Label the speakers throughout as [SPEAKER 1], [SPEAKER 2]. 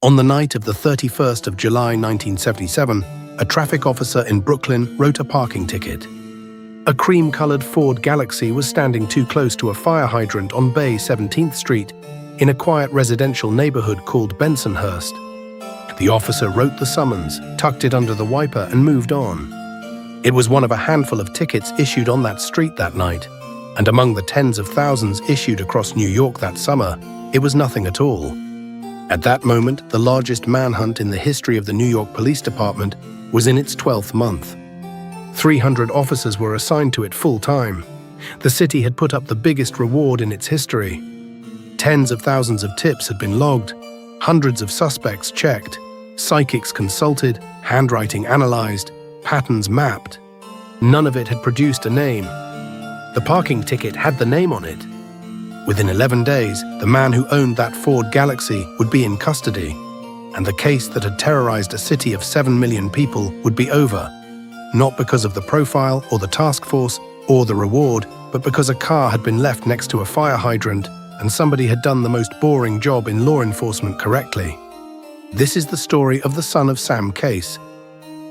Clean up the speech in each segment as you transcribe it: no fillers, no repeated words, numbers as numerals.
[SPEAKER 1] On the night of the 31st of July 1977, a traffic officer in Brooklyn wrote a parking ticket. A cream-colored Ford Galaxie was standing too close to a fire hydrant on Bay 17th Street in a quiet residential neighbourhood called Bensonhurst. The officer wrote the summons, tucked it under the wiper, and moved on. It was one of a handful of tickets issued on that street that night, and among the tens of thousands issued across New York that summer, it was nothing at all. At that moment, the largest manhunt in the history of the New York Police Department was in its 12th month. 300 officers were assigned to it full-time. The city had put up the biggest reward in its history. Tens of thousands of tips had been logged, hundreds of suspects checked, psychics consulted, handwriting analyzed, patterns mapped. None of it had produced a name. The parking ticket had the name on it. Within 11 days, the man who owned that Ford Galaxie would be in custody, and the case that had terrorized a city of 7 million people would be over, not because of the profile or the task force or the reward, but because a car had been left next to a fire hydrant and somebody had done the most boring job in law enforcement correctly. This is the story of the son of Sam case,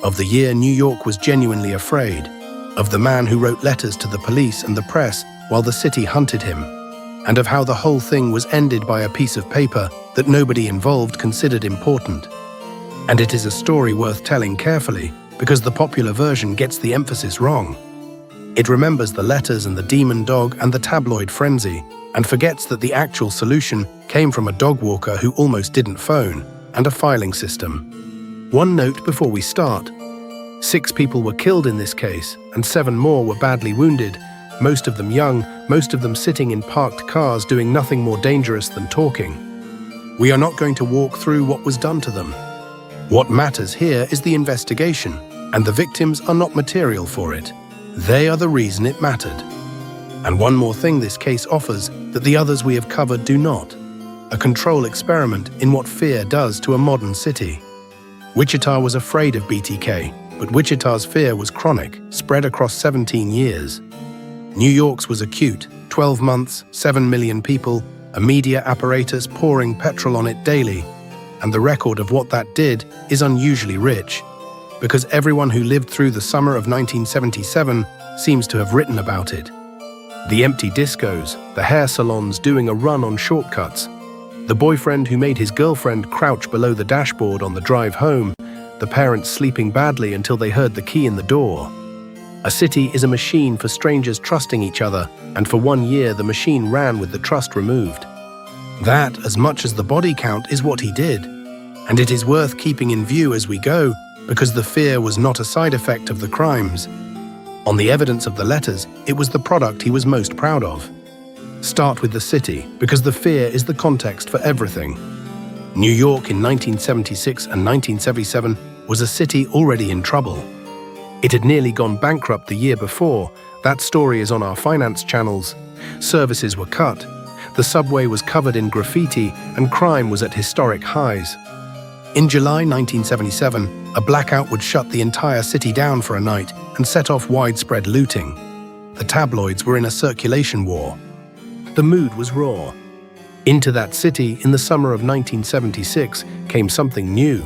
[SPEAKER 1] of the year New York was genuinely afraid, of the man who wrote letters to the police and the press while the city hunted him, and of how the whole thing was ended by a piece of paper that nobody involved considered important. And it is a story worth telling carefully because the popular version gets the emphasis wrong. It remembers the letters and the demon dog and the tabloid frenzy, and forgets that the actual solution came from a dog walker who almost didn't phone, and a filing system. One note before we start. 6 people were killed in this case, and 7 more were badly wounded, most of them young, most of them sitting in parked cars doing nothing more dangerous than talking. We are not going to walk through what was done to them. What matters here is the investigation, and the victims are not material for it. They are the reason it mattered. And one more thing this case offers that the others we have covered do not: a control experiment in what fear does to a modern city. Wichita was afraid of BTK, but Wichita's fear was chronic, spread across 17 years. New York's was acute, 12 months, 7 million people, a media apparatus pouring petrol on it daily, and the record of what that did is unusually rich, because everyone who lived through the summer of 1977 seems to have written about it. The empty discos, the hair salons doing a run on shortcuts, the boyfriend who made his girlfriend crouch below the dashboard on the drive home, the parents sleeping badly until they heard the key in the door. A city is a machine for strangers trusting each other, and for 1 year the machine ran with the trust removed. That, as much as the body count, is what he did. And it is worth keeping in view as we go, because the fear was not a side effect of the crimes. On the evidence of the letters, it was the product he was most proud of. Start with the city, because the fear is the context for everything. New York in 1976 and 1977 was a city already in trouble. It had nearly gone bankrupt the year before. That story is on our finance channels. Services were cut. The subway was covered in graffiti, and crime was at historic highs. In July 1977, a blackout would shut the entire city down for a night and set off widespread looting. The tabloids were in a circulation war. The mood was raw. Into that city in the summer of 1976 came something new.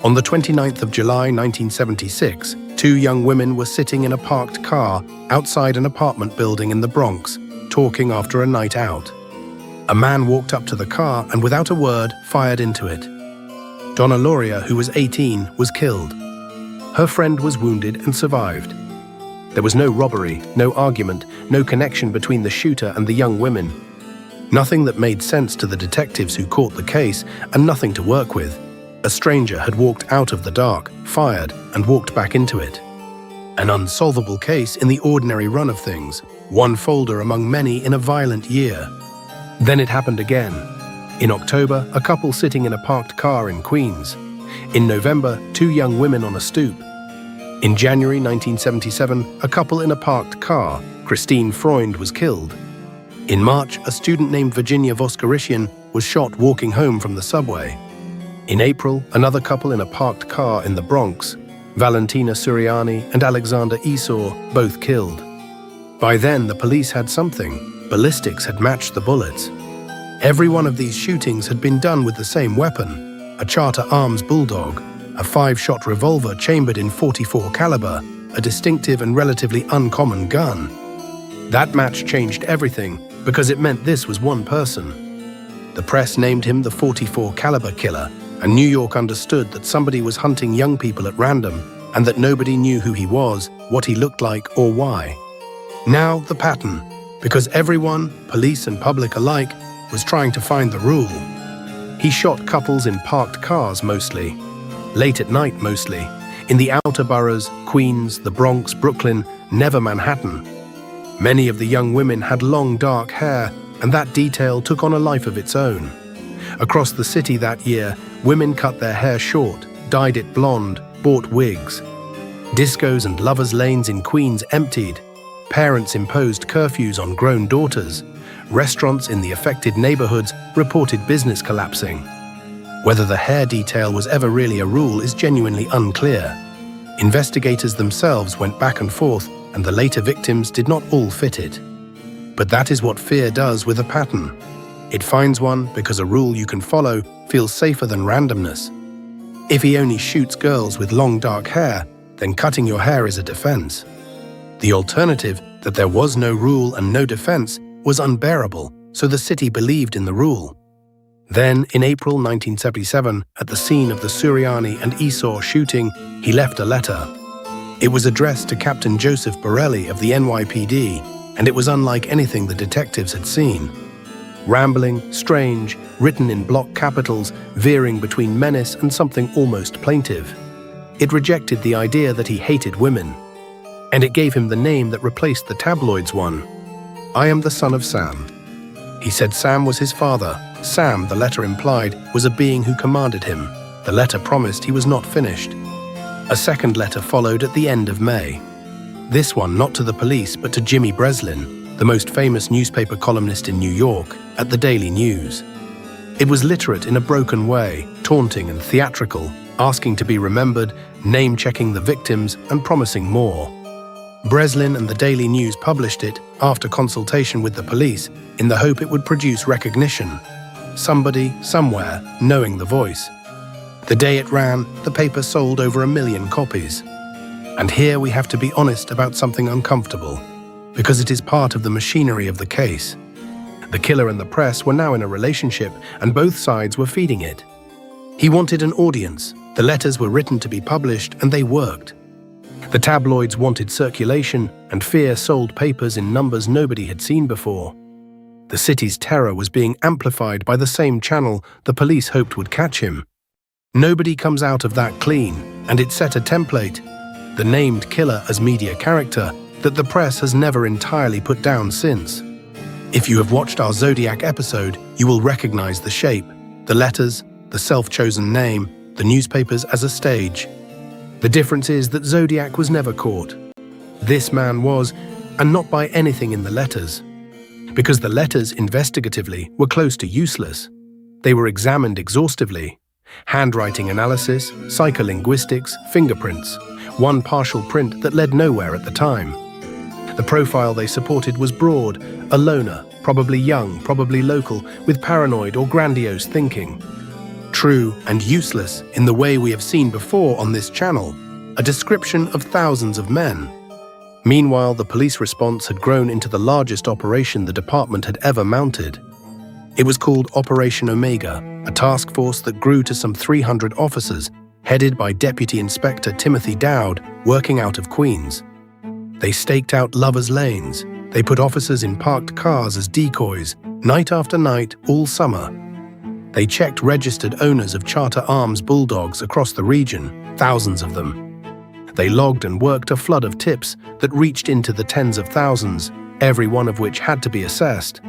[SPEAKER 1] On the 29th of July 1976, 2 young women were sitting in a parked car outside an apartment building in the Bronx, talking after a night out. A man walked up to the car and without a word fired into it. Donna Loria, who was 18, was killed. Her friend was wounded and survived. There was no robbery, no argument, no connection between the shooter and the young women. Nothing that made sense to the detectives who caught the case, and nothing to work with. A stranger had walked out of the dark, fired, and walked back into it. An unsolvable case in the ordinary run of things, one folder among many in a violent year. Then it happened again. In October, a couple sitting in a parked car in Queens. In November, 2 young women on a stoop. In January 1977, a couple in a parked car, Christine Freund, was killed. In March, a student named Virginia Voskarishian was shot walking home from the subway. In April, another couple in a parked car in the Bronx, Valentina Suriani and Alexander Esau, both killed. By then, the police had something. Ballistics had matched the bullets. Every one of these shootings had been done with the same weapon. a Charter Arms bulldog, a 5-shot revolver chambered in .44 caliber, a distinctive and relatively uncommon gun. That match changed everything because it meant this was one person. The press named him the .44 caliber killer, and New York understood that somebody was hunting young people at random and that nobody knew who he was, what he looked like, or why. Now the pattern, because everyone, police and public alike, was trying to find the rule. He shot couples in parked cars mostly, late at night mostly, in the outer boroughs, Queens, the Bronx, Brooklyn, never Manhattan. Many of the young women had long dark hair, and that detail took on a life of its own. Across the city that year, women cut their hair short, dyed it blonde, bought wigs. Discos and lovers' lanes in Queens emptied. Parents imposed curfews on grown daughters. Restaurants in the affected neighborhoods reported business collapsing. Whether the hair detail was ever really a rule is genuinely unclear. Investigators themselves went back and forth, and the later victims did not all fit it. But that is what fear does with a pattern. It finds one because a rule you can follow feels safer than randomness. If he only shoots girls with long dark hair, then cutting your hair is a defense. The alternative, that there was no rule and no defense, was unbearable, so the city believed in the rule. Then, in April 1977, at the scene of the Suriani and Esau shooting, he left a letter. It was addressed to Captain Joseph Borelli of the NYPD, and it was unlike anything the detectives had seen. Rambling, strange, written in block capitals, veering between menace and something almost plaintive. It rejected the idea that he hated women, and it gave him the name that replaced the tabloids one. I am the son of Sam. He said Sam was his father. Sam, the letter implied, was a being who commanded him. The letter promised he was not finished. A second letter followed at the end of May. This one not to the police but to Jimmy Breslin, the most famous newspaper columnist in New York, at the Daily News. It was literate in a broken way, taunting and theatrical, asking to be remembered, name-checking the victims, and promising more. Breslin and the Daily News published it, after consultation with the police, in the hope it would produce recognition. Somebody, somewhere, knowing the voice. The day it ran, the paper sold over 1 million copies. And here we have to be honest about something uncomfortable, because it is part of the machinery of the case. The killer and the press were now in a relationship, and both sides were feeding it. He wanted an audience. The letters were written to be published, and they worked. The tabloids wanted circulation, and fear sold papers in numbers nobody had seen before. The city's terror was being amplified by the same channel the police hoped would catch him. Nobody comes out of that clean, and it set a template, the named killer as media character, that the press has never entirely put down since. If you have watched our Zodiac episode, you will recognize the shape, the letters, the self-chosen name, the newspapers as a stage. The difference is that Zodiac was never caught. This man was, and not by anything in the letters. Because the letters, investigatively, were close to useless. They were examined exhaustively. Handwriting analysis, psycholinguistics, fingerprints. One partial print that led nowhere at the time. The profile they supported was broad, a loner, probably young, probably local, with paranoid or grandiose thinking. True and useless in the way we have seen before on this channel, a description of thousands of men. Meanwhile, the police response had grown into the largest operation the department had ever mounted. It was called Operation Omega, a task force that grew to some 300 officers, headed by Deputy Inspector Timothy Dowd, working out of Queens. They staked out lovers' lanes. They put officers in parked cars as decoys, night after night, all summer. They checked registered owners of Charter Arms bulldogs across the region, thousands of them. They logged and worked a flood of tips that reached into the tens of thousands, every one of which had to be assessed,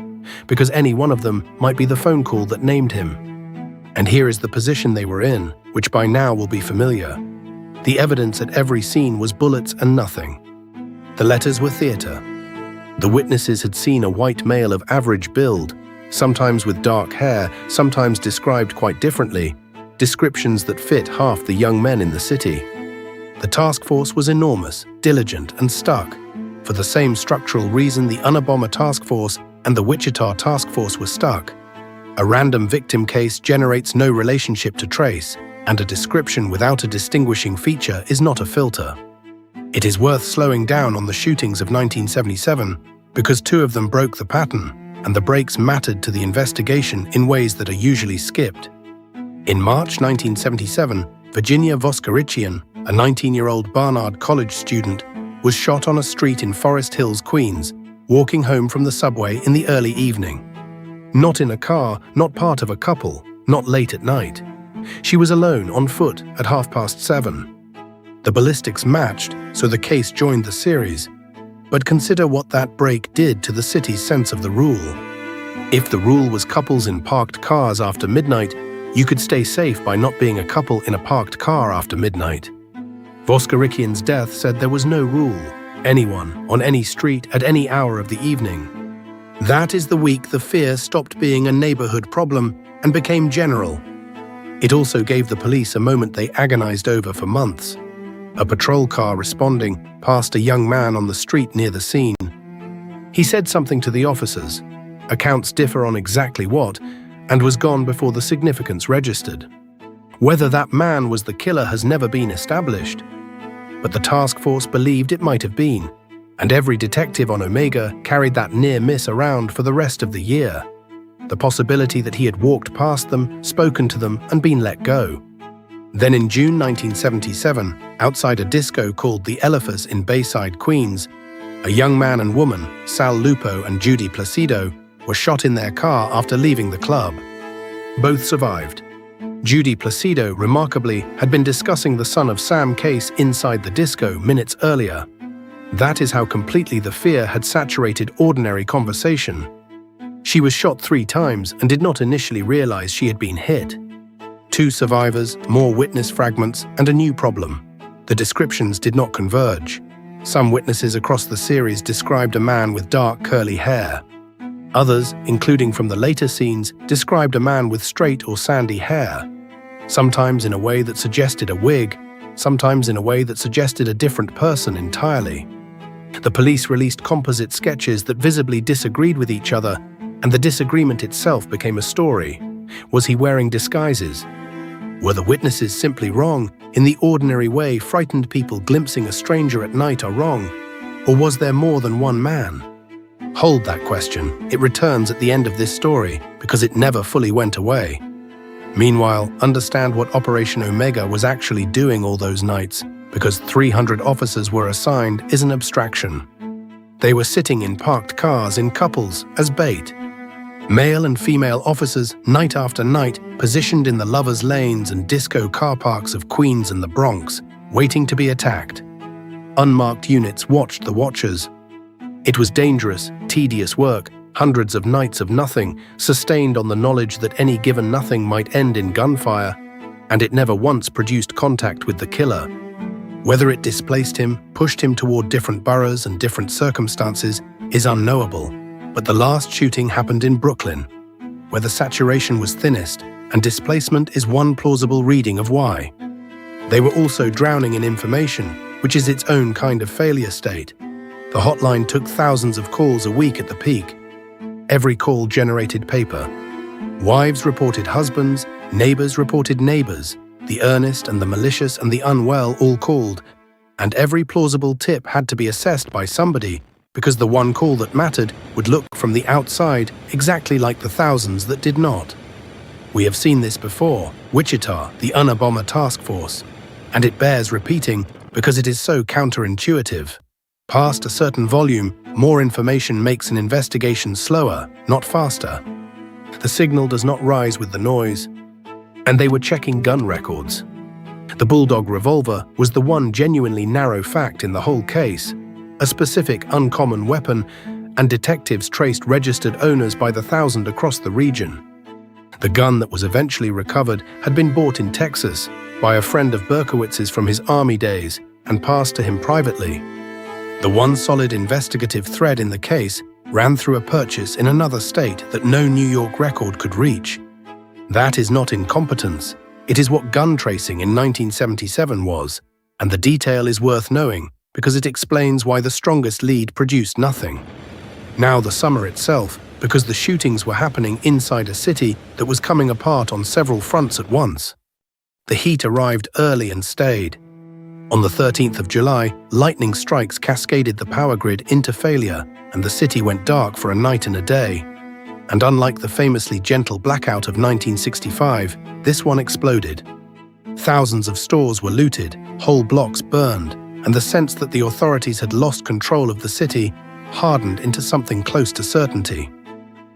[SPEAKER 1] because any one of them might be the phone call that named him. And here is the position they were in, which by now will be familiar. The evidence at every scene was bullets and nothing. The letters were theatre. The witnesses had seen a white male of average build, sometimes with dark hair, sometimes described quite differently, descriptions that fit half the young men in the city. The task force was enormous, diligent, and stuck. For the same structural reason the Unabomber task force and the Wichita task force were stuck. A random victim case generates no relationship to trace, and a description without a distinguishing feature is not a filter. It is worth slowing down on the shootings of 1977 because 2 of them broke the pattern, and the breaks mattered to the investigation in ways that are usually skipped. In March 1977, Virginia Voskerichian, a 19-year-old Barnard College student, was shot on a street in Forest Hills, Queens, walking home from the subway in the early evening. Not in a car, not part of a couple, not late at night. She was alone on foot at 7:30. The ballistics matched, so the case joined the series. But consider what that break did to the city's sense of the rule. If the rule was couples in parked cars after midnight, you could stay safe by not being a couple in a parked car after midnight. Voskerichian's death said there was no rule. Anyone, on any street, at any hour of the evening. That is the week the fear stopped being a neighbourhood problem and became general. It also gave the police a moment they agonized over for months. A patrol car responding passed a young man on the street near the scene. He said something to the officers. Accounts differ on exactly what, and was gone before the significance registered. Whether that man was the killer has never been established, but the task force believed it might have been, and every detective on Omega carried that near miss around for the rest of the year. The possibility that he had walked past them, spoken to them, and been let go. Then in June 1977, outside a disco called the Eliphas in Bayside, Queens, a young man and woman, Sal Lupo and Judy Placido, were shot in their car after leaving the club. Both survived. Judy Placido, remarkably, had been discussing the son of Sam case inside the disco minutes earlier. That is how completely the fear had saturated ordinary conversation. She was shot 3 times and did not initially realize she had been hit. 2 survivors, more witness fragments, and a new problem. The descriptions did not converge. Some witnesses across the series described a man with dark curly hair. Others, including from the later scenes, described a man with straight or sandy hair, sometimes in a way that suggested a wig, sometimes in a way that suggested a different person entirely. The police released composite sketches that visibly disagreed with each other, and the disagreement itself became a story. Was he wearing disguises? Were the witnesses simply wrong, in the ordinary way frightened people glimpsing a stranger at night are wrong? Or was there more than one man? Hold that question. It returns at the end of this story, because it never fully went away. Meanwhile, understand what Operation Omega was actually doing all those nights, because 300 officers were assigned is an abstraction. They were sitting in parked cars in couples as bait. Male and female officers, night after night, positioned in the lovers' lanes and disco car parks of Queens and the Bronx, waiting to be attacked. Unmarked units watched the watchers. It was dangerous, tedious work, hundreds of nights of nothing, sustained on the knowledge that any given nothing might end in gunfire, and it never once produced contact with the killer. Whether it displaced him, pushed him toward different boroughs and different circumstances, is unknowable. But the last shooting happened in Brooklyn, where the saturation was thinnest, and displacement is one plausible reading of why. They were also drowning in information, which is its own kind of failure state. The hotline took thousands of calls a week at the peak. Every call generated paper. Wives reported husbands, neighbors reported neighbors, the earnest and the malicious and the unwell all called, and every plausible tip had to be assessed by somebody, because the one call that mattered would look from the outside exactly like the thousands that did not. We have seen this before, Wichita, the Unabomber task force, and it bears repeating because it is so counterintuitive. Past a certain volume, more information makes an investigation slower, not faster. The signal does not rise with the noise, and they were checking gun records. The Bulldog revolver was the one genuinely narrow fact in the whole case, a specific uncommon weapon, and detectives traced registered owners by the thousand across the region. The gun that was eventually recovered had been bought in Texas by a friend of Berkowitz's from his army days and passed to him privately. The one solid investigative thread in the case ran through a purchase in another state that no New York record could reach. That is not incompetence. It is what gun tracing in 1977 was, and the detail is worth knowing because it explains why the strongest lead produced nothing. Now the summer itself, because the shootings were happening inside a city that was coming apart on several fronts at once. The heat arrived early and stayed. On the 13th of July, lightning strikes cascaded the power grid into failure, and the city went dark for a night and a day. And unlike the famously gentle blackout of 1965, this one exploded. Thousands of stores were looted, whole blocks burned, and the sense that the authorities had lost control of the city hardened into something close to certainty.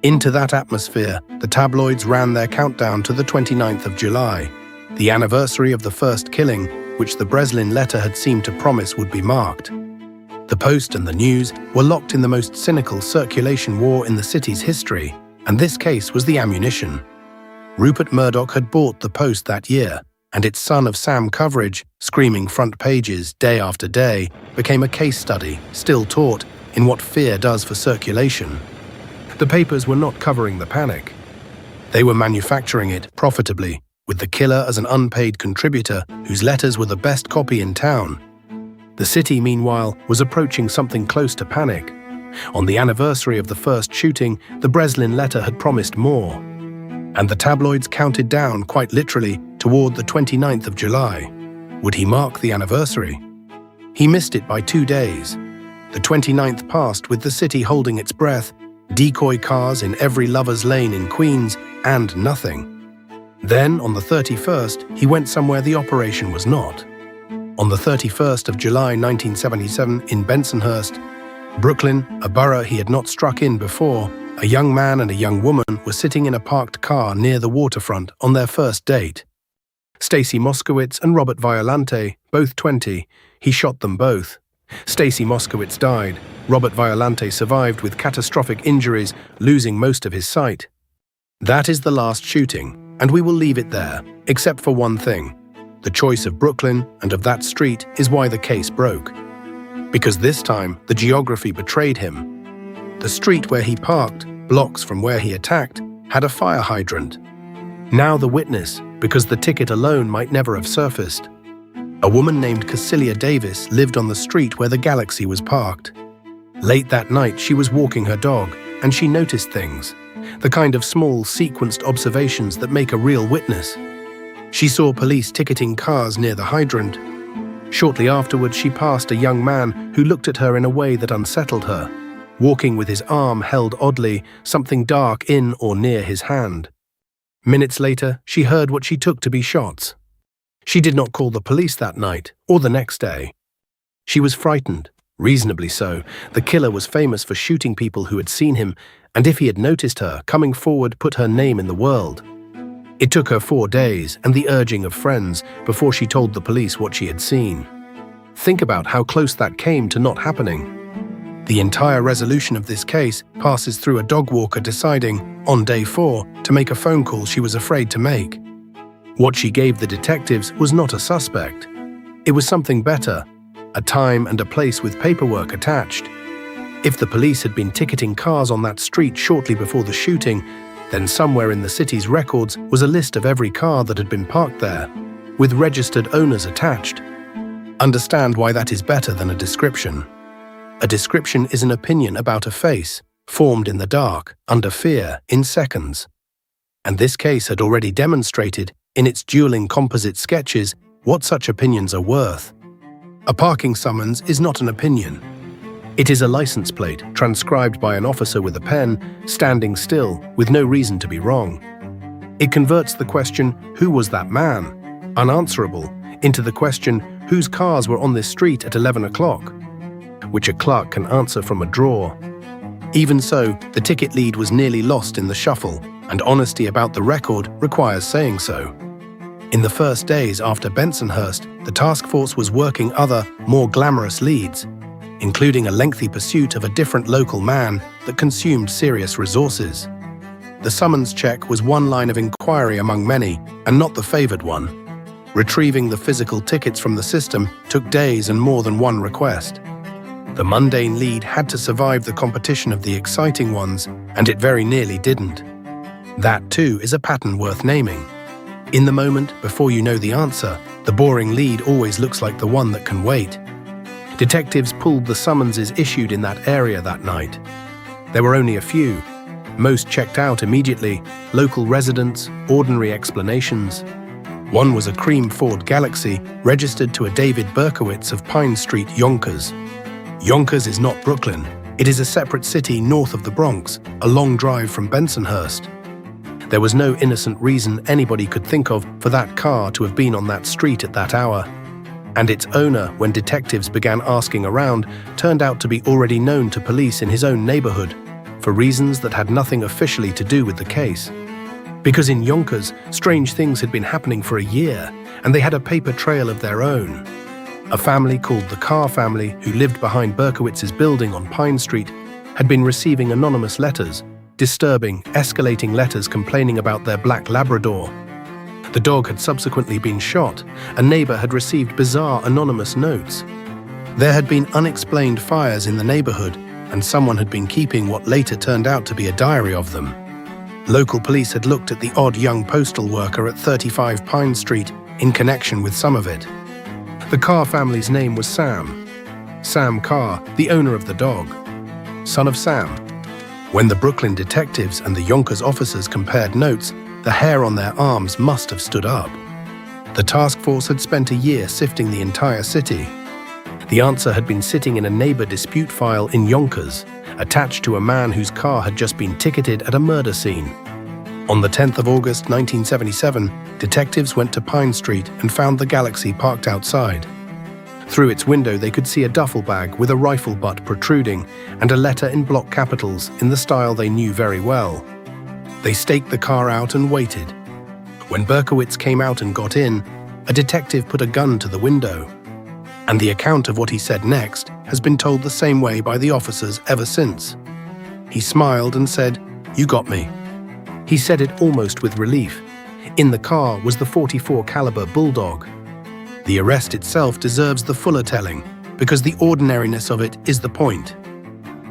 [SPEAKER 1] Into that atmosphere, the tabloids ran their countdown to the 29th of July, the anniversary of the first killing, which the Breslin letter had seemed to promise would be marked. The Post and the News were locked in the most cynical circulation war in the city's history, and this case was the ammunition. Rupert Murdoch had bought the Post that year, and its Son of Sam coverage, screaming front pages day after day, became a case study, still taught, in what fear does for circulation. The papers were not covering the panic. They were manufacturing it profitably, with the killer as an unpaid contributor whose letters were the best copy in town. The city, meanwhile, was approaching something close to panic. On the anniversary of the first shooting, the Breslin letter had promised more. And the tabloids counted down, quite literally, toward the 29th of July. Would he mark the anniversary? He missed it by 2 days. The 29th passed with the city holding its breath, decoy cars in every lover's lane in Queens, and nothing. Then, on the 31st, he went somewhere the operation was not. On the 31st of July 1977 in Bensonhurst, Brooklyn, a borough he had not struck in before, a young man and a young woman were sitting in a parked car near the waterfront on their first date. Stacy Moskowitz and Robert Violante, both 20, he shot them both. Stacy Moskowitz died. Robert Violante survived with catastrophic injuries, losing most of his sight. That is the last shooting, and we will leave it there, except for one thing. The choice of Brooklyn and of that street is why the case broke. Because this time, the geography betrayed him. The street where he parked, blocks from where he attacked, had a fire hydrant. Now the witness, because the ticket alone might never have surfaced. A woman named Cassilia Davis lived on the street where the Galaxie was parked. Late that night, she was walking her dog, and she noticed things. The kind of small, sequenced observations that make a real witness. She saw police ticketing cars near the hydrant. Shortly afterwards, she passed a young man who looked at her in a way that unsettled her, walking with his arm held oddly, something dark in or near his hand. Minutes later, she heard what she took to be shots. She did not call the police that night or the next day. She was frightened, reasonably so. The killer was famous for shooting people who had seen him, and if he had noticed her, coming forward put her name in the world. It took her 4 days and the urging of friends before she told the police what she had seen. Think about how close that came to not happening. The entire resolution of this case passes through a dog walker deciding, on day 4, to make a phone call she was afraid to make. What she gave the detectives was not a suspect. It was something better, a time and a place with paperwork attached. If the police had been ticketing cars on that street shortly before the shooting, then somewhere in the city's records was a list of every car that had been parked there, with registered owners attached. Understand why that is better than a description. A description is an opinion about a face, formed in the dark, under fear, in seconds. And this case had already demonstrated, in its dueling composite sketches, what such opinions are worth. A parking summons is not an opinion. It is a license plate transcribed by an officer with a pen, standing still, with no reason to be wrong. It converts the question, who was that man, unanswerable, into the question, whose cars were on this street at 11 o'clock, which a clerk can answer from a drawer. Even so, the ticket lead was nearly lost in the shuffle, and honesty about the record requires saying so. In the first days after Bensonhurst, the task force was working other, more glamorous leads, including a lengthy pursuit of a different local man that consumed serious resources. The summons check was one line of inquiry among many, and not the favored one. Retrieving the physical tickets from the system took days and more than one request. The mundane lead had to survive the competition of the exciting ones, and it very nearly didn't. That, too, is a pattern worth naming. In the moment, before you know the answer, the boring lead always looks like the one that can wait. Detectives pulled the summonses issued in that area that night. There were only a few. Most checked out immediately, local residents, ordinary explanations. One was a cream Ford Galaxie registered to a David Berkowitz of Pine Street, Yonkers. Yonkers is not Brooklyn. It is a separate city north of the Bronx, a long drive from Bensonhurst. There was no innocent reason anybody could think of for that car to have been on that street at that hour. And its owner, when detectives began asking around, turned out to be already known to police in his own neighbourhood, for reasons that had nothing officially to do with the case. Because in Yonkers, strange things had been happening for a year, and they had a paper trail of their own. A family called the Carr family, who lived behind Berkowitz's building on Pine Street, had been receiving anonymous letters, disturbing, escalating letters complaining about their black Labrador. The dog had subsequently been shot. A neighbor had received bizarre anonymous notes. There had been unexplained fires in the neighborhood, and someone had been keeping what later turned out to be a diary of them. Local police had looked at the odd young postal worker at 35 Pine Street in connection with some of it. The Carr family's name was Sam. Sam Carr, the owner of the dog. Son of Sam. When the Brooklyn detectives and the Yonkers officers compared notes, the hair on their arms must have stood up. The task force had spent a year sifting the entire city. The answer had been sitting in a neighbor dispute file in Yonkers, attached to a man whose car had just been ticketed at a murder scene. On the 10th of August 1977, detectives went to Pine Street and found the Galaxie parked outside. Through its window they could see a duffel bag with a rifle butt protruding and a letter in block capitals in the style they knew very well. They staked the car out and waited. When Berkowitz came out and got in, a detective put a gun to the window. And the account of what he said next has been told the same way by the officers ever since. He smiled and said, "You got me." He said it almost with relief. In the car was the .44 caliber Bulldog. The arrest itself deserves the fuller telling, because the ordinariness of it is the point.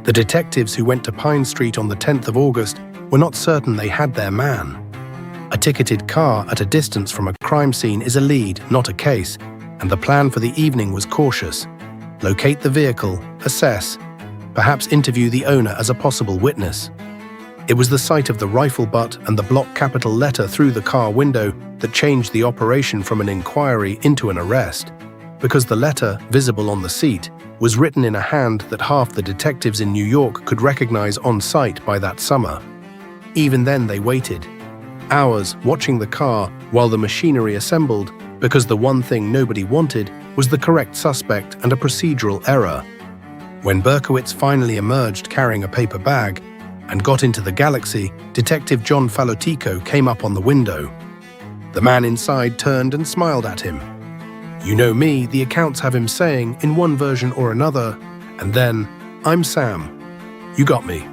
[SPEAKER 1] The detectives who went to Pine Street on the 10th of August were not certain they had their man. A ticketed car at a distance from a crime scene is a lead, not a case, and the plan for the evening was cautious. Locate the vehicle, assess, perhaps interview the owner as a possible witness. It was the sight of the rifle butt and the block capital letter through the car window that changed the operation from an inquiry into an arrest, because the letter, visible on the seat, was written in a hand that half the detectives in New York could recognize on sight by that summer. Even then they waited, hours watching the car while the machinery assembled, because the one thing nobody wanted was the correct suspect and a procedural error. When Berkowitz finally emerged carrying a paper bag and got into the Galaxie, Detective John Falotico came up on the window. The man inside turned and smiled at him. "You know me," the accounts have him saying in one version or another, and then, "I'm Sam. You got me."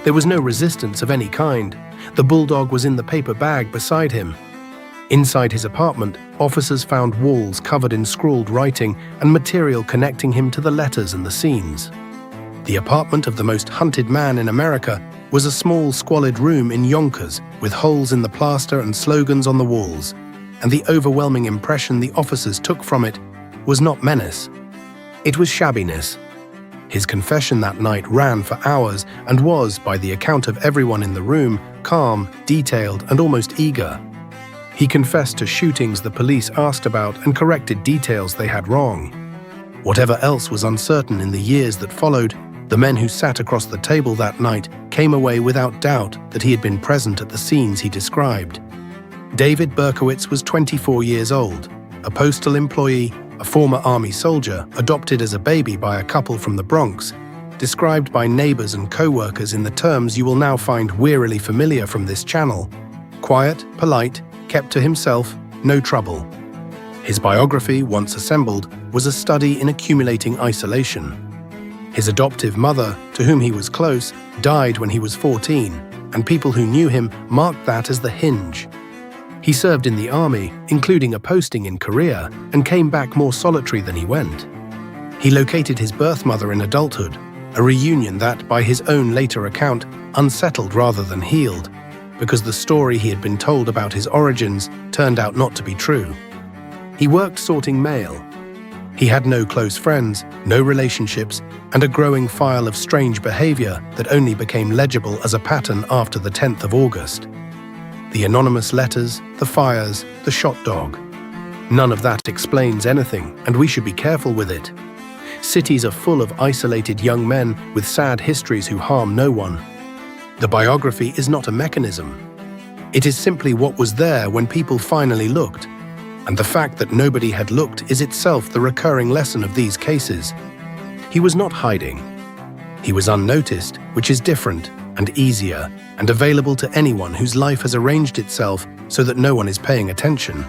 [SPEAKER 1] There was no resistance of any kind. The Bulldog was in the paper bag beside him. Inside his apartment, officers found walls covered in scrawled writing and material connecting him to the letters and the scenes. The apartment of the most hunted man in America was a small, squalid room in Yonkers with holes in the plaster and slogans on the walls, and the overwhelming impression the officers took from it was not menace. It was shabbiness. His confession that night ran for hours and was, by the account of everyone in the room, calm, detailed, and almost eager. He confessed to shootings the police asked about and corrected details they had wrong. Whatever else was uncertain in the years that followed, the men who sat across the table that night came away without doubt that he had been present at the scenes he described. David Berkowitz was 24 years old, a postal employee, a former army soldier adopted as a baby by a couple from the Bronx, described by neighbors and co-workers in the terms you will now find wearily familiar from this channel. Quiet, polite, kept to himself, no trouble. His biography, once assembled, was a study in accumulating isolation. His adoptive mother, to whom he was close, died when he was 14, and people who knew him marked that as the hinge. He served in the army, including a posting in Korea, and came back more solitary than he went. He located his birth mother in adulthood, a reunion that, by his own later account, unsettled rather than healed, because the story he had been told about his origins turned out not to be true. He worked sorting mail. He had no close friends, no relationships, and a growing file of strange behavior that only became legible as a pattern after the 10th of August. The anonymous letters, the fires, the shot dog. None of that explains anything, and we should be careful with it. Cities are full of isolated young men with sad histories who harm no one. The biography is not a mechanism. It is simply what was there when people finally looked. And the fact that nobody had looked is itself the recurring lesson of these cases. He was not hiding. He was unnoticed, which is different and easier and available to anyone whose life has arranged itself so that no one is paying attention.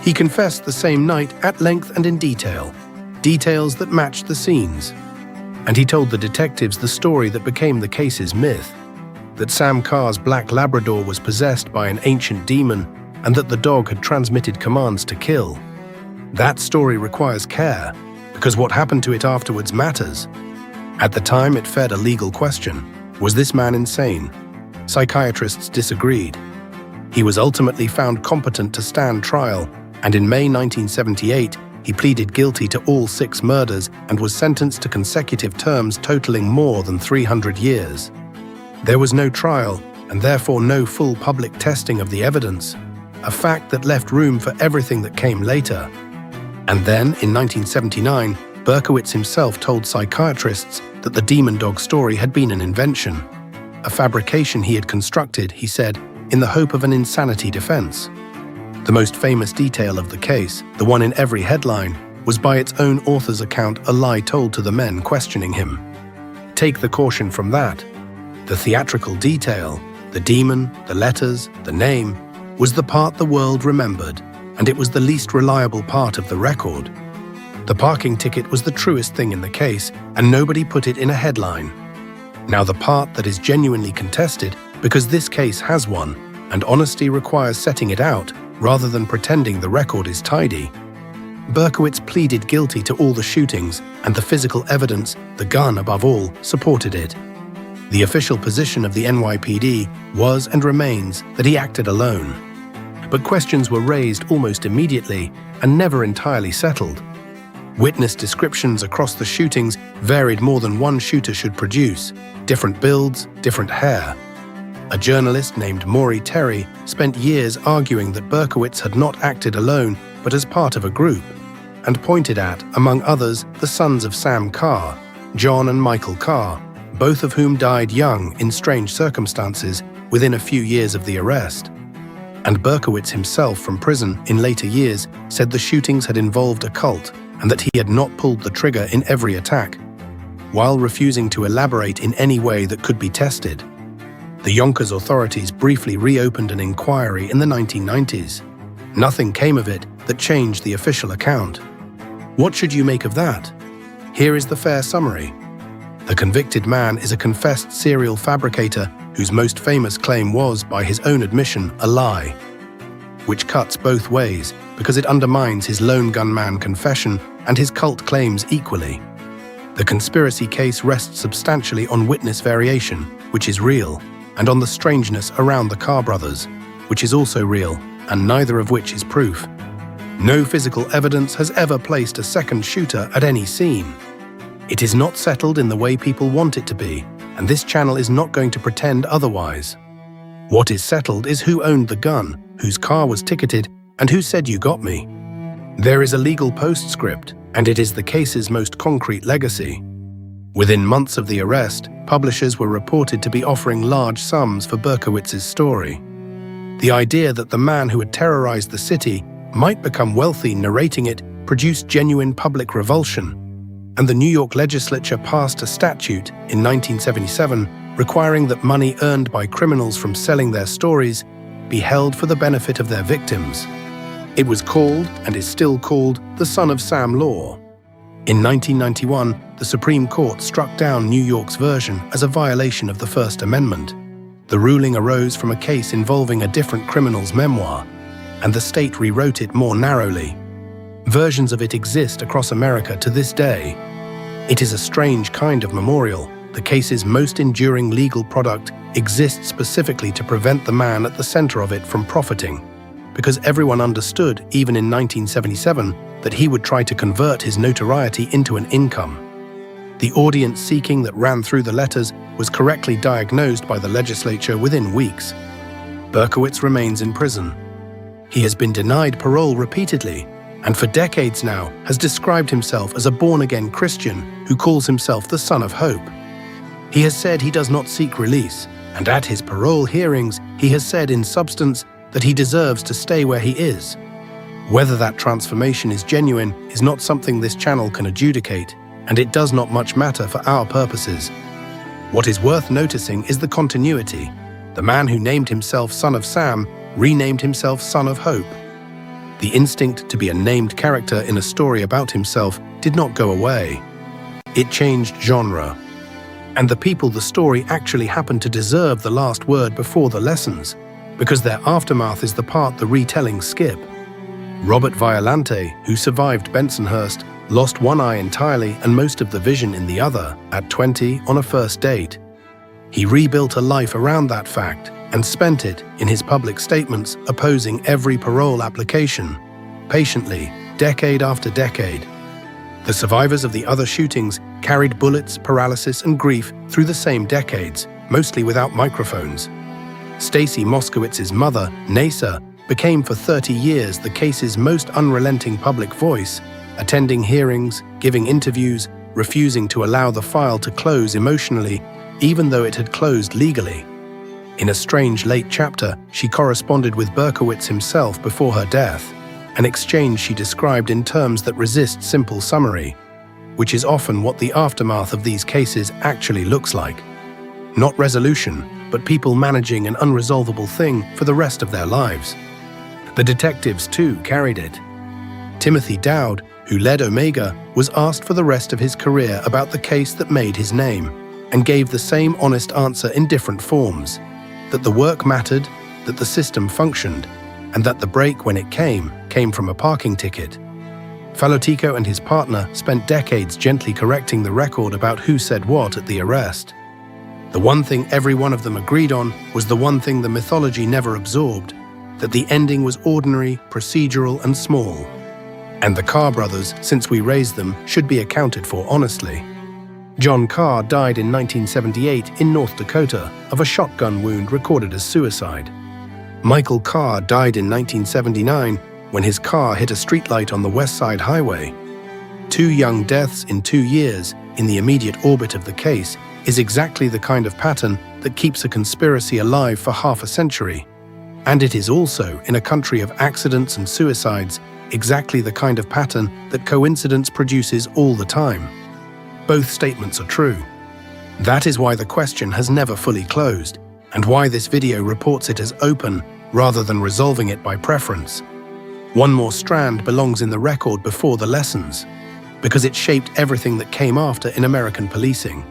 [SPEAKER 1] He confessed the same night at length and in detail, details that matched the scenes. And he told the detectives the story that became the case's myth, that Sam Carr's black Labrador was possessed by an ancient demon and that the dog had transmitted commands to kill. That story requires care, because what happened to it afterwards matters. At the time, it fed a legal question. Was this man insane? Psychiatrists disagreed. He was ultimately found competent to stand trial, and in May 1978, he pleaded guilty to all 6 murders and was sentenced to consecutive terms totaling more than 300 years. There was no trial, and therefore no full public testing of the evidence, a fact that left room for everything that came later. And then, in 1979, Berkowitz himself told psychiatrists that the demon dog story had been an invention, a fabrication he had constructed, he said, in the hope of an insanity defense. The most famous detail of the case, the one in every headline, was by its own author's account a lie told to the men questioning him. Take the caution from that. The theatrical detail, the demon, the letters, the name, was the part the world remembered, and it was the least reliable part of the record. The parking ticket was the truest thing in the case, and nobody put it in a headline. Now the part that is genuinely contested, because this case has one, and honesty requires setting it out, rather than pretending the record is tidy. Berkowitz pleaded guilty to all the shootings, and the physical evidence, the gun above all, supported it. The official position of the NYPD was and remains that he acted alone. But questions were raised almost immediately and never entirely settled. Witness descriptions across the shootings varied more than one shooter should produce, different builds, different hair. A journalist named Maury Terry spent years arguing that Berkowitz had not acted alone but as part of a group, and pointed at, among others, the sons of Sam Carr, John and Michael Carr, both of whom died young in strange circumstances within a few years of the arrest. And Berkowitz himself from prison in later years said the shootings had involved a cult and that he had not pulled the trigger in every attack, while refusing to elaborate in any way that could be tested. The Yonkers authorities briefly reopened an inquiry in the 1990s. Nothing came of it that changed the official account. What should you make of that? Here is the fair summary. The convicted man is a confessed serial fabricator whose most famous claim was, by his own admission, a lie, which cuts both ways because it undermines his lone gunman confession and his cult claims equally. The conspiracy case rests substantially on witness variation, which is real, and on the strangeness around the Carr brothers, which is also real, and neither of which is proof. No physical evidence has ever placed a second shooter at any scene. It is not settled in the way people want it to be, and this channel is not going to pretend otherwise. What is settled is who owned the gun, whose car was ticketed, and who said "you got me." There is a legal postscript, and it is the case's most concrete legacy. Within months of the arrest, publishers were reported to be offering large sums for Berkowitz's story. The idea that the man who had terrorized the city might become wealthy narrating it produced genuine public revulsion, and the New York legislature passed a statute in 1977 requiring that money earned by criminals from selling their stories be held for the benefit of their victims. It was called, and is still called, the Son of Sam law. In 1991, the Supreme Court struck down New York's version as a violation of the First Amendment. The ruling arose from a case involving a different criminal's memoir, and the state rewrote it more narrowly. Versions of it exist across America to this day. It is a strange kind of memorial. The case's most enduring legal product exists specifically to prevent the man at the center of it from profiting, because everyone understood, even in 1977, that he would try to convert his notoriety into an income. The audience seeking that ran through the letters was correctly diagnosed by the legislature within weeks. Berkowitz remains in prison. He has been denied parole repeatedly, and for decades now has described himself as a born-again Christian who calls himself the Son of Hope. He has said he does not seek release, and at his parole hearings he has said in substance that he deserves to stay where he is. Whether that transformation is genuine is not something this channel can adjudicate, and it does not much matter for our purposes. What is worth noticing is the continuity. The man who named himself Son of Sam renamed himself Son of Hope. The instinct to be a named character in a story about himself did not go away. It changed genre. And the people the story actually happened to deserve the last word before the lessons, because their aftermath is the part the retellings skip. Robert Violante, who survived Bensonhurst, lost one eye entirely and most of the vision in the other at 20 on a first date. He rebuilt a life around that fact and spent it, in his public statements, opposing every parole application, patiently, decade after decade. The survivors of the other shootings carried bullets, paralysis, and grief through the same decades, mostly without microphones. Stacy Moskowitz's mother, Nasa, became for 30 years the case's most unrelenting public voice, attending hearings, giving interviews, refusing to allow the file to close emotionally, even though it had closed legally. In a strange late chapter, she corresponded with Berkowitz himself before her death, an exchange she described in terms that resist simple summary, which is often what the aftermath of these cases actually looks like. Not resolution, but people managing an unresolvable thing for the rest of their lives. The detectives, too, carried it. Timothy Dowd, who led Omega, was asked for the rest of his career about the case that made his name, and gave the same honest answer in different forms: that the work mattered, that the system functioned, and that the break, when it came from a parking ticket. Falotico and his partner spent decades gently correcting the record about who said what at the arrest. The one thing every one of them agreed on was the one thing the mythology never absorbed: that the ending was ordinary, procedural, and small. And the Carr brothers, since we raised them, should be accounted for honestly. John Carr died in 1978 in North Dakota of a shotgun wound recorded as suicide. Michael Carr died in 1979 when his car hit a streetlight on the West Side Highway. 2 young deaths in 2 years in the immediate orbit of the case is exactly the kind of pattern that keeps a conspiracy alive for half a century. And it is also, in a country of accidents and suicides, exactly the kind of pattern that coincidence produces all the time. Both statements are true. That is why the question has never fully closed, and why this video reports it as open rather than resolving it by preference. One more strand belongs in the record before the lessons, because it shaped everything that came after in American policing.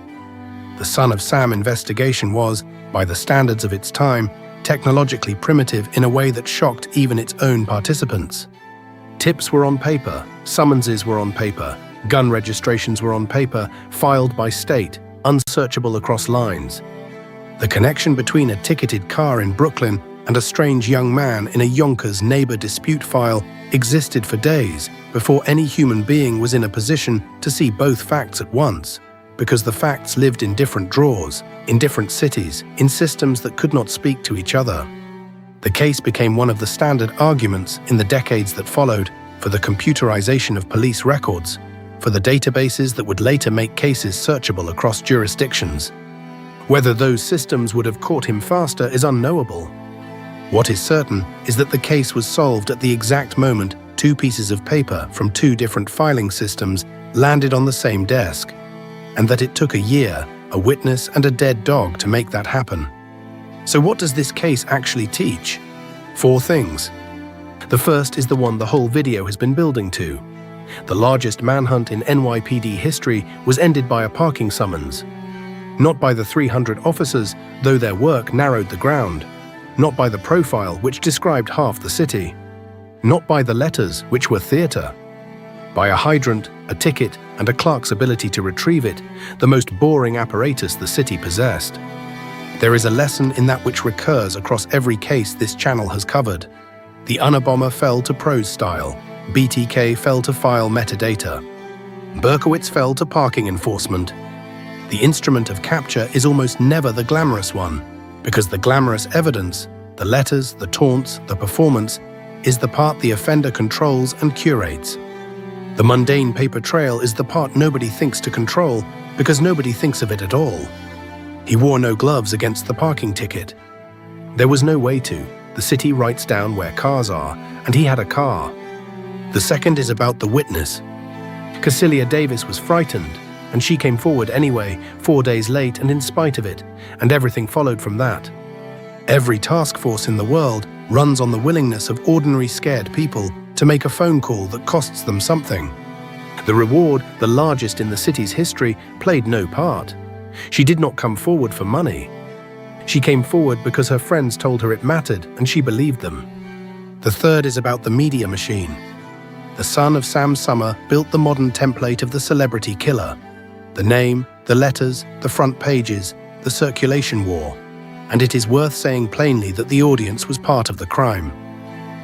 [SPEAKER 1] The Son of Sam investigation was, by the standards of its time, technologically primitive in a way that shocked even its own participants. Tips were on paper, summonses were on paper, gun registrations were on paper, filed by state, unsearchable across lines. The connection between a ticketed car in Brooklyn and a strange young man in a Yonkers neighbor dispute file existed for days before any human being was in a position to see both facts at once, because the facts lived in different drawers, in different cities, in systems that could not speak to each other. The case became one of the standard arguments in the decades that followed for the computerization of police records, for the databases that would later make cases searchable across jurisdictions. Whether those systems would have caught him faster is unknowable. What is certain is that the case was solved at the exact moment 2 pieces of paper from 2 different filing systems landed on the same desk, and that it took a year, a witness, and a dead dog to make that happen. So what does this case actually teach? 4 things. The first is the one the whole video has been building to. The largest manhunt in NYPD history was ended by a parking summons. Not by the 300 officers, though their work narrowed the ground. Not by the profile, which described half the city. Not by the letters, which were theater. By a hydrant, a ticket, and a clerk's ability to retrieve it, the most boring apparatus the city possessed. There is a lesson in that which recurs across every case this channel has covered. The Unabomber fell to prose style. BTK fell to file metadata. Berkowitz fell to parking enforcement. The instrument of capture is almost never the glamorous one, because the glamorous evidence, the letters, the taunts, the performance, is the part the offender controls and curates. The mundane paper trail is the part nobody thinks to control because nobody thinks of it at all. He wore no gloves against the parking ticket. There was no way to. The city writes down where cars are, and he had a car. The second is about the witness. Cecilia Davis was frightened, and she came forward anyway, 4 days late and in spite of it, and everything followed from that. Every task force in the world runs on the willingness of ordinary scared people to make a phone call that costs them something. The reward, the largest in the city's history, played no part. She did not come forward for money. She came forward because her friends told her it mattered and she believed them. The third is about the media machine. The son of Sam Summer built the modern template of the celebrity killer. The name, the letters, the front pages, the circulation war. And it is worth saying plainly that the audience was part of the crime.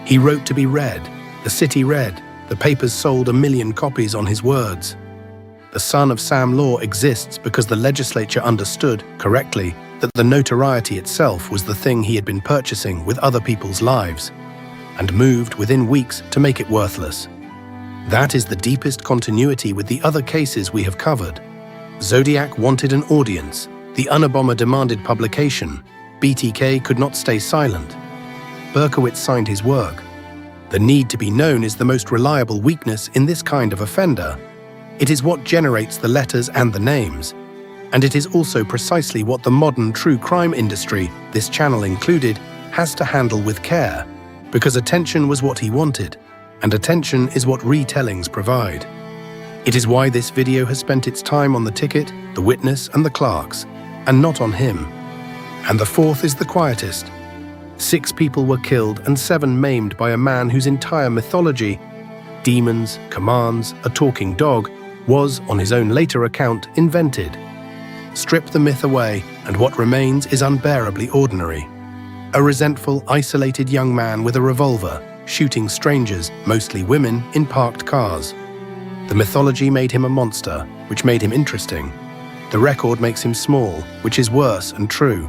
[SPEAKER 1] He wrote to be read, the city read, the papers sold 1 million copies on his words. The son of Sam Law exists because the legislature understood, correctly, that the notoriety itself was the thing he had been purchasing with other people's lives, and moved within weeks to make it worthless. That is the deepest continuity with the other cases we have covered. Zodiac wanted an audience. The Unabomber demanded publication. BTK could not stay silent. Berkowitz signed his work. The need to be known is the most reliable weakness in this kind of offender. It is what generates the letters and the names. And it is also precisely what the modern true crime industry, this channel included, has to handle with care, because attention was what he wanted, and attention is what retellings provide. It is why this video has spent its time on the ticket, the witness and the clerks, and not on him. And the fourth is the quietest. 6 people were killed and 7 maimed by a man whose entire mythology, demons, commands, a talking dog, was, on his own later account, invented. Strip the myth away, and what remains is unbearably ordinary. A resentful, isolated young man with a revolver, shooting strangers, mostly women, in parked cars. The mythology made him a monster, which made him interesting. The record makes him small, which is worse and true.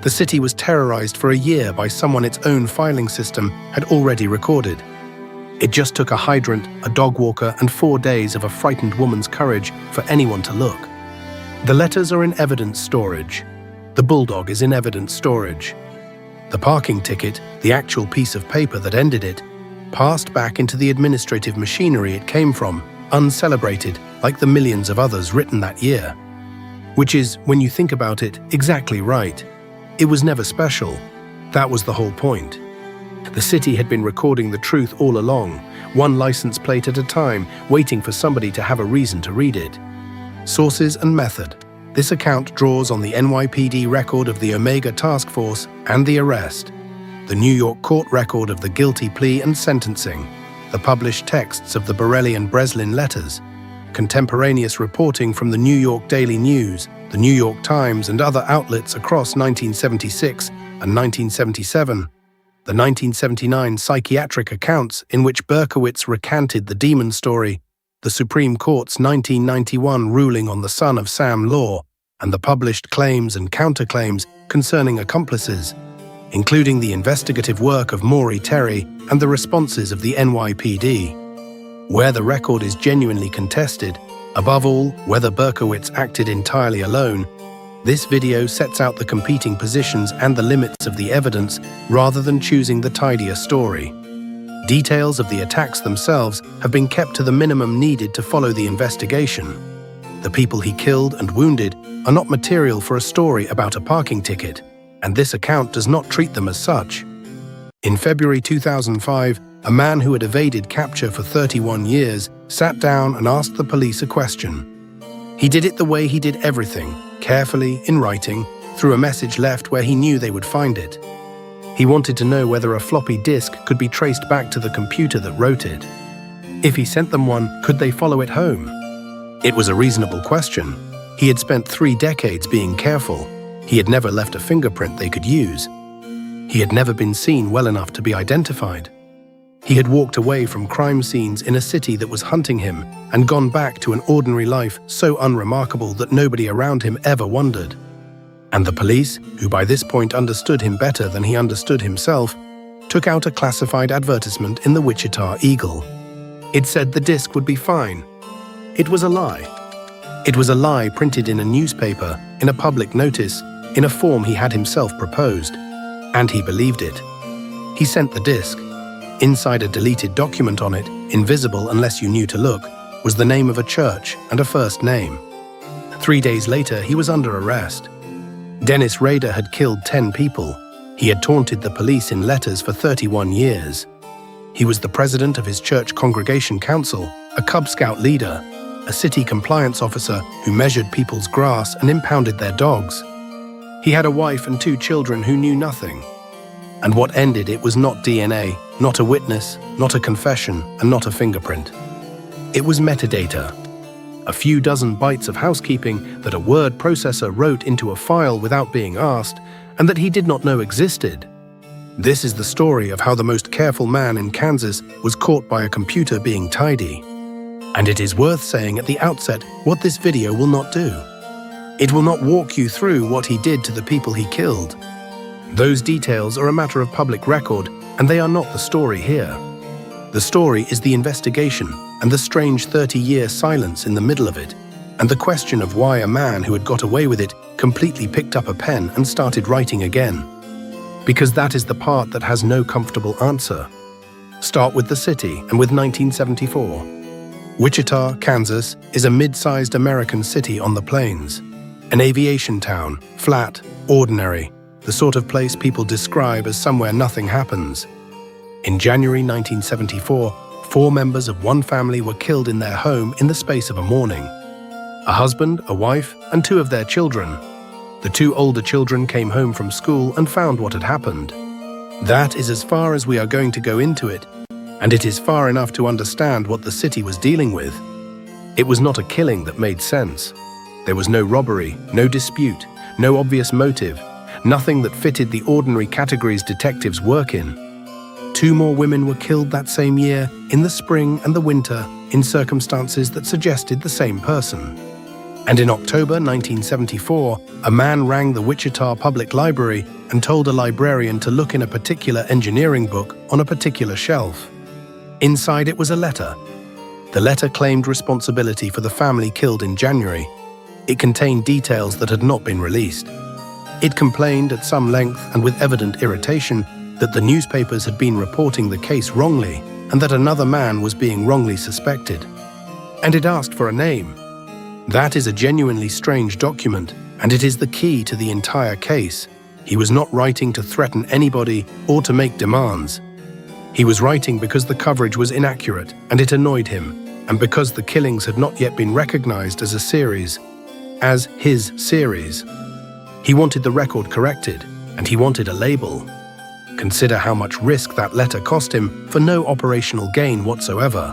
[SPEAKER 1] The city was terrorized for a year by someone its own filing system had already recorded. It just took a hydrant, a dog walker, and 4 days of a frightened woman's courage for anyone to look. The letters are in evidence storage. The bulldog is in evidence storage. The parking ticket, the actual piece of paper that ended it, passed back into the administrative machinery it came from, uncelebrated, like the millions of others written that year. Which is, when you think about it, exactly right. It was never special. That was the whole point. The city had been recording the truth all along, one license plate at a time, waiting for somebody to have a reason to read it. Sources and method. This account draws on the NYPD record of the Omega Task Force and the arrest, the New York court record of the guilty plea and sentencing, the published texts of the Borelli and Breslin letters, contemporaneous reporting from the New York Daily News, the New York Times and other outlets across 1976 and 1977, the 1979 psychiatric accounts in which Berkowitz recanted the demon story, the Supreme Court's 1991 ruling on the son of Sam Law, and the published claims and counterclaims concerning accomplices, including the investigative work of Maury Terry and the responses of the NYPD. Where the record is genuinely contested, above all, whether Berkowitz acted entirely alone, this video sets out the competing positions and the limits of the evidence rather than choosing the tidier story. Details of the attacks themselves have been kept to the minimum needed to follow the investigation. The people he killed and wounded are not material for a story about a parking ticket, and this account does not treat them as such. In February 2005, a man who had evaded capture for 31 years sat down and asked the police a question. He did it the way he did everything, carefully, in writing, through a message left where he knew they would find it. He wanted to know whether a floppy disk could be traced back to the computer that wrote it. If he sent them one, could they follow it home? It was a reasonable question. He had spent 3 decades being careful. He had never left a fingerprint they could use. He had never been seen well enough to be identified. He had walked away from crime scenes in a city that was hunting him and gone back to an ordinary life so unremarkable that nobody around him ever wondered. And the police, who by this point understood him better than he understood himself, took out a classified advertisement in the Wichita Eagle. It said the disc would be fine. It was a lie. It was a lie printed in a newspaper, in a public notice, in a form he had himself proposed. And he believed it. He sent the disc. Inside a deleted document on it, invisible unless you knew to look, was the name of a church and a first name. 3 days later, he was under arrest. Dennis Rader had killed 10 people. He had taunted the police in letters for 31 years. He was the president of his church congregation council, a Cub Scout leader, a city compliance officer who measured people's grass and impounded their dogs. He had a wife and 2 children who knew nothing. And what ended it was not DNA, not a witness, not a confession, and not a fingerprint. It was metadata. A few dozen bytes of housekeeping that a word processor wrote into a file without being asked, and that he did not know existed. This is the story of how the most careful man in Kansas was caught by a computer being tidy. And it is worth saying at the outset what this video will not do. It will not walk you through what he did to the people he killed. Those details are a matter of public record, and they are not the story here. The story is the investigation and the strange 30-year silence in the middle of it, and the question of why a man who had got away with it completely picked up a pen and started writing again. Because that is the part that has no comfortable answer. Start with the city and with 1974. Wichita, Kansas, is a mid-sized American city on the plains. An aviation town, flat, ordinary, the sort of place people describe as somewhere nothing happens. In January 1974, 4 members of one family were killed in their home in the space of a morning. A husband, a wife, and 2 of their children. The 2 older children came home from school and found what had happened. That is as far as we are going to go into it, and it is far enough to understand what the city was dealing with. It was not a killing that made sense. There was no robbery, no dispute, no obvious motive, nothing that fitted the ordinary categories detectives work in. 2 more women were killed that same year, in the spring and the winter, in circumstances that suggested the same person. And in October 1974, a man rang the Wichita Public Library and told a librarian to look in a particular engineering book on a particular shelf. Inside it was a letter. The letter claimed responsibility for the family killed in January. It contained details that had not been released. It complained at some length and with evident irritation that the newspapers had been reporting the case wrongly and that another man was being wrongly suspected. And it asked for a name. That is a genuinely strange document, and it is the key to the entire case. He was not writing to threaten anybody or to make demands. He was writing because the coverage was inaccurate and it annoyed him, and because the killings had not yet been recognized as a series, as his series. He wanted the record corrected, and he wanted a label. Consider how much risk that letter cost him for no operational gain whatsoever.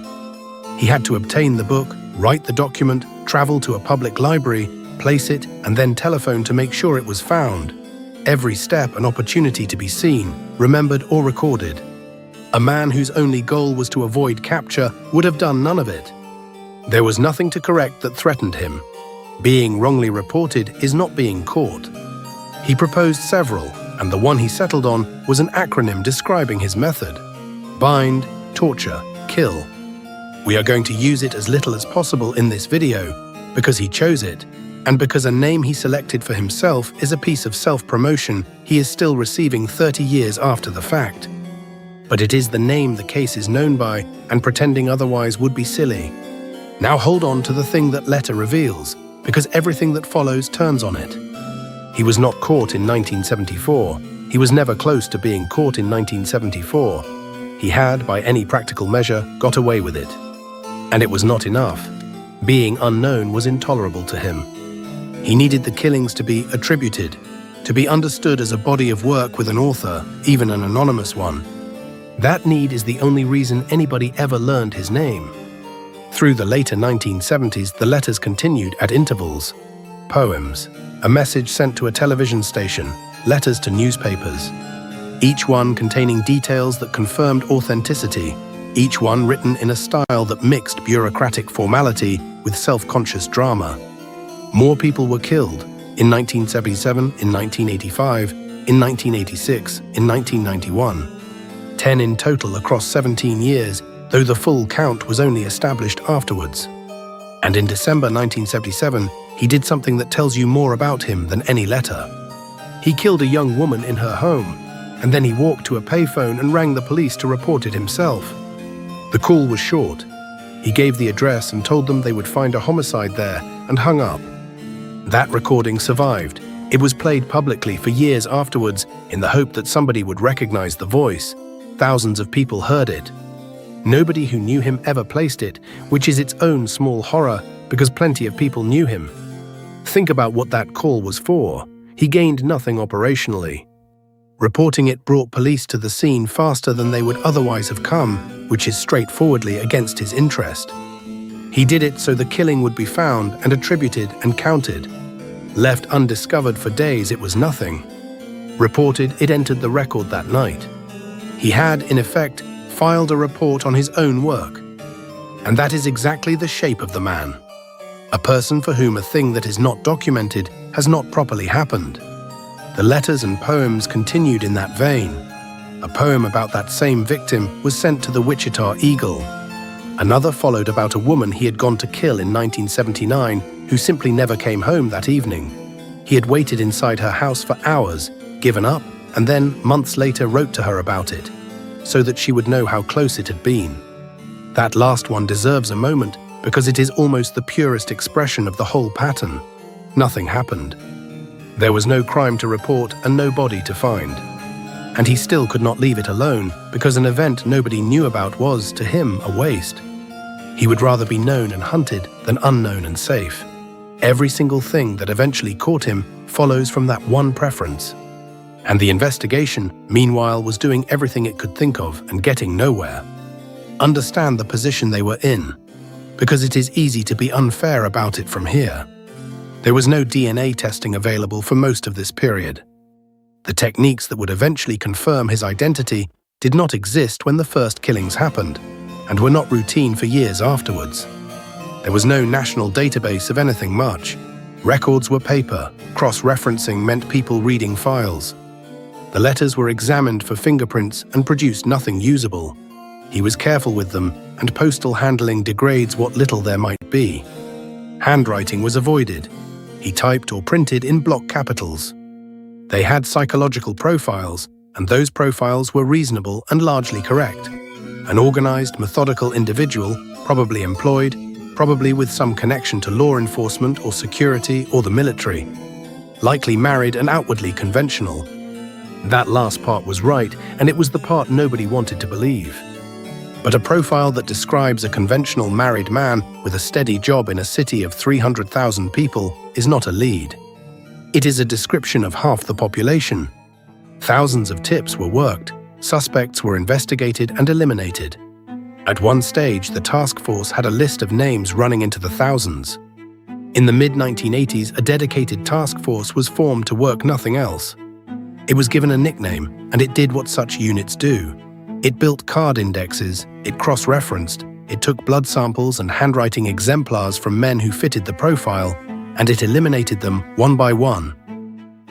[SPEAKER 1] He had to obtain the book, write the document, travel to a public library, place it, and then telephone to make sure it was found. Every step an opportunity to be seen, remembered or recorded. A man whose only goal was to avoid capture would have done none of it. There was nothing to correct that threatened him. Being wrongly reported is not being caught. He proposed several, and the one he settled on was an acronym describing his method: bind, torture, kill. We are going to use it as little as possible in this video because he chose it, and because a name he selected for himself is a piece of self-promotion he is still receiving 30 years after the fact. But it is the name the case is known by, and pretending otherwise would be silly. Now hold on to the thing that letter reveals, because everything that follows turns on it. He was not caught in 1974. He was never close to being caught in 1974. He had, by any practical measure, got away with it. And it was not enough. Being unknown was intolerable to him. He needed the killings to be attributed, to be understood as a body of work with an author, even an anonymous one. That need is the only reason anybody ever learned his name. Through the later 1970s, the letters continued at intervals. Poems, a message sent to a television station, letters to newspapers. each one containing details that confirmed authenticity, each one written in a style that mixed bureaucratic formality with self-conscious drama. More people were killed in 1977, in 1985, in 1986, in 1991. 10 in total across 17 years, though the full count was only established afterwards. And in December 1977, he did something that tells you more about him than any letter. He killed a young woman in her home, and then he walked to a payphone and rang the police to report it himself. The call was short. He gave the address and told them they would find a homicide there, and hung up. That recording survived. It was played publicly for years afterwards in the hope that somebody would recognize the voice. Thousands of people heard it. Nobody who knew him ever placed it, which is its own small horror because plenty of people knew him. Think about what that call was for. He gained nothing operationally. Reporting it brought police to the scene faster than they would otherwise have come, which is straightforwardly against his interest. He did it so the killing would be found and attributed and counted. Left undiscovered for days, it was nothing. Reported, it entered the record that night. He had, in effect, filed a report on his own work. And that is exactly the shape of the man. A person for whom a thing that is not documented has not properly happened. The letters and poems continued in that vein. A poem about that same victim was sent to the Wichita Eagle. Another followed about a woman he had gone to kill in 1979 who simply never came home that evening. He had waited inside her house for hours, given up, and then, months later, wrote to her about it, so that she would know how close it had been. That last one deserves a moment because it is almost the purest expression of the whole pattern. Nothing happened. There was no crime to report and no body to find. And he still could not leave it alone because an event nobody knew about was, to him, a waste. He would rather be known and hunted than unknown and safe. Every single thing that eventually caught him follows from that one preference. And the investigation, meanwhile, was doing everything it could think of and getting nowhere. Understand the position they were in, because it is easy to be unfair about it from here. There was no DNA testing available for most of this period. The techniques that would eventually confirm his identity did not exist when the first killings happened, and were not routine for years afterwards. There was no national database of anything much. Records were paper, cross-referencing meant people reading files. The letters were examined for fingerprints and produced nothing usable. He was careful with them, and postal handling degrades what little there might be. Handwriting was avoided. He typed or printed in block capitals. They had psychological profiles, and those profiles were reasonable and largely correct. An organized, methodical individual, probably employed, probably with some connection to law enforcement or security or the military. Likely married and outwardly conventional. That last part was right, and it was the part nobody wanted to believe. But a profile that describes a conventional married man with a steady job in a city of 300,000 people is not a lead. It is a description of half the population. Thousands of tips were worked, suspects were investigated and eliminated. At one stage, the task force had a list of names running into the thousands. In the mid-1980s, a dedicated task force was formed to work nothing else. It was given a nickname, and it did what such units do. It built card indexes, it cross-referenced, it took blood samples and handwriting exemplars from men who fitted the profile, and it eliminated them one by one.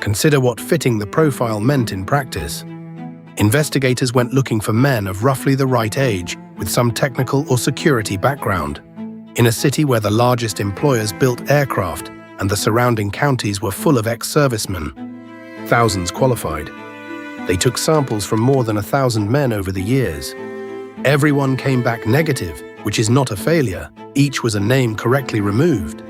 [SPEAKER 1] Consider what fitting the profile meant in practice. Investigators went looking for men of roughly the right age, with some technical or security background, in a city where the largest employers built aircraft and the surrounding counties were full of ex-servicemen. Thousands qualified. They took samples from more than 1,000 men over the years. Everyone came back negative, which is not a failure. Each was a name correctly removed.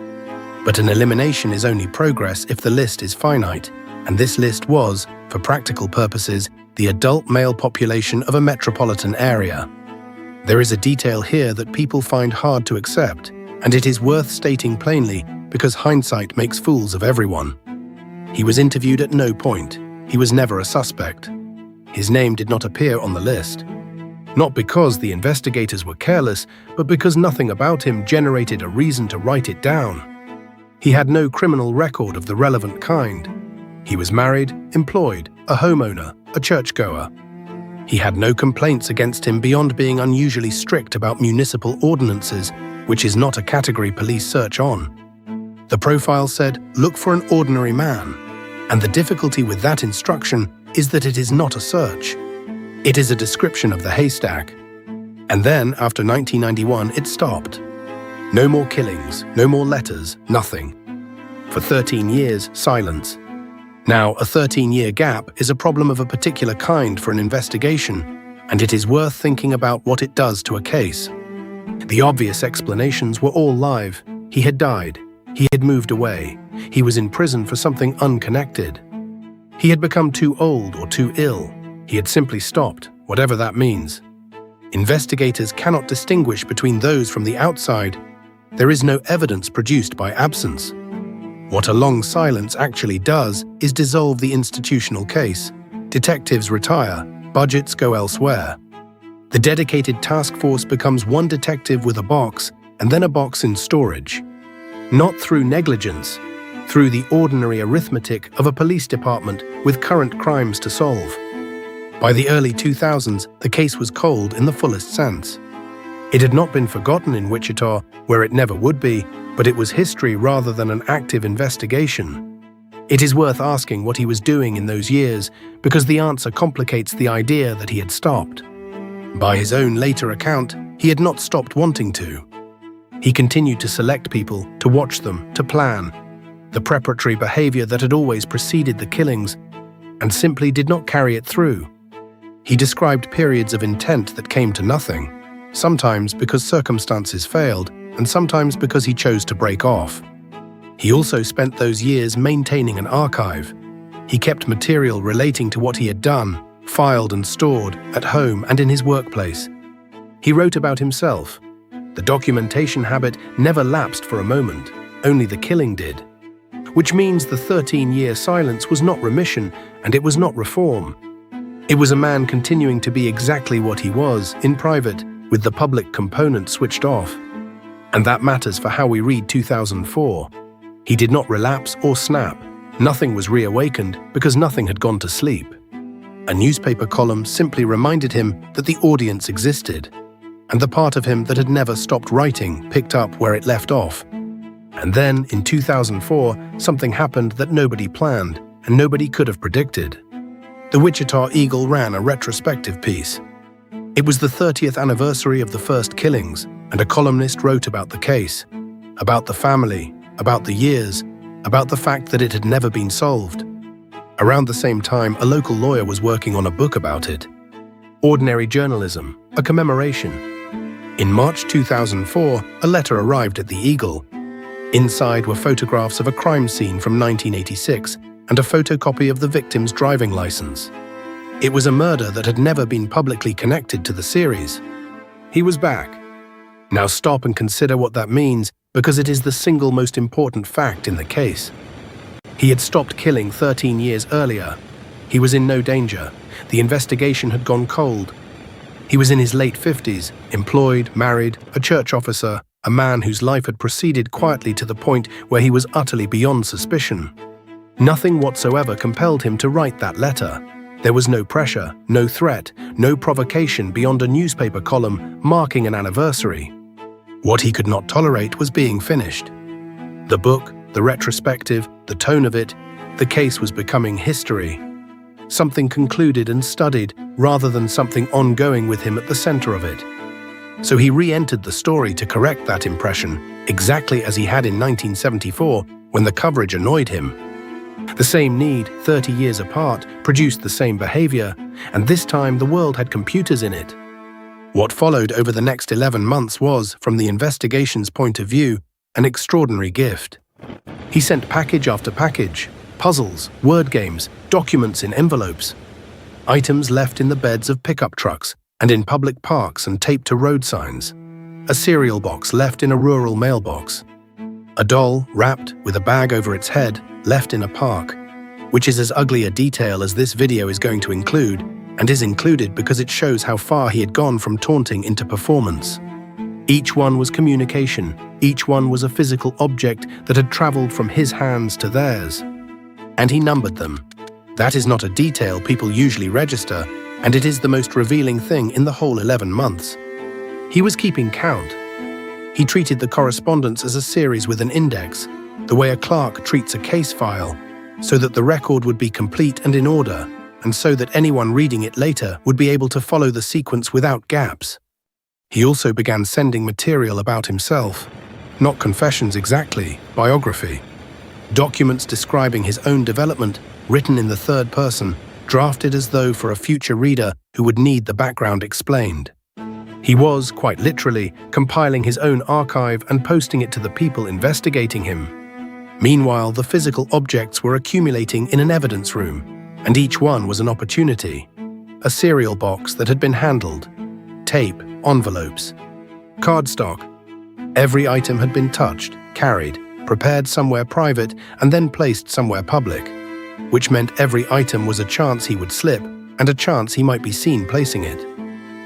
[SPEAKER 1] But an elimination is only progress if the list is finite, and this list was, for practical purposes, the adult male population of a metropolitan area. There is a detail here that people find hard to accept, and it is worth stating plainly because hindsight makes fools of everyone. He was interviewed at no point. He was never a suspect. His name did not appear on the list. Not because the investigators were careless, but because nothing about him generated a reason to write it down. He had no criminal record of the relevant kind. He was married, employed, a homeowner, a churchgoer. He had no complaints against him beyond being unusually strict about municipal ordinances, which is not a category police search on. The profile said, "Look for an ordinary man," and the difficulty with that instruction is that it is not a search. It is a description of the haystack. And then, after 1991, it stopped. No more killings, no more letters, nothing. For 13 years, silence. Now, a 13-year gap is a problem of a particular kind for an investigation, and it is worth thinking about what it does to a case. The obvious explanations were all live. He had died. He had moved away. He was in prison for something unconnected. He had become too old or too ill. He had simply stopped, whatever that means. Investigators cannot distinguish between those from the outside. There is no evidence produced by absence. What a long silence actually does is dissolve the institutional case. Detectives retire, budgets go elsewhere. The dedicated task force becomes one detective with a box, and then a box in storage. Not through negligence, through the ordinary arithmetic of a police department with current crimes to solve. By the early 2000s, the case was cold in the fullest sense. It had not been forgotten in Wichita, where it never would be, but it was history rather than an active investigation. It is worth asking what he was doing in those years, because the answer complicates the idea that he had stopped. By his own later account, he had not stopped wanting to. He continued to select people, to watch them, to plan. The preparatory behavior that had always preceded the killings, and simply did not carry it through. He described periods of intent that came to nothing, sometimes because circumstances failed, and sometimes because he chose to break off. He also spent those years maintaining an archive. He kept material relating to what he had done, filed and stored, at home and in his workplace. He wrote about himself. The documentation habit never lapsed for a moment, only the killing did. Which means the 13-year silence was not remission, and it was not reform. It was a man continuing to be exactly what he was, in private, with the public component switched off. And that matters for how we read 2004. He did not relapse or snap. Nothing was reawakened because nothing had gone to sleep. A newspaper column simply reminded him that the audience existed, and the part of him that had never stopped writing picked up where it left off. And then, in 2004, something happened that nobody planned and nobody could have predicted. The Wichita Eagle ran a retrospective piece. It was the 30th anniversary of the first killings, and a columnist wrote about the case, about the family, about the years, about the fact that it had never been solved. Around the same time, a local lawyer was working on a book about it. Ordinary Journalism, a commemoration. In March 2004, a letter arrived at the Eagle. Inside were photographs of a crime scene from 1986 and a photocopy of the victim's driving license. It was a murder that had never been publicly connected to the series. He was back. Now stop and consider what that means, because it is the single most important fact in the case. He had stopped killing 13 years earlier. He was in no danger. The investigation had gone cold. He was in his late 50s, employed, married, a church officer, a man whose life had proceeded quietly to the point where he was utterly beyond suspicion. Nothing whatsoever compelled him to write that letter. There was no pressure, no threat, no provocation beyond a newspaper column marking an anniversary. What he could not tolerate was being finished. The book, the retrospective, the tone of it, the case was becoming history. Something concluded and studied rather than something ongoing with him at the center of it. So he re-entered the story to correct that impression, exactly as he had in 1974 when the coverage annoyed him. The same need, 30 years apart, produced the same behavior, and this time the world had computers in it. What followed over the next 11 months was, from the investigation's point of view, an extraordinary gift. He sent package after package, puzzles, word games, documents in envelopes, items left in the beds of pickup trucks and in public parks and taped to road signs, a cereal box left in a rural mailbox, a doll wrapped with a bag over its head left in a park, which is as ugly a detail as this video is going to include, and is included because it shows how far he had gone from taunting into performance. Each one was communication, each one was a physical object that had traveled from his hands to theirs. And he numbered them. That is not a detail people usually register, and it is the most revealing thing in the whole 11 months. He was keeping count. He treated the correspondence as a series with an index, the way a clerk treats a case file, so that the record would be complete and in order, and so that anyone reading it later would be able to follow the sequence without gaps. He also began sending material about himself, not confessions exactly, biography. Documents describing his own development, written in the third person, drafted as though for a future reader who would need the background explained. He was, quite literally, compiling his own archive and posting it to the people investigating him. Meanwhile, the physical objects were accumulating in an evidence room, and each one was an opportunity. A cereal box that had been handled, tape, envelopes, cardstock. Every item had been touched, carried, prepared somewhere private, and then placed somewhere public, which meant every item was a chance he would slip and a chance he might be seen placing it.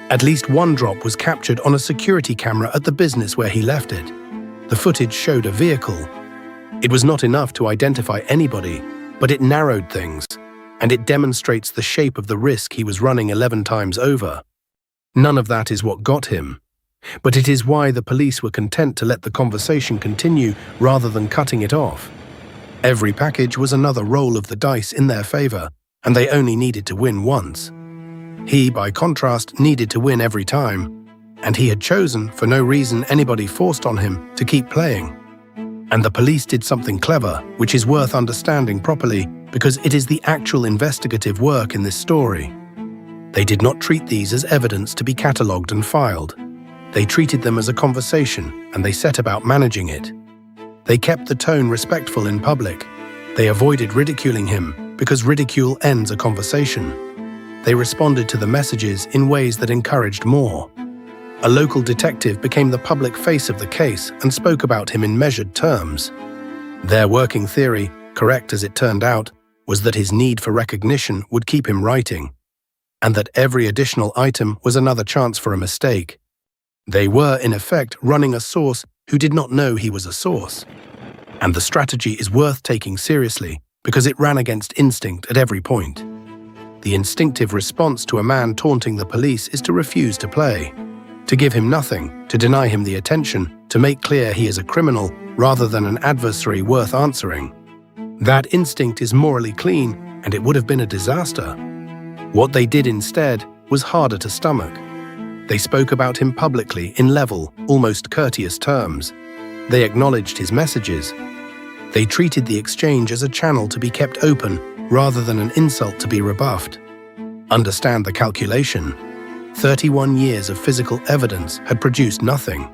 [SPEAKER 1] At least one drop was captured on a security camera at the business where he left it. The footage showed a vehicle. It was not enough to identify anybody, but it narrowed things, and it demonstrates the shape of the risk he was running 11 times over. None of that is what got him, but it is why the police were content to let the conversation continue rather than cutting it off. Every package was another roll of the dice in their favor, and they only needed to win once. He, by contrast, needed to win every time, and he had chosen, for no reason anybody forced on him, to keep playing. And the police did something clever, which is worth understanding properly, because it is the actual investigative work in this story. They did not treat these as evidence to be catalogued and filed. They treated them as a conversation, and they set about managing it. They kept the tone respectful in public. They avoided ridiculing him, because ridicule ends a conversation. They responded to the messages in ways that encouraged more. A local detective became the public face of the case and spoke about him in measured terms. Their working theory, correct as it turned out, was that his need for recognition would keep him writing, and that every additional item was another chance for a mistake. They were, in effect, running a source who did not know he was a source. And the strategy is worth taking seriously because it ran against instinct at every point. The instinctive response to a man taunting the police is to refuse to play, to give him nothing, to deny him the attention, to make clear he is a criminal rather than an adversary worth answering. That instinct is morally clean, and it would have been a disaster. What they did instead was harder to stomach. They spoke about him publicly in level, almost courteous terms. They acknowledged his messages. They treated the exchange as a channel to be kept open rather than an insult to be rebuffed. Understand the calculation. 31 years of physical evidence had produced nothing.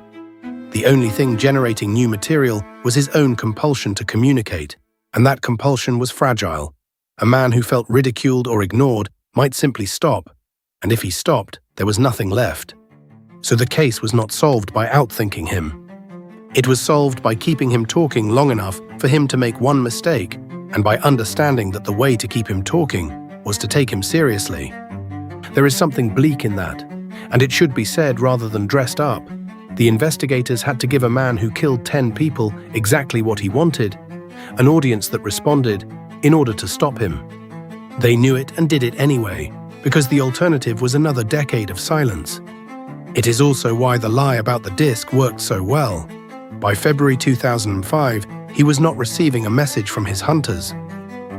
[SPEAKER 1] The only thing generating new material was his own compulsion to communicate, and that compulsion was fragile. A man who felt ridiculed or ignored might simply stop, and if he stopped, there was nothing left. So the case was not solved by outthinking him. It was solved by keeping him talking long enough for him to make one mistake, and by understanding that the way to keep him talking was to take him seriously. There is something bleak in that, and it should be said rather than dressed up. The investigators had to give a man who killed 10 people exactly what he wanted, an audience that responded, in order to stop him. They knew it and did it anyway, because the alternative was another decade of silence. It is also why the lie about the disc worked so well. By February 2005, he was not receiving a message from his hunters.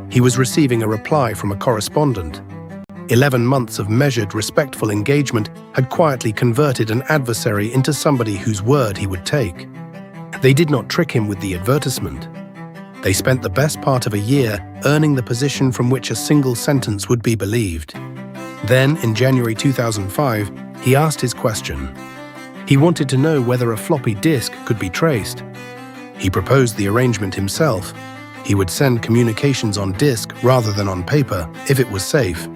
[SPEAKER 1] He was receiving a reply from a correspondent. 11 months of measured, respectful engagement had quietly converted an adversary into somebody whose word he would take. They did not trick him with the advertisement. They spent the best part of a year earning the position from which a single sentence would be believed. Then, in January 2005, he asked his question. He wanted to know whether a floppy disk could be traced. He proposed the arrangement himself. He would send communications on disk rather than on paper if it was safe.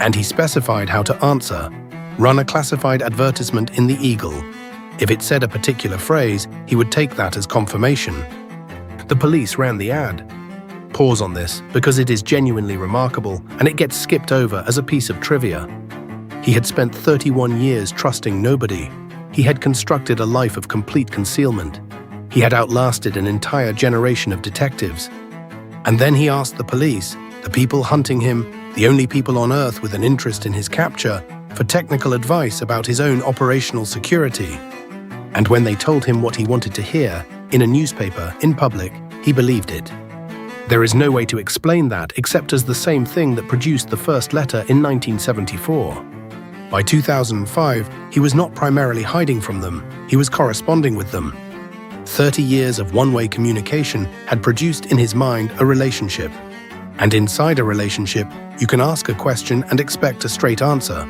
[SPEAKER 1] And he specified how to answer. Run a classified advertisement in the Eagle. If it said a particular phrase, he would take that as confirmation. The police ran the ad. Pause on this because it is genuinely remarkable and it gets skipped over as a piece of trivia. He had spent 31 years trusting nobody. He had constructed a life of complete concealment. He had outlasted an entire generation of detectives. And then he asked the police, the people hunting him, the only people on Earth with an interest in his capture, for technical advice about his own operational security. And when they told him what he wanted to hear, in a newspaper, in public, he believed it. There is no way to explain that except as the same thing that produced the first letter in 1974. By 2005, he was not primarily hiding from them, he was corresponding with them. 30 years of one-way communication had produced in his mind a relationship. And inside a relationship, you can ask a question and expect a straight answer.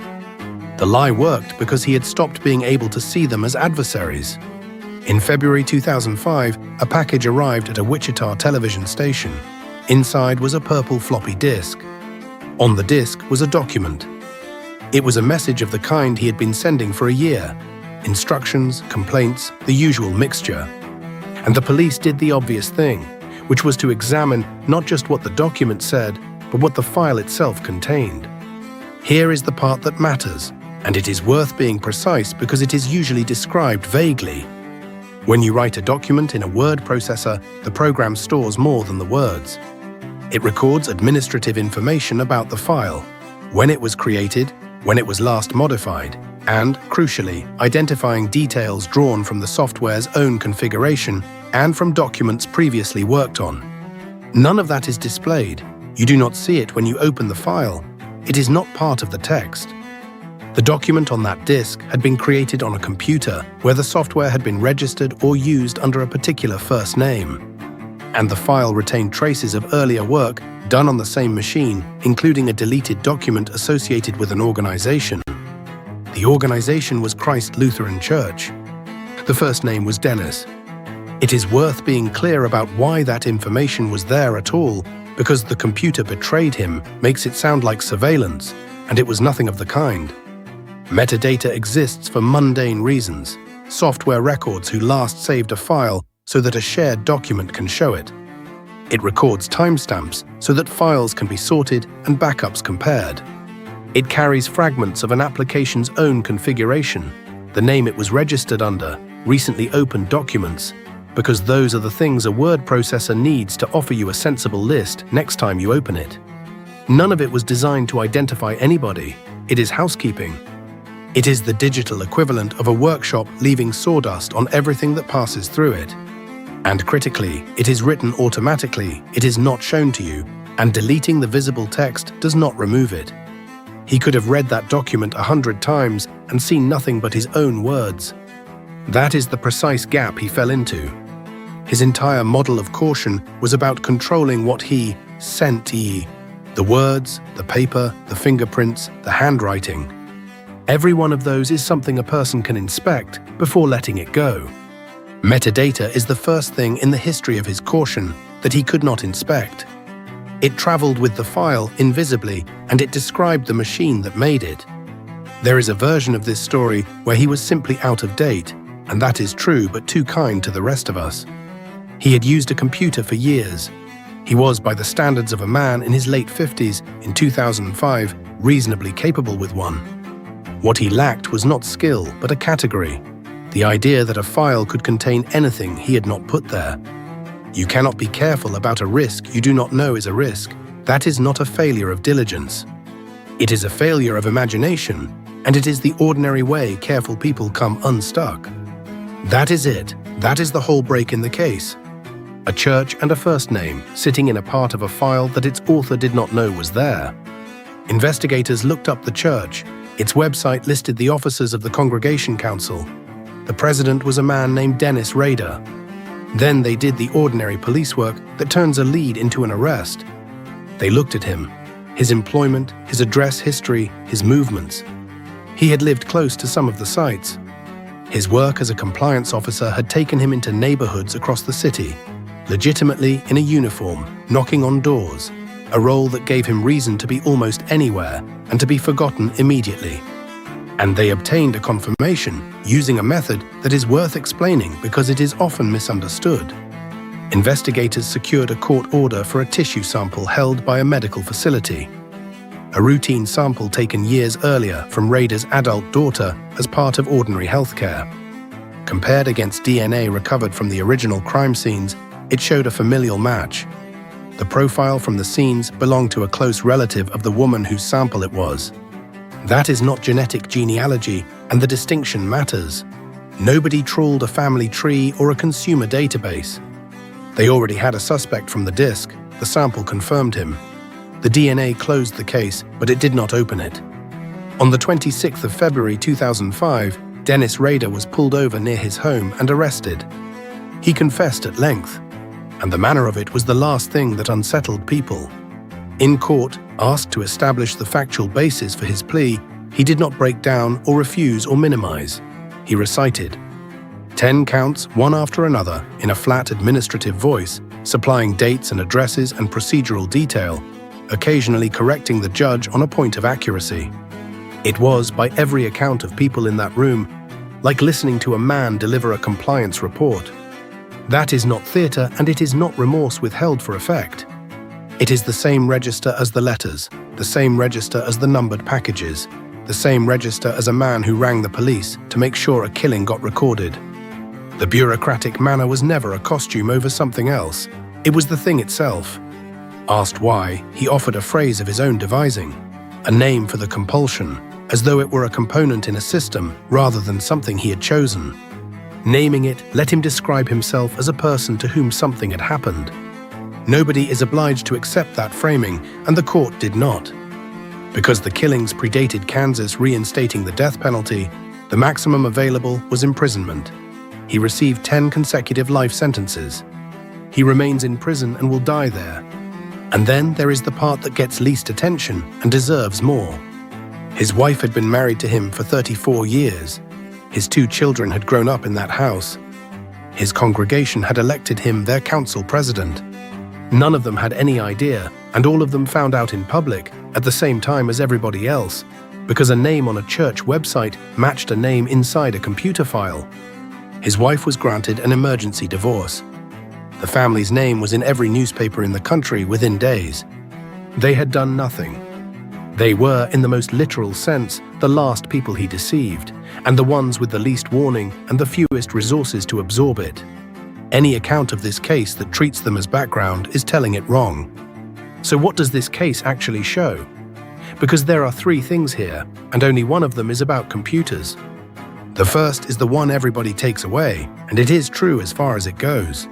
[SPEAKER 1] The lie worked because he had stopped being able to see them as adversaries. In February 2005, a package arrived at a Wichita television station. Inside was a purple floppy disk. On the disk was a document. It was a message of the kind he had been sending for a year. Instructions, complaints, the usual mixture. And the police did the obvious thing, which was to examine not just what the document said, but what the file itself contained. Here is the part that matters, and it is worth being precise because it is usually described vaguely. When you write a document in a word processor, the program stores more than the words. It records administrative information about the file, when it was created, when it was last modified, and, crucially, identifying details drawn from the software's own configuration and from documents previously worked on. None of that is displayed. You do not see it when you open the file. It is not part of the text. The document on that disk had been created on a computer where the software had been registered or used under a particular first name. And the file retained traces of earlier work done on the same machine, including a deleted document associated with an organization. The organization was Christ Lutheran Church. The first name was Dennis. It is worth being clear about why that information was there at all, because the computer betrayed him makes it sound like surveillance, and it was nothing of the kind. Metadata exists for mundane reasons. Software records who last saved a file so that a shared document can show it. It records timestamps so that files can be sorted and backups compared. It carries fragments of an application's own configuration, the name it was registered under, recently opened documents, because those are the things a word processor needs to offer you a sensible list next time you open it. None of it was designed to identify anybody. It is housekeeping. It is the digital equivalent of a workshop leaving sawdust on everything that passes through it. And critically, it is written automatically, it is not shown to you, and deleting the visible text does not remove it. He could have read that document 100 times and seen nothing but his own words. That is the precise gap he fell into. His entire model of caution was about controlling what he sent ye, the words, the paper, the fingerprints, the handwriting. Every one of those is something a person can inspect before letting it go. Metadata is the first thing in the history of his caution that he could not inspect. It traveled with the file invisibly, and it described the machine that made it. There is a version of this story where he was simply out of date, and that is true but too kind to the rest of us. He had used a computer for years. He was, by the standards of a man in his late 50s in 2005, reasonably capable with one. What he lacked was not skill, but a category. The idea that a file could contain anything he had not put there. You cannot be careful about a risk you do not know is a risk. That is not a failure of diligence. It is a failure of imagination, and it is the ordinary way careful people come unstuck. That is it. That is the whole break in the case. A church and a first name sitting in a part of a file that its author did not know was there. Investigators looked up the church. Its website listed the officers of the Congregation Council. The president was a man named Dennis Rader. Then they did the ordinary police work that turns a lead into an arrest. They looked at him, his employment, his address history, his movements. He had lived close to some of the sites. His work as a compliance officer had taken him into neighborhoods across the city, legitimately in a uniform, knocking on doors, a role that gave him reason to be almost anywhere and to be forgotten immediately. And they obtained a confirmation using a method that is worth explaining because it is often misunderstood. Investigators secured a court order for a tissue sample held by a medical facility. A routine sample taken years earlier from Rader's adult daughter as part of ordinary healthcare. Compared against DNA recovered from the original crime scenes, it showed a familial match. The profile from the scenes belonged to a close relative of the woman whose sample it was. That is not genetic genealogy, and the distinction matters. Nobody trawled a family tree or a consumer database. They already had a suspect from the disc. The sample confirmed him. The DNA closed the case, but it did not open it. On the 26th of February 2005, Dennis Rader was pulled over near his home and arrested. He confessed at length, and the manner of it was the last thing that unsettled people. In court, asked to establish the factual basis for his plea, he did not break down or refuse or minimize. He recited 10 counts, one after another, in a flat administrative voice, supplying dates and addresses and procedural detail, occasionally correcting the judge on a point of accuracy. It was, by every account of people in that room, like listening to a man deliver a compliance report. That is not theatre, and it is not remorse withheld for effect. It is the same register as the letters, the same register as the numbered packages, the same register as a man who rang the police to make sure a killing got recorded. The bureaucratic manner was never a costume over something else. It was the thing itself. Asked why, he offered a phrase of his own devising, a name for the compulsion, as though it were a component in a system rather than something he had chosen. Naming it let him describe himself as a person to whom something had happened. Nobody is obliged to accept that framing, and the court did not. Because the killings predated Kansas reinstating the death penalty, the maximum available was imprisonment. He received 10 consecutive life sentences. He remains in prison and will die there. And then there is the part that gets least attention and deserves more. His wife had been married to him for 34 years. His 2 children had grown up in that house. His congregation had elected him their council president. None of them had any idea, and all of them found out in public, at the same time as everybody else, because a name on a church website matched a name inside a computer file. His wife was granted an emergency divorce. The family's name was in every newspaper in the country within days. They had done nothing. They were, in the most literal sense, the last people he deceived, and the ones with the least warning and the fewest resources to absorb it. Any account of this case that treats them as background is telling it wrong. So what does this case actually show? Because there are 3 things here, and only one of them is about computers. The first is the one everybody takes away, and it is true as far as it goes.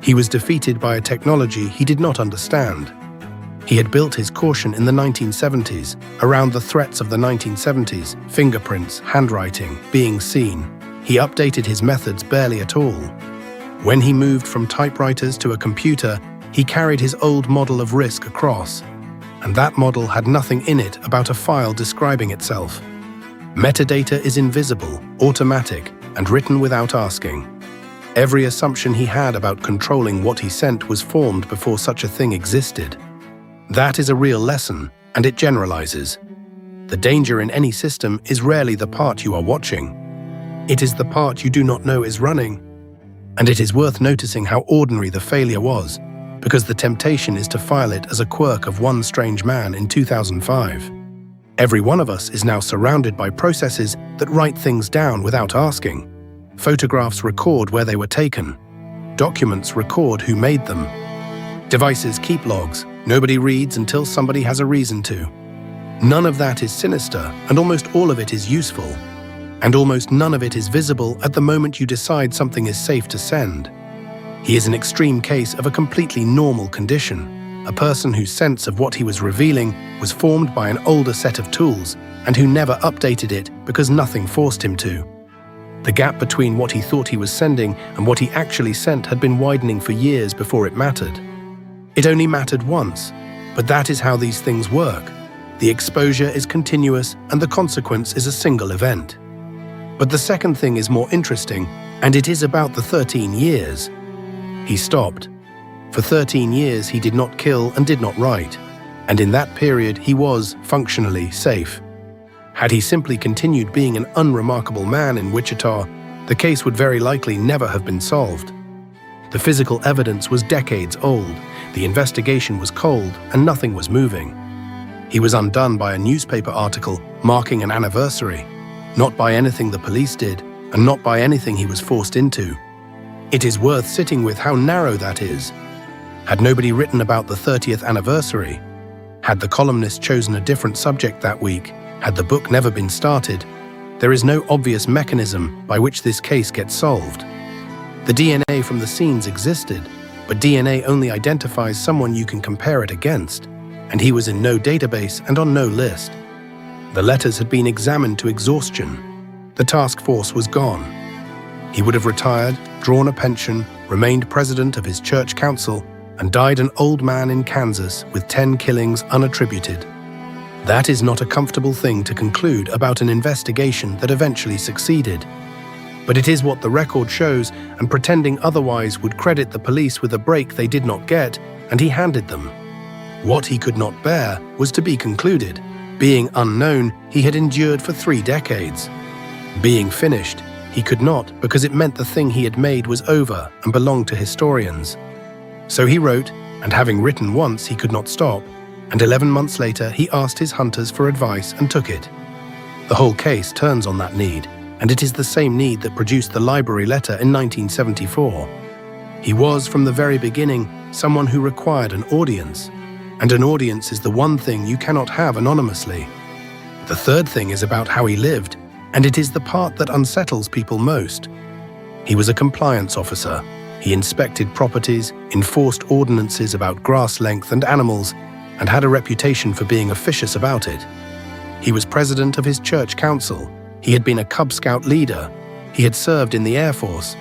[SPEAKER 1] He was defeated by a technology he did not understand. He had built his caution in the 1970s, around the threats of the 1970s, fingerprints, handwriting, being seen. He updated his methods barely at all. When he moved from typewriters to a computer, he carried his old model of risk across, and that model had nothing in it about a file describing itself. Metadata is invisible, automatic, and written without asking. Every assumption he had about controlling what he sent was formed before such a thing existed. That is a real lesson, and it generalizes. The danger in any system is rarely the part you are watching. It is the part you do not know is running. And it is worth noticing how ordinary the failure was, because the temptation is to file it as a quirk of one strange man in 2005. Every one of us is now surrounded by processes that write things down without asking. Photographs record where they were taken. Documents record who made them. Devices keep logs. Nobody reads until somebody has a reason to. None of that is sinister, and almost all of it is useful. And almost none of it is visible at the moment you decide something is safe to send. He is an extreme case of a completely normal condition, a person whose sense of what he was revealing was formed by an older set of tools and who never updated it because nothing forced him to. The gap between what he thought he was sending and what he actually sent had been widening for years before it mattered. It only mattered once, but that is how these things work. The exposure is continuous and the consequence is a single event. But the second thing is more interesting, and it is about the 13 years. He stopped. For 13 years he did not kill and did not write, and in that period he was, functionally, safe. Had he simply continued being an unremarkable man in Wichita, the case would very likely never have been solved. The physical evidence was decades old, the investigation was cold, and nothing was moving. He was undone by a newspaper article marking an anniversary, not by anything the police did, and not by anything he was forced into. It is worth sitting with how narrow that is. Had nobody written about the 30th anniversary? Had the columnist chosen a different subject that week? Had the book never been started? There is no obvious mechanism by which this case gets solved. The DNA from the scenes existed, but DNA only identifies someone you can compare it against, and he was in no database and on no list. The letters had been examined to exhaustion. The task force was gone. He would have retired, drawn a pension, remained president of his church council, and died an old man in Kansas with 10 killings unattributed. That is not a comfortable thing to conclude about an investigation that eventually succeeded. But it is what the record shows, and pretending otherwise would credit the police with a break they did not get, and he handed them. What he could not bear was to be concluded. Being unknown, he had endured for 3 decades. Being finished, he could not, because it meant the thing he had made was over and belonged to historians. So he wrote, and having written once, he could not stop, and 11 months later he asked his hunters for advice and took it. The whole case turns on that need, and it is the same need that produced the library letter in 1974. He was, from the very beginning, someone who required an audience, and an audience is the one thing you cannot have anonymously. The third thing is about how he lived, and it is the part that unsettles people most. He was a compliance officer. He inspected properties, enforced ordinances about grass length and animals, and had a reputation for being officious about it. He was president of his church council. He had been a Cub Scout leader. He had served in the Air Force.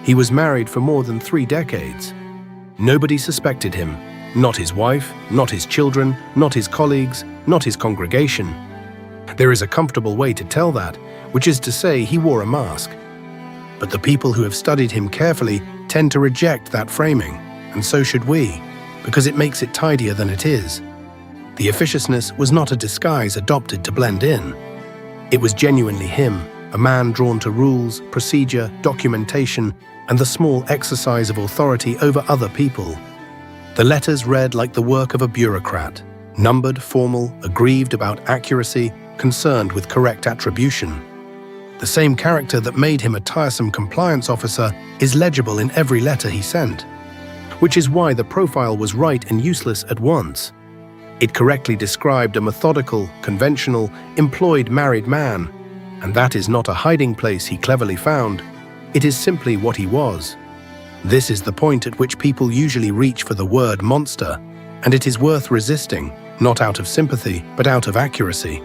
[SPEAKER 1] He was married for more than 3 decades. Nobody suspected him. Not his wife, not his children, not his colleagues, not his congregation. There is a comfortable way to tell that, which is to say he wore a mask. But the people who have studied him carefully tend to reject that framing, and so should we, because it makes it tidier than it is. The officiousness was not a disguise adopted to blend in. It was genuinely him, a man drawn to rules, procedure, documentation, and the small exercise of authority over other people. The letters read like the work of a bureaucrat, numbered, formal, aggrieved about accuracy, concerned with correct attribution. The same character that made him a tiresome compliance officer is legible in every letter he sent, which is why the profile was right and useless at once. It correctly described a methodical, conventional, employed married man, and that is not a hiding place he cleverly found. It is simply what he was. This is the point at which people usually reach for the word monster, and it is worth resisting, not out of sympathy, but out of accuracy.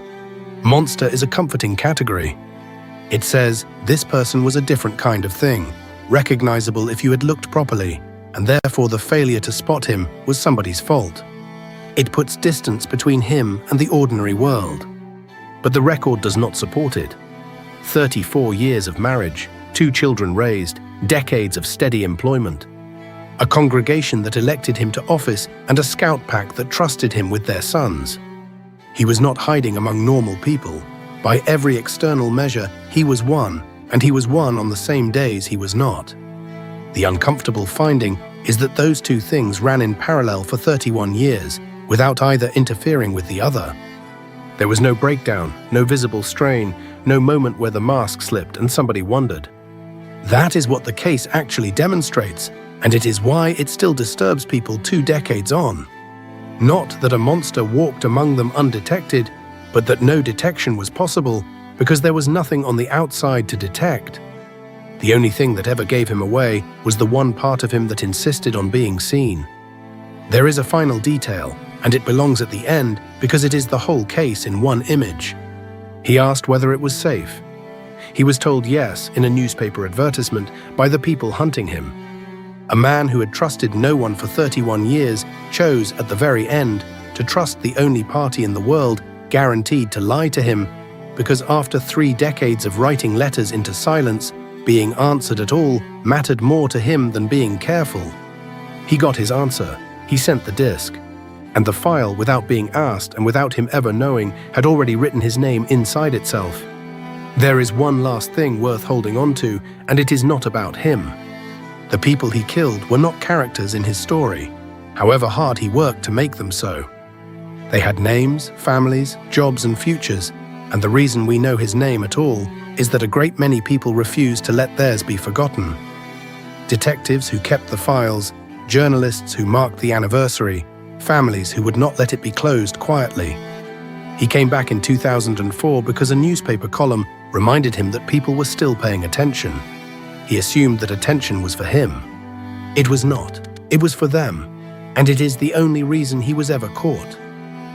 [SPEAKER 1] Monster is a comforting category. It says, this person was a different kind of thing, recognizable if you had looked properly, and therefore the failure to spot him was somebody's fault. It puts distance between him and the ordinary world. But the record does not support it. 34 years of marriage, 2 children raised, decades of steady employment. A congregation that elected him to office and a scout pack that trusted him with their sons. He was not hiding among normal people. By every external measure, he was one, and he was one on the same days he was not. The uncomfortable finding is that those 2 things ran in parallel for 31 years, without either interfering with the other. There was no breakdown, no visible strain, no moment where the mask slipped and somebody wondered. That is what the case actually demonstrates, and it is why it still disturbs people 2 decades on. Not that a monster walked among them undetected, but that no detection was possible because there was nothing on the outside to detect. The only thing that ever gave him away was the one part of him that insisted on being seen. There is a final detail, and it belongs at the end because it is the whole case in one image. He asked whether it was safe. He was told yes in a newspaper advertisement by the people hunting him. A man who had trusted no one for 31 years chose at the very end to trust the only party in the world guaranteed to lie to him, because after 3 decades of writing letters into silence, being answered at all mattered more to him than being careful. He got his answer. He sent the disc. And the file, without being asked and without him ever knowing, had already written his name inside itself. There is one last thing worth holding on to, and it is not about him. The people he killed were not characters in his story, however hard he worked to make them so. They had names, families, jobs, and futures, and the reason we know his name at all is that a great many people refused to let theirs be forgotten. Detectives who kept the files journalists who marked the anniversary, families who would not let it be closed quietly. He came back in 2004 because a newspaper column reminded him that people were still paying attention. He assumed that attention was for him. It was not. It was for them. And it is the only reason he was ever caught.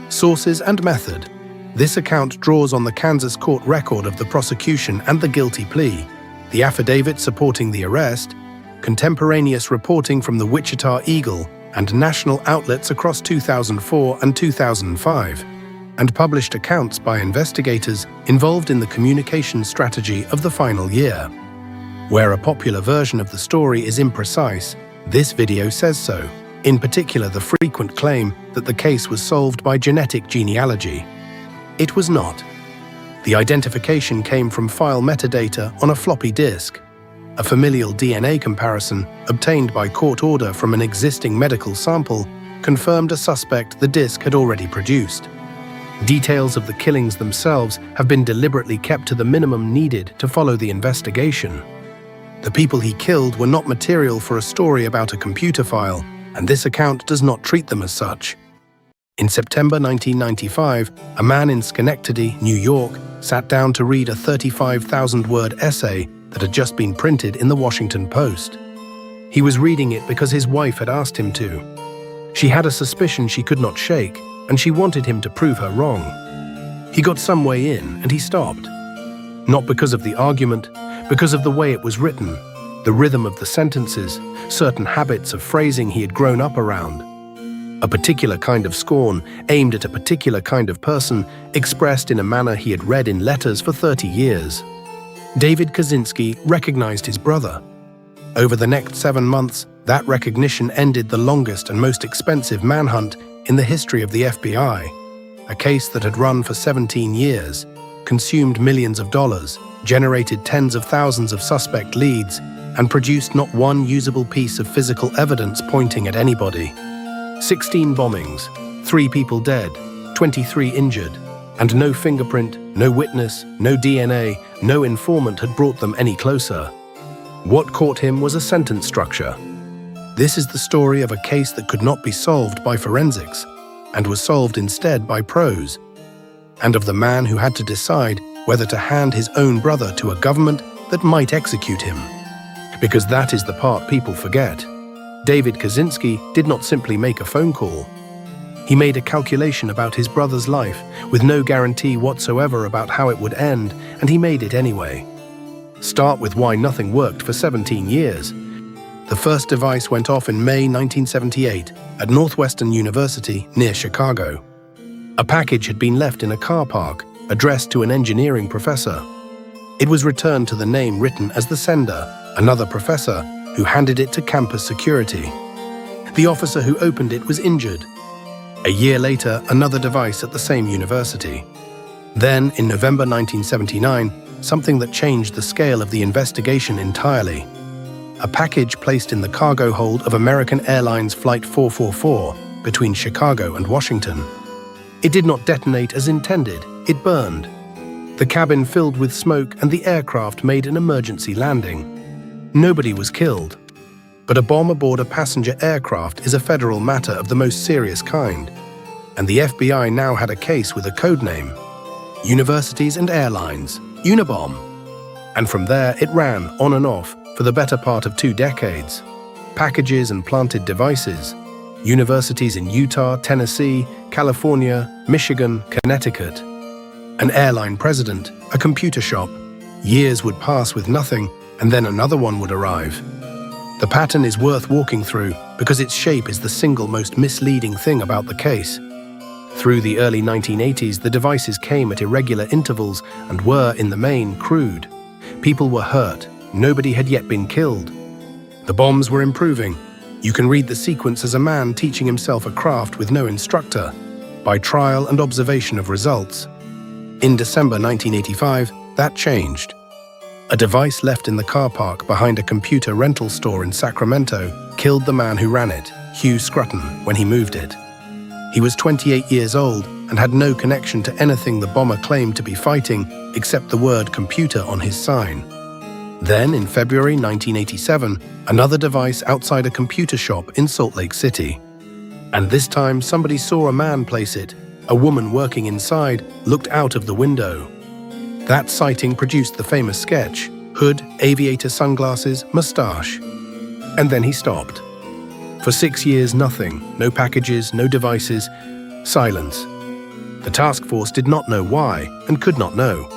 [SPEAKER 1] Sources and method. This account draws on the Kansas court record of the prosecution and the guilty plea, the affidavit supporting the arrest, contemporaneous reporting from the Wichita Eagle and national outlets across 2004 and 2005, and published accounts by investigators involved in the communication strategy of the final year. Where a popular version of the story is imprecise, this video says so, in particular the frequent claim that the case was solved by genetic genealogy. It was not. The identification came from file metadata on a floppy disk. A familial DNA comparison, obtained by court order from an existing medical sample, confirmed a suspect the disk had already produced. Details of the killings themselves have been deliberately kept to the minimum needed to follow the investigation. The people he killed were not material for a story about a computer file, and this account does not treat them as such. In September 1995, a man in Schenectady, New York, sat down to read a 35,000-word essay that had just been printed in the Washington Post. He was reading it because his wife had asked him to. She had a suspicion she could not shake, and she wanted him to prove her wrong. He got some way in, and he stopped. Not because of the argument, because of the way it was written, the rhythm of the sentences, certain habits of phrasing he had grown up around. A particular kind of scorn, aimed at a particular kind of person, expressed in a manner he had read in letters for 30 years. David Kaczynski recognized his brother. Over the next 7 months, that recognition ended the longest and most expensive manhunt in the history of the FBI. A case that had run for 17 years, consumed millions of dollars, generated tens of thousands of suspect leads, and produced not one usable piece of physical evidence pointing at anybody. 16 bombings, 3 people dead, 23 injured, and no fingerprint, no witness, no DNA, no informant had brought them any closer. What caught him was a sentence structure. This is the story of a case that could not be solved by forensics, and was solved instead by prose, and of the man who had to decide whether to hand his own brother to a government that might execute him. Because that is the part people forget. David Kaczynski did not simply make a phone call. He made a calculation about his brother's life, with no guarantee whatsoever about how it would end, and he made it anyway. Start with why nothing worked for 17 years. The first device went off in May 1978 at Northwestern University near Chicago. A package had been left in a car park, addressed to an engineering professor. It was returned to the name written as the sender, another professor, who handed it to campus security. The officer who opened it was injured. A year later, another device at the same university. Then, in November 1979, something that changed the scale of the investigation entirely. A package placed in the cargo hold of American Airlines Flight 444 between Chicago and Washington. It did not detonate as intended, it burned. The cabin filled with smoke and the aircraft made an emergency landing. Nobody was killed. But a bomb aboard a passenger aircraft is a federal matter of the most serious kind, and the FBI now had a case with a code name: Universities and Airlines, Unabomber. And from there it ran on and off for the better part of 2 decades. Packages and planted devices, universities in Utah, Tennessee, California, Michigan, Connecticut. An airline president, a computer shop. Years would pass with nothing, and then another one would arrive. The pattern is worth walking through because its shape is the single most misleading thing about the case. Through the early 1980s, the devices came at irregular intervals and were, in the main, crude. People were hurt. Nobody had yet been killed. The bombs were improving. You can read the sequence as a man teaching himself a craft with no instructor, by trial and observation of results. In December 1985, that changed. A device left in the car park behind a computer rental store in Sacramento killed the man who ran it, Hugh Scruton, when he moved it. He was 28 years old and had no connection to anything the bomber claimed to be fighting except the word computer on his sign. Then, in February 1987, another device outside a computer shop in Salt Lake City. And this time, somebody saw a man place it. A woman working inside looked out of the window. That sighting produced the famous sketch: hood, aviator sunglasses, mustache. And then he stopped. For 6 years, nothing. No packages, no devices. Silence. The task force did not know why, and could not know.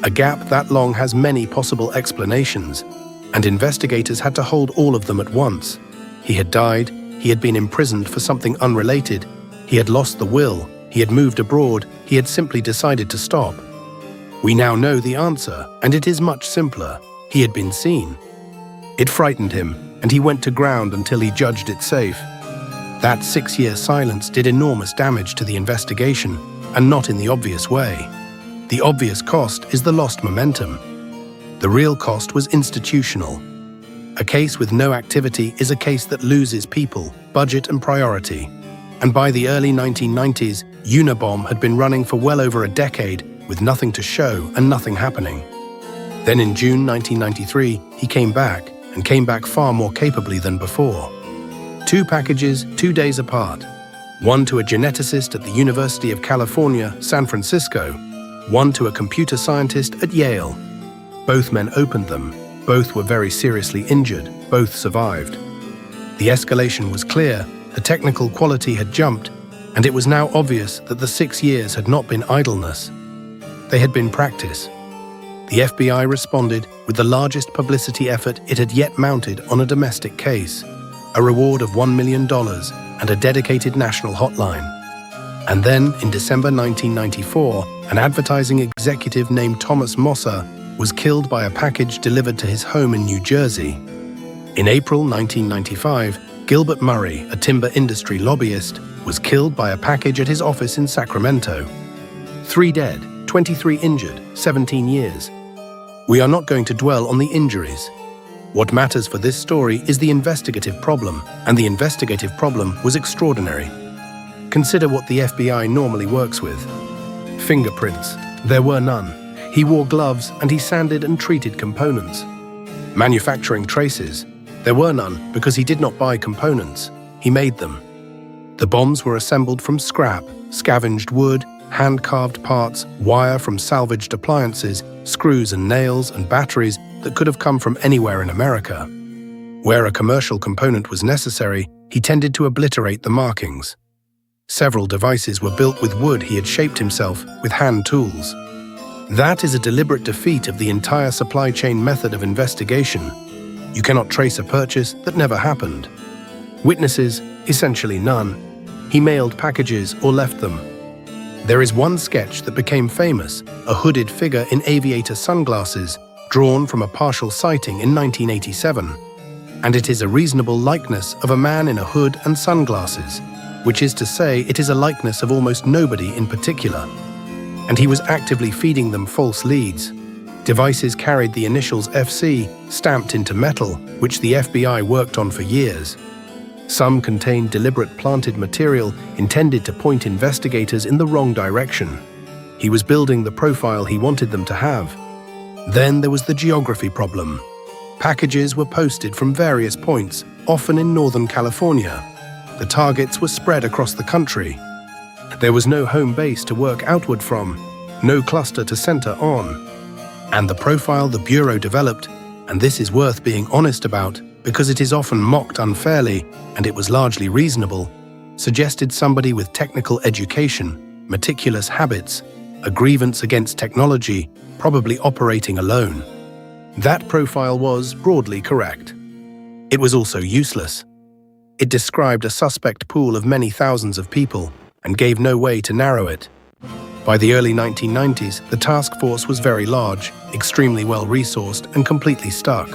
[SPEAKER 1] A gap that long has many possible explanations, and investigators had to hold all of them at once. He had died, he had been imprisoned for something unrelated, he had lost the will, he had moved abroad, he had simply decided to stop. We now know the answer, and it is much simpler. He had been seen. It frightened him, and he went to ground until he judged it safe. That 6-year silence did enormous damage to the investigation, and not in the obvious way. The obvious cost is the lost momentum. The real cost was institutional. A case with no activity is a case that loses people, budget and priority. And by the early 1990s, Unabomber had been running for well over a decade with nothing to show and nothing happening. Then in June 1993, he came back, and came back far more capably than before. 2 packages, 2 days apart. One to a geneticist at the University of California, San Francisco. One to a computer scientist at Yale. Both men opened them. Both were very seriously injured. Both survived. The escalation was clear, the technical quality had jumped, and it was now obvious that the 6 years had not been idleness. They had been practice. The FBI responded with the largest publicity effort it had yet mounted on a domestic case, a reward of $1 million and a dedicated national hotline. And then, in December 1994, an advertising executive named Thomas Mosser was killed by a package delivered to his home in New Jersey. In April 1995, Gilbert Murray, a timber industry lobbyist, was killed by a package at his office in Sacramento. 3 dead, 23 injured, 17 years. We are not going to dwell on the injuries. What matters for this story is the investigative problem, and the investigative problem was extraordinary. Consider what the FBI normally works with. Fingerprints. There were none. He wore gloves and he sanded and treated components. Manufacturing traces. There were none because he did not buy components. He made them. The bombs were assembled from scrap, scavenged wood, hand-carved parts, wire from salvaged appliances, screws and nails and batteries that could have come from anywhere in America. Where a commercial component was necessary, he tended to obliterate the markings. Several devices were built with wood he had shaped himself with hand tools. That is a deliberate defeat of the entire supply chain method of investigation. You cannot trace a purchase that never happened. Witnesses, essentially none. He mailed packages or left them. There is one sketch that became famous, a hooded figure in aviator sunglasses, drawn from a partial sighting in 1987. And it is a reasonable likeness of a man in a hood and sunglasses, which is to say it is a likeness of almost nobody in particular. And he was actively feeding them false leads. Devices carried the initials FC stamped into metal, which the FBI worked on for years. Some contained deliberate planted material intended to point investigators in the wrong direction. He was building the profile he wanted them to have. Then there was the geography problem. Packages were posted from various points, often in Northern California. The targets were spread across the country. There was no home base to work outward from, no cluster to center on. And the profile the Bureau developed, and this is worth being honest about because it is often mocked unfairly, and it was largely reasonable, suggested somebody with technical education, meticulous habits, a grievance against technology, probably operating alone. That profile was broadly correct. It was also useless. It described a suspect pool of many thousands of people and gave no way to narrow it. By the early 1990s, the task force was very large, extremely well-resourced, and completely stuck.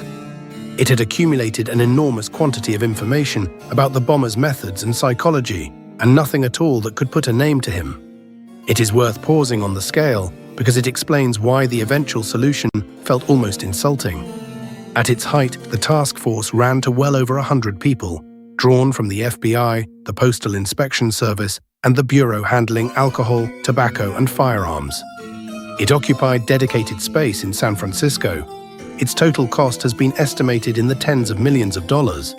[SPEAKER 1] It had accumulated an enormous quantity of information about the bomber's methods and psychology, and nothing at all that could put a name to him. It is worth pausing on the scale, because it explains why the eventual solution felt almost insulting. At its height, the task force ran to well over 100 people, drawn from the FBI, the Postal Inspection Service, and the Bureau handling alcohol, tobacco, and firearms. It occupied dedicated space in San Francisco. Its total cost has been estimated in the tens of millions of dollars.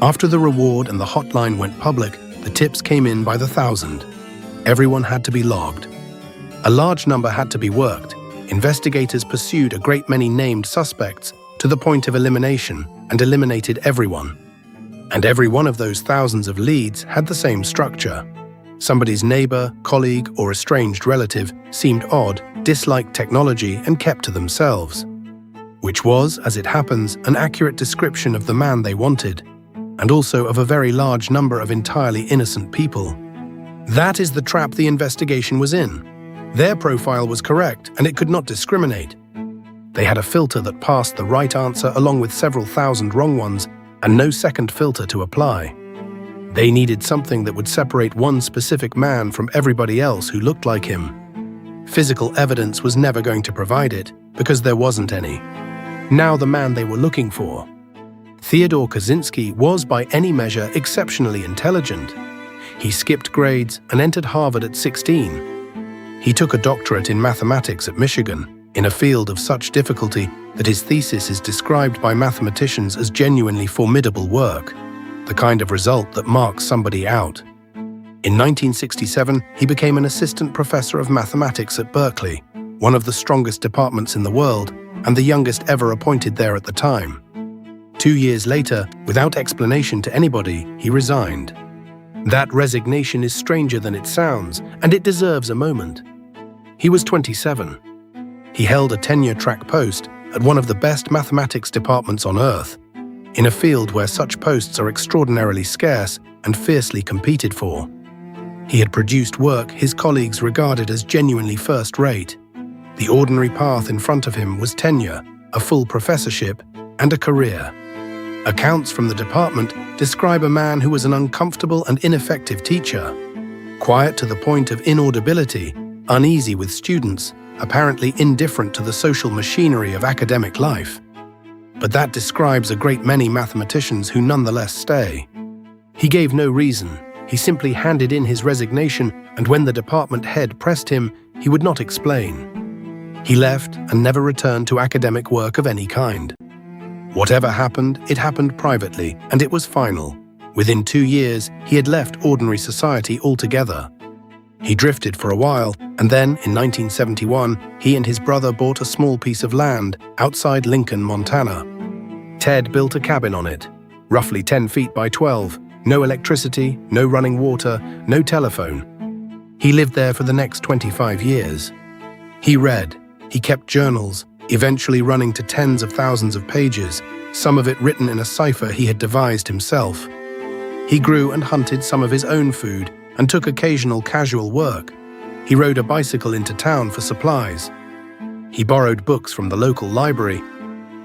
[SPEAKER 1] After the reward and the hotline went public, the tips came in by the thousand. Everyone had to be logged. A large number had to be worked. Investigators pursued a great many named suspects to the point of elimination and eliminated everyone. And every one of those thousands of leads had the same structure. Somebody's neighbor, colleague, or estranged relative seemed odd, disliked technology, and kept to themselves. Which was, as it happens, an accurate description of the man they wanted, and also of a very large number of entirely innocent people. That is the trap the investigation was in. Their profile was correct, and it could not discriminate. They had a filter that passed the right answer along with several thousand wrong ones, and no second filter to apply. They needed something that would separate one specific man from everybody else who looked like him. Physical evidence was never going to provide it, because there wasn't any. Now the man they were looking for. Theodore Kaczynski was by any measure exceptionally intelligent. He skipped grades and entered Harvard at 16. He took a doctorate in mathematics at Michigan, in a field of such difficulty that his thesis is described by mathematicians as genuinely formidable work, the kind of result that marks somebody out. In 1967, he became an assistant professor of mathematics at Berkeley, one of the strongest departments in the world, and the youngest ever appointed there at the time. 2 years later, without explanation to anybody, he resigned. That resignation is stranger than it sounds, and it deserves a moment. He was 27. He held a tenure-track post at one of the best mathematics departments on Earth, in a field where such posts are extraordinarily scarce and fiercely competed for. He had produced work his colleagues regarded as genuinely first-rate. The ordinary path in front of him was tenure, a full professorship, and a career. Accounts from the department describe a man who was an uncomfortable and ineffective teacher, quiet to the point of inaudibility, uneasy with students, apparently indifferent to the social machinery of academic life. But that describes a great many mathematicians who nonetheless stay. He gave no reason. He simply handed in his resignation, and when the department head pressed him, he would not explain. He left and never returned to academic work of any kind. Whatever happened, it happened privately, and it was final. Within 2 years, he had left ordinary society altogether. He drifted for a while, and then, in 1971, he and his brother bought a small piece of land outside Lincoln, Montana. Ted built a cabin on it, roughly 10 feet by 12, no electricity, no running water, no telephone. He lived there for the next 25 years. He read, he kept journals, eventually running to tens of thousands of pages, some of it written in a cipher he had devised himself. He grew and hunted some of his own food and took occasional casual work. He rode a bicycle into town for supplies. He borrowed books from the local library.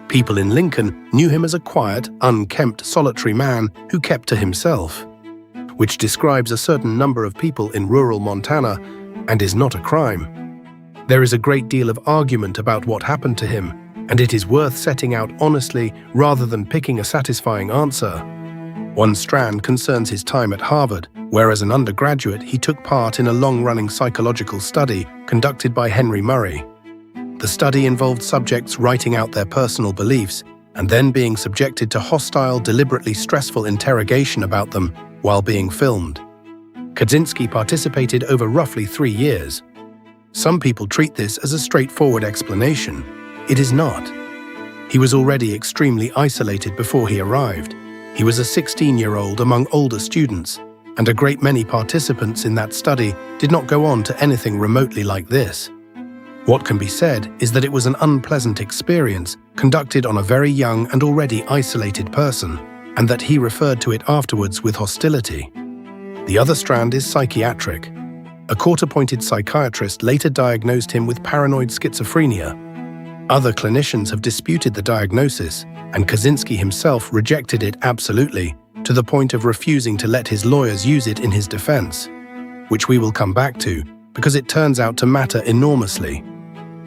[SPEAKER 1] People in Lincoln knew him as a quiet, unkempt, solitary man who kept to himself, which describes a certain number of people in rural Montana and is not a crime. There is a great deal of argument about what happened to him, and it is worth setting out honestly rather than picking a satisfying answer. One strand concerns his time at Harvard, where as an undergraduate he took part in a long-running psychological study conducted by Henry Murray. The study involved subjects writing out their personal beliefs and then being subjected to hostile, deliberately stressful interrogation about them while being filmed. Kaczynski participated over roughly 3 years. Some people treat this as a straightforward explanation. It is not. He was already extremely isolated before he arrived. He was a 16-year-old among older students, and a great many participants in that study did not go on to anything remotely like this. What can be said is that it was an unpleasant experience conducted on a very young and already isolated person, and that he referred to it afterwards with hostility. The other strand is psychiatric. A court-appointed psychiatrist later diagnosed him with paranoid schizophrenia. Other clinicians have disputed the diagnosis, and Kaczynski himself rejected it absolutely, to the point of refusing to let his lawyers use it in his defense, which we will come back to, because it turns out to matter enormously.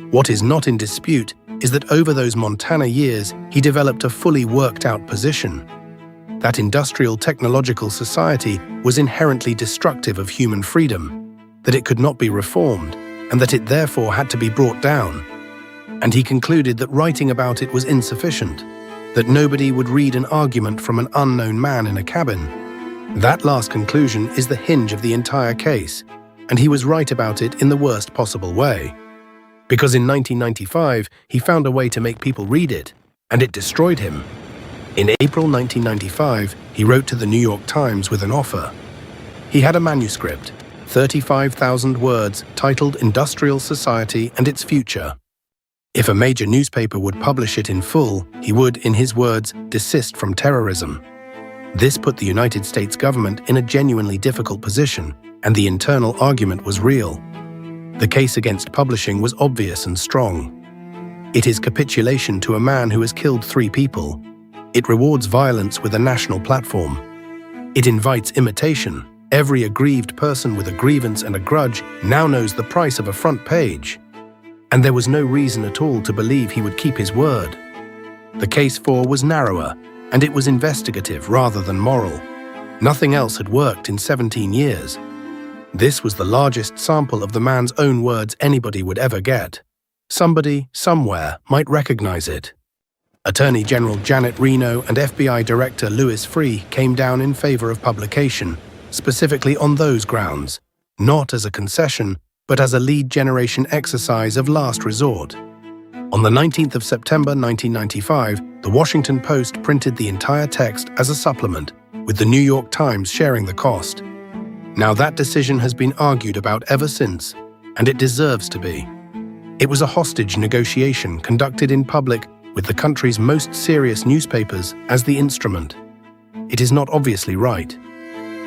[SPEAKER 1] What is not in dispute is that over those Montana years, he developed a fully worked-out position. That industrial technological society was inherently destructive of human freedom, that it could not be reformed, and that it therefore had to be brought down. And he concluded that writing about it was insufficient, that nobody would read an argument from an unknown man in a cabin. That last conclusion is the hinge of the entire case, and he was right about it in the worst possible way. Because in 1995, he found a way to make people read it, and it destroyed him. In April 1995, he wrote to the New York Times with an offer. He had a manuscript, 35,000 words, titled Industrial Society and Its Future. If a major newspaper would publish it in full, he would, in his words, desist from terrorism. This put the United States government in a genuinely difficult position, and the internal argument was real. The case against publishing was obvious and strong. It is capitulation to a man who has killed 3 people. It rewards violence with a national platform. It invites imitation. Every aggrieved person with a grievance and a grudge now knows the price of a front page. And there was no reason at all to believe he would keep his word. The case 4 was narrower, and it was investigative rather than moral. Nothing else had worked in 17 years. This was the largest sample of the man's own words anybody would ever get. Somebody, somewhere, might recognize it. Attorney General Janet Reno and FBI Director Louis Freeh came down in favor of publication, specifically on those grounds, not as a concession, but as a lead generation exercise of last resort. On the 19th of September 1995, the Washington Post printed the entire text as a supplement, with the New York Times sharing the cost. Now that decision has been argued about ever since, and it deserves to be. It was a hostage negotiation conducted in public with the country's most serious newspapers as the instrument. It is not obviously right,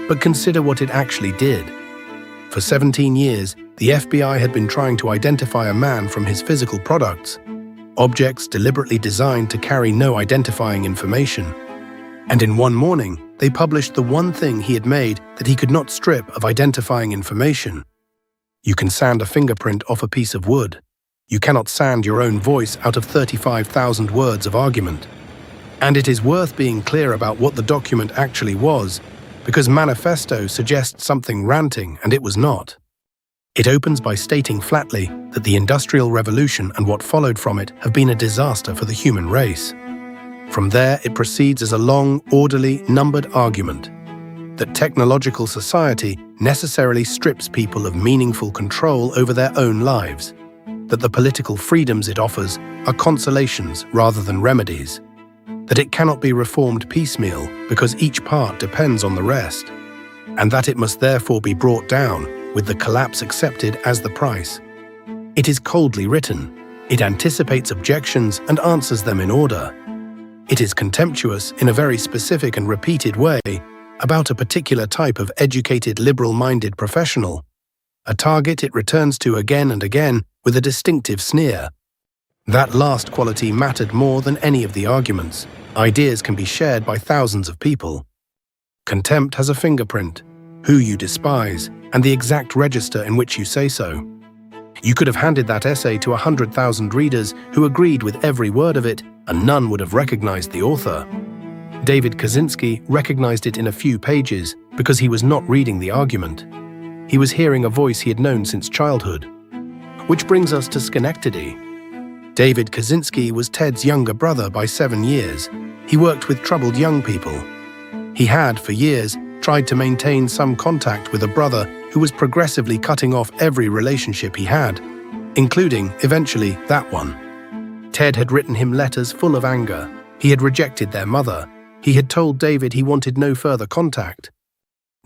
[SPEAKER 1] but consider what it actually did. For 17 years, the FBI had been trying to identify a man from his physical products, objects deliberately designed to carry no identifying information. And in one morning, they published the one thing he had made that he could not strip of identifying information. You can sand a fingerprint off a piece of wood. You cannot sand your own voice out of 35,000 words of argument. And it is worth being clear about what the document actually was, because manifesto suggests something ranting, and it was not. It opens by stating flatly that the Industrial Revolution and what followed from it have been a disaster for the human race. From there, it proceeds as a long, orderly, numbered argument that technological society necessarily strips people of meaningful control over their own lives, that the political freedoms it offers are consolations rather than remedies, that it cannot be reformed piecemeal because each part depends on the rest, and that it must therefore be brought down with the collapse accepted as the price. It is coldly written. It anticipates objections and answers them in order. It is contemptuous in a very specific and repeated way about a particular type of educated, liberal-minded professional, a target it returns to again and again with a distinctive sneer. That last quality mattered more than any of the arguments. Ideas can be shared by thousands of people. Contempt has a fingerprint, who you despise, and the exact register in which you say so. You could have handed that essay to 100,000 readers who agreed with every word of it, and none would have recognized the author. David Kaczynski recognized it in a few pages because he was not reading the argument. He was hearing a voice he had known since childhood. Which brings us to Schenectady. David Kaczynski was Ted's younger brother by 7 years. He worked with troubled young people. He had, for years, tried to maintain some contact with a brother who was progressively cutting off every relationship he had, including, eventually, that one. Ted had written him letters full of anger. He had rejected their mother. He had told David he wanted no further contact.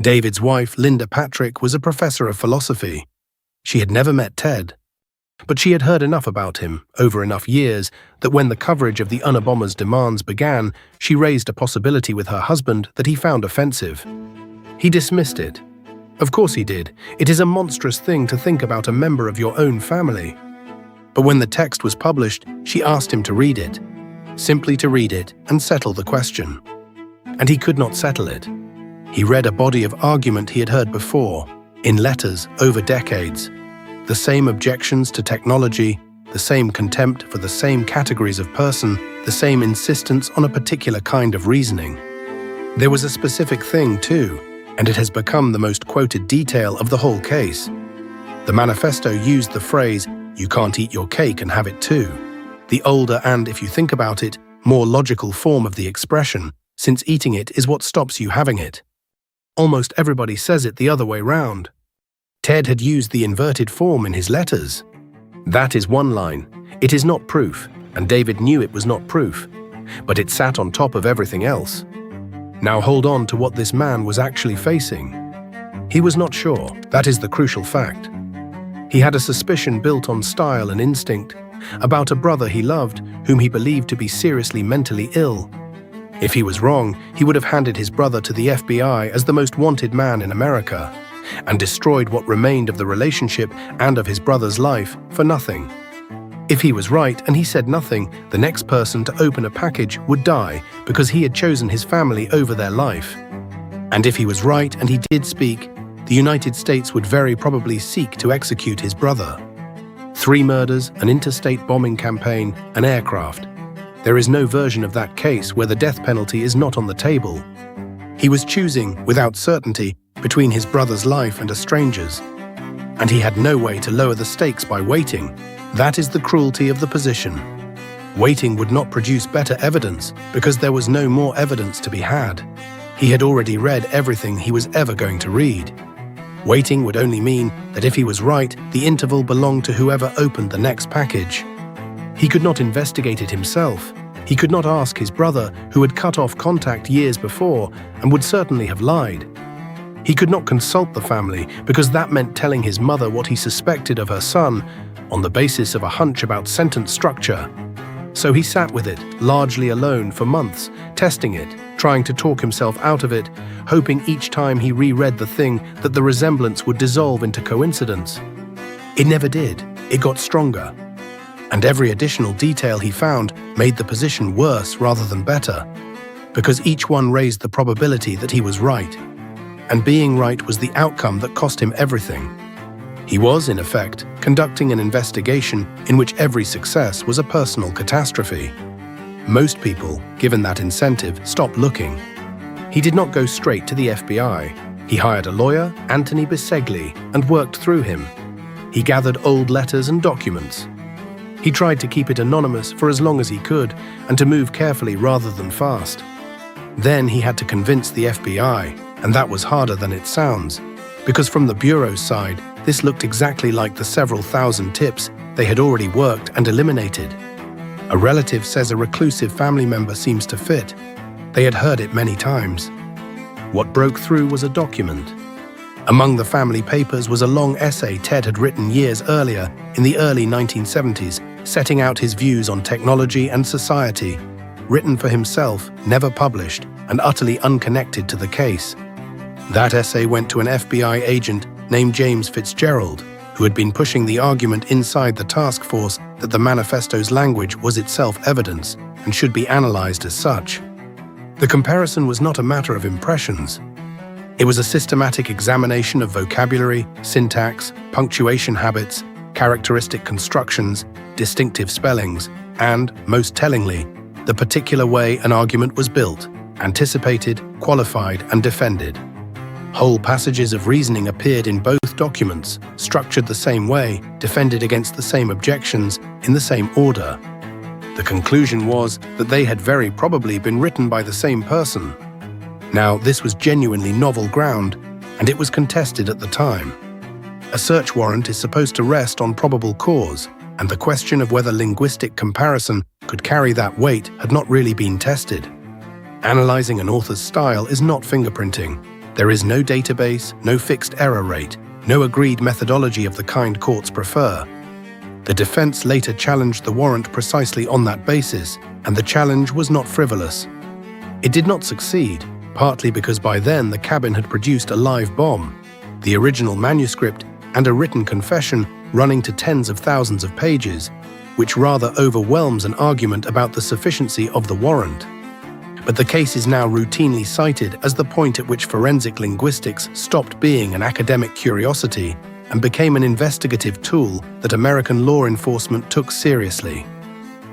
[SPEAKER 1] David's wife, Linda Patrick, was a professor of philosophy. She had never met Ted, but she had heard enough about him, over enough years, that when the coverage of the Unabomber's demands began, she raised a possibility with her husband that he found offensive. He dismissed it. Of course he did. It is a monstrous thing to think about a member of your own family. But when the text was published, she asked him to read it, simply to read it and settle the question. And he could not settle it. He read a body of argument he had heard before, in letters over decades. The same objections to technology, the same contempt for the same categories of person, the same insistence on a particular kind of reasoning. There was a specific thing, too, and it has become the most quoted detail of the whole case. The manifesto used the phrase, "You can't eat your cake and have it too." The older and, if you think about it, more logical form of the expression, since eating it is what stops you having it. Almost everybody says it the other way round. Ted had used the inverted form in his letters. That is one line. It is not proof, and David knew it was not proof, but it sat on top of everything else. Now hold on to what this man was actually facing. He was not sure. That is the crucial fact. He had a suspicion built on style and instinct about a brother he loved whom he believed to be seriously mentally ill. If he was wrong, he would have handed his brother to the FBI as the most wanted man in America and destroyed what remained of the relationship and of his brother's life for nothing. If he was right and he said nothing, the next person to open a package would die because he had chosen his family over their life. And if he was right and he did speak, the United States would very probably seek to execute his brother. 3 murders, an interstate bombing campaign, an aircraft. There is no version of that case where the death penalty is not on the table. He was choosing, without certainty, between his brother's life and a stranger's. And he had no way to lower the stakes by waiting. That is the cruelty of the position. Waiting would not produce better evidence because there was no more evidence to be had. He had already read everything he was ever going to read. Waiting would only mean that if he was right, the interval belonged to whoever opened the next package. He could not investigate it himself. He could not ask his brother, who had cut off contact years before and would certainly have lied. He could not consult the family because that meant telling his mother what he suspected of her son on the basis of a hunch about sentence structure. So he sat with it, largely alone, for months, testing it, trying to talk himself out of it, hoping each time he reread the thing that the resemblance would dissolve into coincidence. It never did. It got stronger. And every additional detail he found made the position worse rather than better, because each one raised the probability that he was right. And being right was the outcome that cost him everything. He was, in effect, conducting an investigation in which every success was a personal catastrophe. Most people, given that incentive, stopped looking. He did not go straight to the FBI. He hired a lawyer, Anthony Bisegli, and worked through him. He gathered old letters and documents. He tried to keep it anonymous for as long as he could and to move carefully rather than fast. Then he had to convince the FBI, and that was harder than it sounds, because from the Bureau's side, this looked exactly like the several thousand tips they had already worked and eliminated. A relative says a reclusive family member seems to fit. They had heard it many times. What broke through was a document. Among the family papers was a long essay Ted had written years earlier, in the early 1970s, setting out his views on technology and society, written for himself, never published, and utterly unconnected to the case. That essay went to an FBI agent named James Fitzgerald, who had been pushing the argument inside the task force that the manifesto's language was itself evidence and should be analyzed as such. The comparison was not a matter of impressions. It was a systematic examination of vocabulary, syntax, punctuation habits, characteristic constructions, distinctive spellings, and, most tellingly, the particular way an argument was built, anticipated, qualified, and defended. Whole passages of reasoning appeared in both documents, structured the same way, defended against the same objections, in the same order. The conclusion was that they had very probably been written by the same person. Now, this was genuinely novel ground, and it was contested at the time. A search warrant is supposed to rest on probable cause, and the question of whether linguistic comparison could carry that weight had not really been tested. Analyzing an author's style is not fingerprinting. There is no database, no fixed error rate, no agreed methodology of the kind courts prefer. The defense later challenged the warrant precisely on that basis, and the challenge was not frivolous. It did not succeed, partly because by then the cabin had produced a live bomb, the original manuscript, and a written confession running to tens of thousands of pages, which rather overwhelms an argument about the sufficiency of the warrant. But the case is now routinely cited as the point at which forensic linguistics stopped being an academic curiosity and became an investigative tool that American law enforcement took seriously.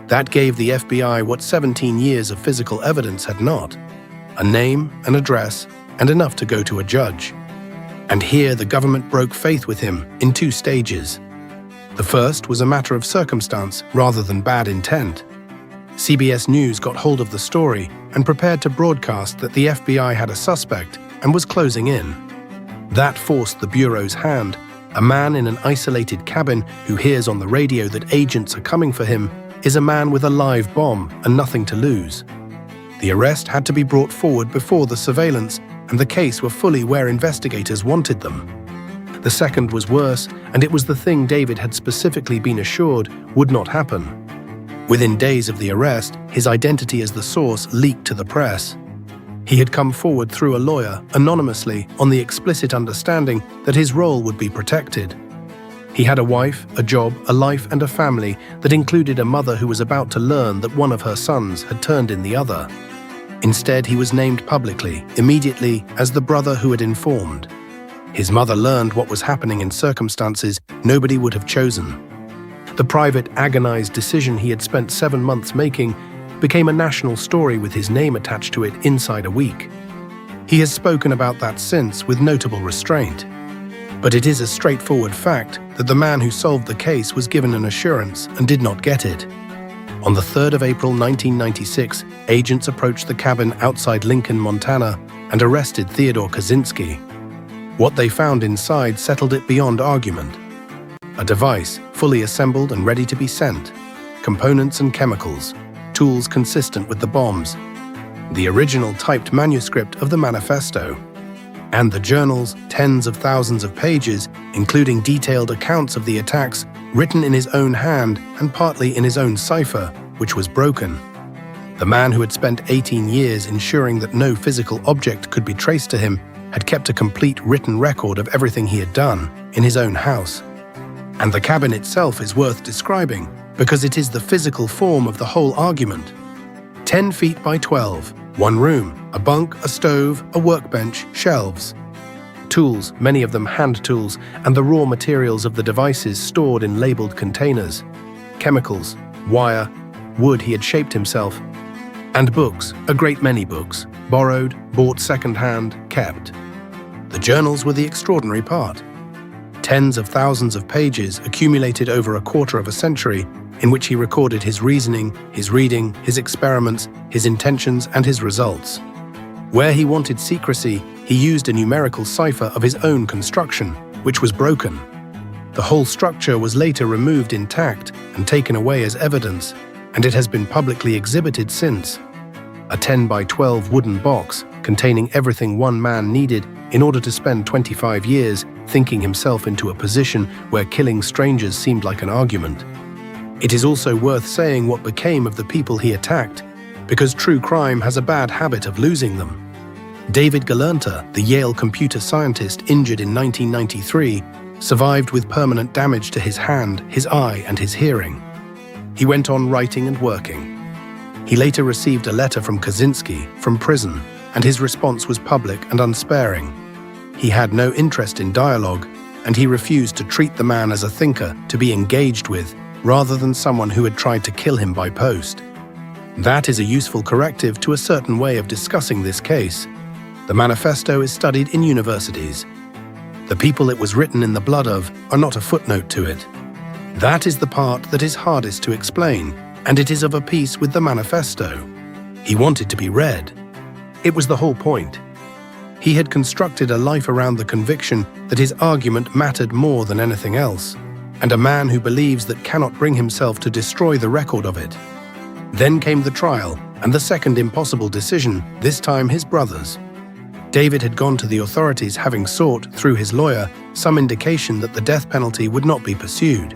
[SPEAKER 1] That gave the FBI what 17 years of physical evidence had not: a name, an address, and enough to go to a judge. And here the government broke faith with him in 2 stages. The first was a matter of circumstance rather than bad intent. CBS News got hold of the story and prepared to broadcast that the FBI had a suspect and was closing in. That forced the Bureau's hand. A man in an isolated cabin who hears on the radio that agents are coming for him is a man with a live bomb and nothing to lose. The arrest had to be brought forward before the surveillance, and the case were fully where investigators wanted them. The second was worse, and it was the thing David had specifically been assured would not happen. Within days of the arrest, his identity as the source leaked to the press. He had come forward through a lawyer, anonymously, on the explicit understanding that his role would be protected. He had a wife, a job, a life and a family that included a mother who was about to learn that one of her sons had turned in the other. Instead, he was named publicly, immediately, as the brother who had informed. His mother learned what was happening in circumstances nobody would have chosen. The private, agonized decision he had spent 7 months making became a national story with his name attached to it inside a week. He has spoken about that since with notable restraint. But it is a straightforward fact that the man who solved the case was given an assurance and did not get it. On the 3rd of April 1996, agents approached the cabin outside Lincoln, Montana, and arrested Theodore Kaczynski. What they found inside settled it beyond argument. A device, fully assembled and ready to be sent. Components and chemicals. Tools consistent with the bombs. The original typed manuscript of the manifesto. And the journal's tens of thousands of pages, including detailed accounts of the attacks, written in his own hand and partly in his own cipher, which was broken. The man who had spent 18 years ensuring that no physical object could be traced to him had kept a complete written record of everything he had done in his own house. And the cabin itself is worth describing because it is the physical form of the whole argument. 10 feet by 12, one room, a bunk, a stove, a workbench, shelves. Tools, many of them hand tools, and the raw materials of the devices stored in labeled containers. Chemicals, wire, wood he had shaped himself. And books, a great many books, borrowed, bought second-hand, kept. The journals were the extraordinary part. Tens of thousands of pages accumulated over a quarter of a century in which he recorded his reasoning, his reading, his experiments, his intentions, and his results. Where he wanted secrecy, he used a numerical cipher of his own construction, which was broken. The whole structure was later removed intact and taken away as evidence, and it has been publicly exhibited since. A 10 by 12 wooden box containing everything one man needed in order to spend 25 years thinking himself into a position where killing strangers seemed like an argument. It is also worth saying what became of the people he attacked, because true crime has a bad habit of losing them. David Galernta, the Yale computer scientist injured in 1993, survived with permanent damage to his hand, his eye, and his hearing. He went on writing and working. He later received a letter from Kaczynski from prison, and his response was public and unsparing. He had no interest in dialogue, and he refused to treat the man as a thinker to be engaged with, rather than someone who had tried to kill him by post. That is a useful corrective to a certain way of discussing this case. The manifesto is studied in universities. The people it was written in the blood of are not a footnote to it. That is the part that is hardest to explain, and it is of a piece with the manifesto. He wanted to be read. It was the whole point. He had constructed a life around the conviction that his argument mattered more than anything else, and a man who believes that cannot bring himself to destroy the record of it. Then came the trial, and the second impossible decision, this time his brother's. David had gone to the authorities having sought, through his lawyer, some indication that the death penalty would not be pursued.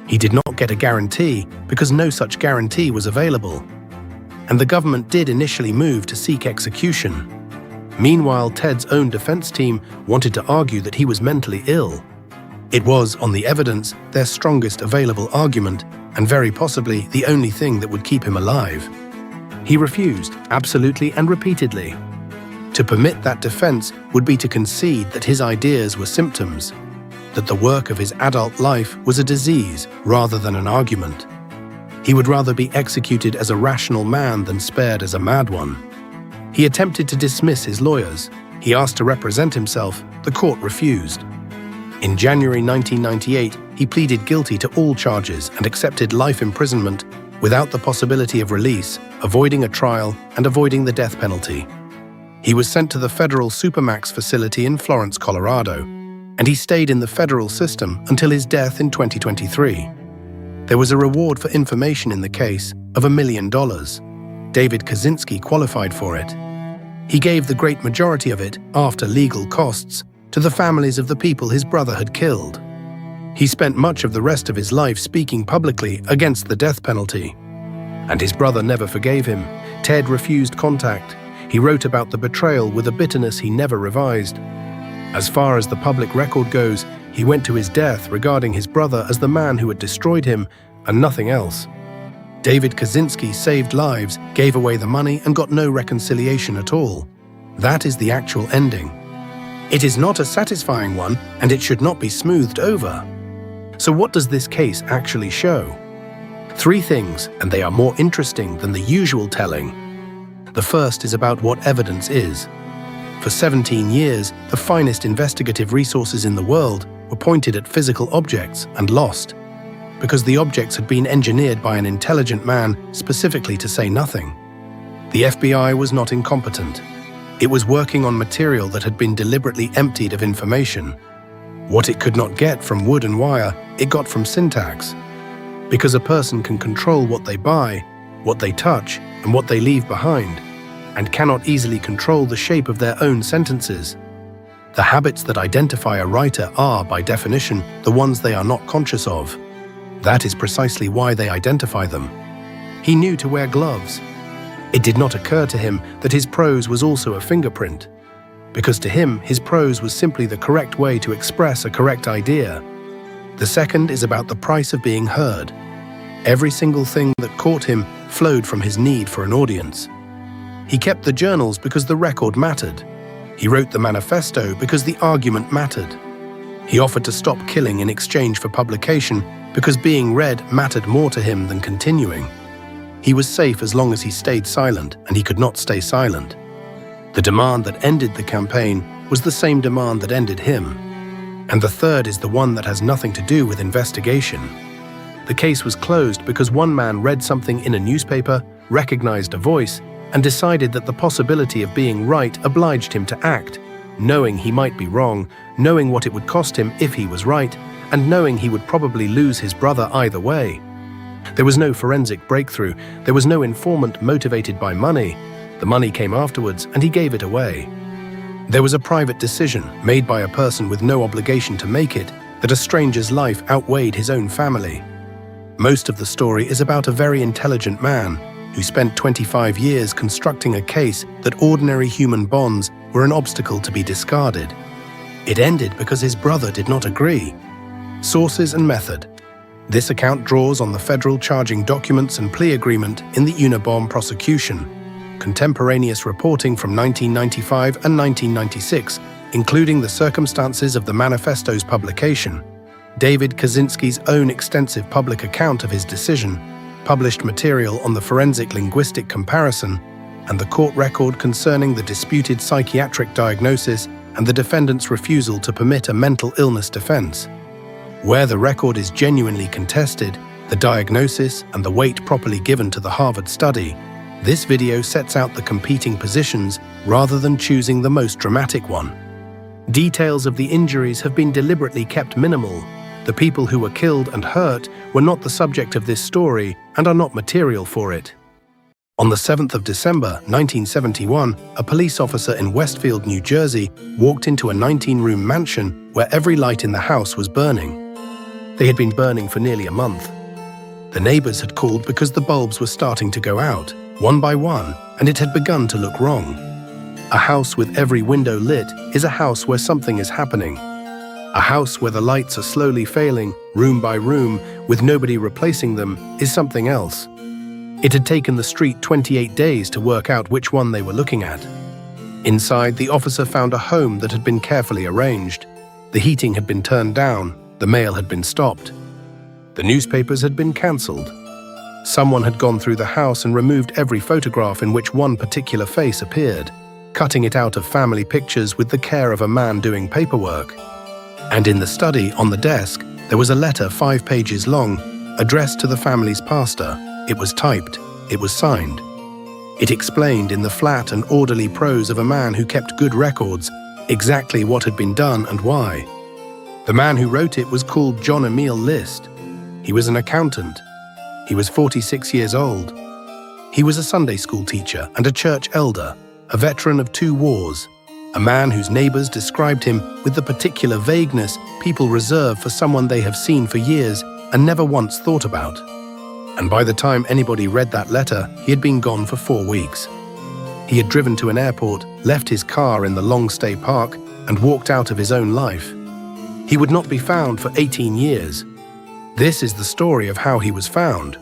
[SPEAKER 1] He did not get a guarantee because no such guarantee was available. And the government did initially move to seek execution. Meanwhile, Ted's own defense team wanted to argue that he was mentally ill. It was, on the evidence, their strongest available argument, and very possibly the only thing that would keep him alive. He refused, absolutely and repeatedly. To permit that defense would be to concede that his ideas were symptoms, that the work of his adult life was a disease rather than an argument. He would rather be executed as a rational man than spared as a mad one. He attempted to dismiss his lawyers. He asked to represent himself. The court refused. In January 1998, he pleaded guilty to all charges and accepted life imprisonment without the possibility of release, avoiding a trial and avoiding the death penalty. He was sent to the federal Supermax facility in Florence, Colorado, and he stayed in the federal system until his death in 2023. There was a reward for information in the case of $1 million. David Kaczynski qualified for it. He gave the great majority of it, after legal costs, to the families of the people his brother had killed. He spent much of the rest of his life speaking publicly against the death penalty. And his brother never forgave him. Ted refused contact. He wrote about the betrayal with a bitterness he never revised. As far as the public record goes, he went to his death regarding his brother as the man who had destroyed him and nothing else. David Kaczynski saved lives, gave away the money, and got no reconciliation at all. That is the actual ending. It is not a satisfying one, and it should not be smoothed over. So what does this case actually show? 3 things, and they are more interesting than the usual telling. The first is about what evidence is. For 17 years, the finest investigative resources in the world were pointed at physical objects and lost, because the objects had been engineered by an intelligent man specifically to say nothing. The FBI was not incompetent. It was working on material that had been deliberately emptied of information. What it could not get from wood and wire, it got from syntax. Because a person can control what they buy, what they touch, and what they leave behind, and cannot easily control the shape of their own sentences. The habits that identify a writer are, by definition, the ones they are not conscious of. That is precisely why they identify them. He knew to wear gloves. It did not occur to him that his prose was also a fingerprint, because to him, his prose was simply the correct way to express a correct idea. The second is about the price of being heard. Every single thing that caught him flowed from his need for an audience. He kept the journals because the record mattered. He wrote the manifesto because the argument mattered. He offered to stop killing in exchange for publication because being read mattered more to him than continuing. He was safe as long as he stayed silent, and he could not stay silent. The demand that ended the campaign was the same demand that ended him. And the third is the one that has nothing to do with investigation. The case was closed because one man read something in a newspaper, recognized a voice, and decided that the possibility of being right obliged him to act, knowing he might be wrong, knowing what it would cost him if he was right, and knowing he would probably lose his brother either way. There was no forensic breakthrough. There was no informant motivated by money. The money came afterwards, and he gave it away. There was a private decision made by a person with no obligation to make it that a stranger's life outweighed his own family. Most of the story is about a very intelligent man who spent 25 years constructing a case that ordinary human bonds were an obstacle to be discarded. It ended because his brother did not agree. Sources and method. This account draws on the federal charging documents and plea agreement in the Unabomber prosecution, contemporaneous reporting from 1995 and 1996, including the circumstances of the manifesto's publication, David Kaczynski's own extensive public account of his decision, published material on the forensic linguistic comparison, and the court record concerning the disputed psychiatric diagnosis and the defendant's refusal to permit a mental illness defense. Where the record is genuinely contested, the diagnosis and the weight properly given to the Harvard study, this video sets out the competing positions rather than choosing the most dramatic one. Details of the injuries have been deliberately kept minimal. The people who were killed and hurt were not the subject of this story and are not material for it. On the 7th of December 1971, a police officer in Westfield, New Jersey, walked into a 19-room mansion where every light in the house was burning. They had been burning for nearly a month. The neighbors had called because the bulbs were starting to go out, one by one, and it had begun to look wrong. A house with every window lit is a house where something is happening. A house where the lights are slowly failing, room by room, with nobody replacing them, is something else. It had taken the street 28 days to work out which one they were looking at. Inside, the officer found a home that had been carefully arranged. The heating had been turned down, the mail had been stopped. The newspapers had been cancelled. Someone had gone through the house and removed every photograph in which one particular face appeared, cutting it out of family pictures with the care of a man doing paperwork. And in the study, on the desk, there was a letter 5 pages long, addressed to the family's pastor. It was typed. It was signed. It explained in the flat and orderly prose of a man who kept good records exactly what had been done and why. The man who wrote it was called John Emil List. He was an accountant. He was 46 years old. He was a Sunday school teacher and a church elder, a veteran of 2 wars, a man whose neighbors described him with the particular vagueness people reserve for someone they have seen for years and never once thought about. And by the time anybody read that letter, he had been gone for 4 weeks. He had driven to an airport, left his car in the long-stay park, and walked out of his own life. He would not be found for 18 years. This is the story of how he was found.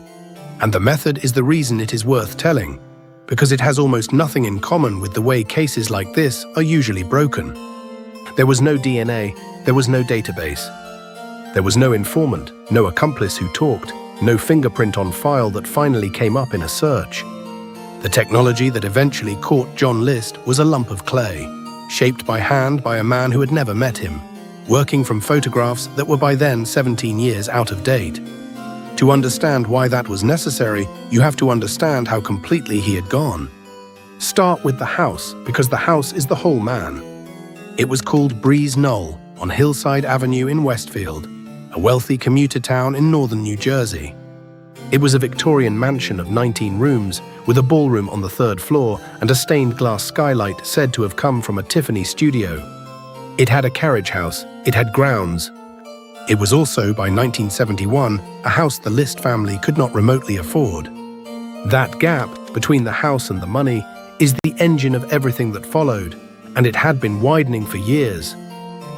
[SPEAKER 1] And the method is the reason it is worth telling, because it has almost nothing in common with the way cases like this are usually broken. There was no DNA, there was no database. There was no informant, no accomplice who talked, no fingerprint on file that finally came up in a search. The technology that eventually caught John List was a lump of clay, shaped by hand by a man who had never met him, working from photographs that were by then 17 years out of date. To understand why that was necessary, you have to understand how completely he had gone. Start with the house, because the house is the whole man. It was called Breeze Knoll on Hillside Avenue in Westfield, a wealthy commuter town in northern New Jersey. It was a Victorian mansion of 19 rooms, with a ballroom on the 3rd floor and a stained glass skylight said to have come from a Tiffany studio. It had a carriage house, it had grounds. It was also, by 1971, a house the List family could not remotely afford. That gap between the house and the money is the engine of everything that followed, and it had been widening for years.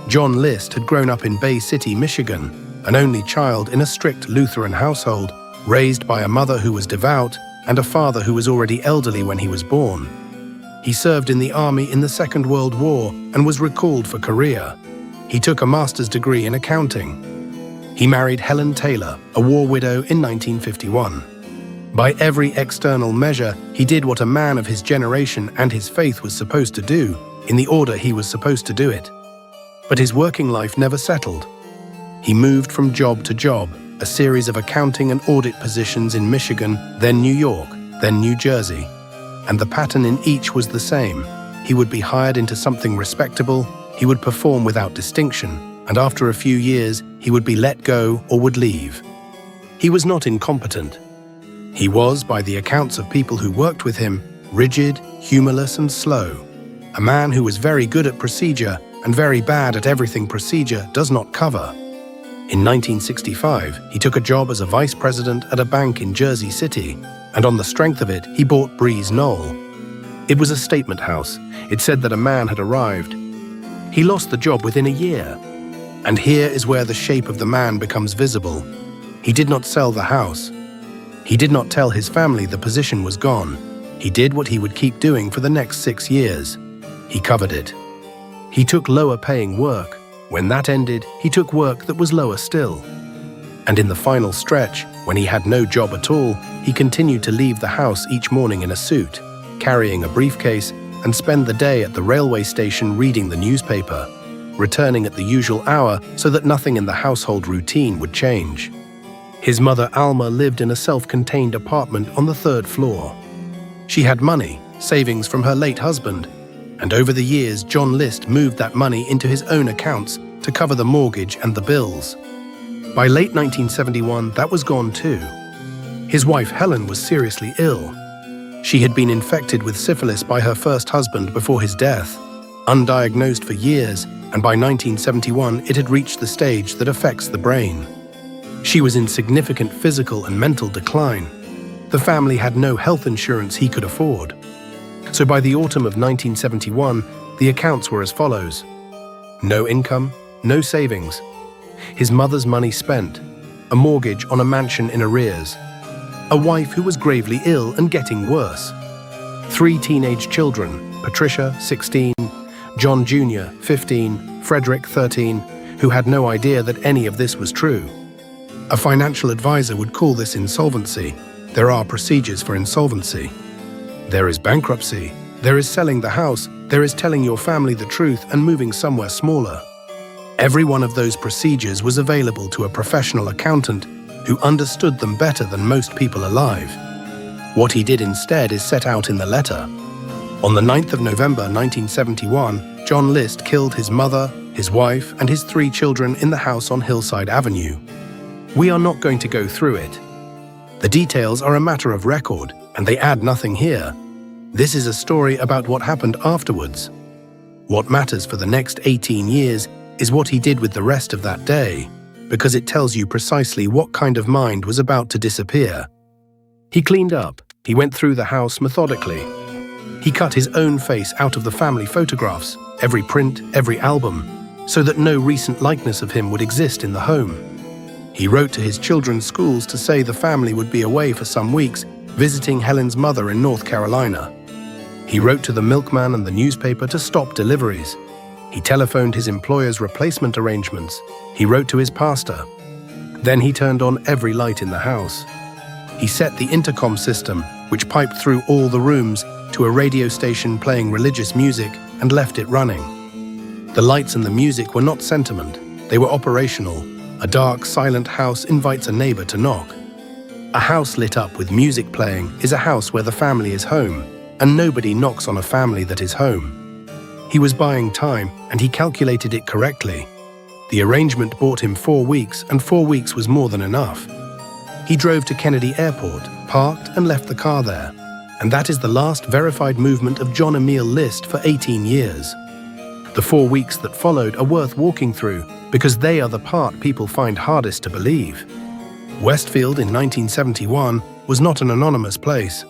[SPEAKER 1] John List had grown up in Bay City, Michigan, an only child in a strict Lutheran household, raised by a mother who was devout and a father who was already elderly when he was born. He served in the army in the Second World War and was recalled for Korea. He took a master's degree in accounting. He married Helen Taylor, a war widow, in 1951. By every external measure, he did what a man of his generation and his faith was supposed to do, in the order he was supposed to do it. But his working life never settled. He moved from job to job, a series of accounting and audit positions in Michigan, then New York, then New Jersey. And the pattern in each was the same. He would be hired into something respectable, he would perform without distinction, and after a few years, he would be let go or would leave. He was not incompetent. He was, by the accounts of people who worked with him, rigid, humorless, and slow. A man who was very good at procedure and very bad at everything procedure does not cover. In 1965, he took a job as a vice president at a bank in Jersey City, and on the strength of it, he bought Breeze Knoll. It was a statement house. It said that a man had arrived. He lost the job within a year. And here is where the shape of the man becomes visible. He did not sell the house. He did not tell his family the position was gone. He did what he would keep doing for the next 6 years. He covered it. He took lower-paying work. When that ended, he took work that was lower still. And in the final stretch, when he had no job at all, he continued to leave the house each morning in a suit, carrying a briefcase, and spend the day at the railway station reading the newspaper, returning at the usual hour so that nothing in the household routine would change. His mother Alma lived in a self-contained apartment on the 3rd floor. She had money, savings from her late husband, and over the years John List moved that money into his own accounts to cover the mortgage and the bills. By late 1971, that was gone too. His wife Helen was seriously ill. She had been infected with syphilis by her first husband before his death, undiagnosed for years, and by 1971 it had reached the stage that affects the brain. She was in significant physical and mental decline. The family had no health insurance he could afford. So by the autumn of 1971, the accounts were as follows. No income, no savings. His mother's money spent. A mortgage on a mansion in arrears. A wife who was gravely ill and getting worse. 3 teenage children, Patricia, 16, John Jr., 15, Frederick, 13, who had no idea that any of this was true. A financial advisor would call this insolvency. There are procedures for insolvency. There is bankruptcy. There is selling the house. There is telling your family the truth and moving somewhere smaller. Every one of those procedures was available to a professional accountant who understood them better than most people alive. What he did instead is set out in the letter. On the 9th of November 1971, John List killed his mother, his wife, and his 3 children in the house on Hillside Avenue. We are not going to go through it. The details are a matter of record, and they add nothing here. This is a story about what happened afterwards. What matters for the next 18 years is what he did with the rest of that day, because it tells you precisely what kind of mind was about to disappear. He cleaned up. He went through the house methodically. He cut his own face out of the family photographs, every print, every album, so that no recent likeness of him would exist in the home. He wrote to his children's schools to say the family would be away for some weeks, visiting Helen's mother in North Carolina. He wrote to the milkman and the newspaper to stop deliveries. He telephoned his employer's replacement arrangements. He wrote to his pastor. Then he turned on every light in the house. He set the intercom system, which piped through all the rooms, to a radio station playing religious music and left it running. The lights and the music were not sentiment. They were operational. A dark, silent house invites a neighbor to knock. A house lit up with music playing is a house where the family is home, and nobody knocks on a family that is home. He was buying time, and he calculated it correctly. The arrangement bought him 4 weeks, and 4 weeks was more than enough. He drove to Kennedy Airport, parked, and left the car there. And that is the last verified movement of John Emil List for 18 years. The 4 weeks that followed are worth walking through, because they are the part people find hardest to believe. Westfield in 1971 was not an anonymous place.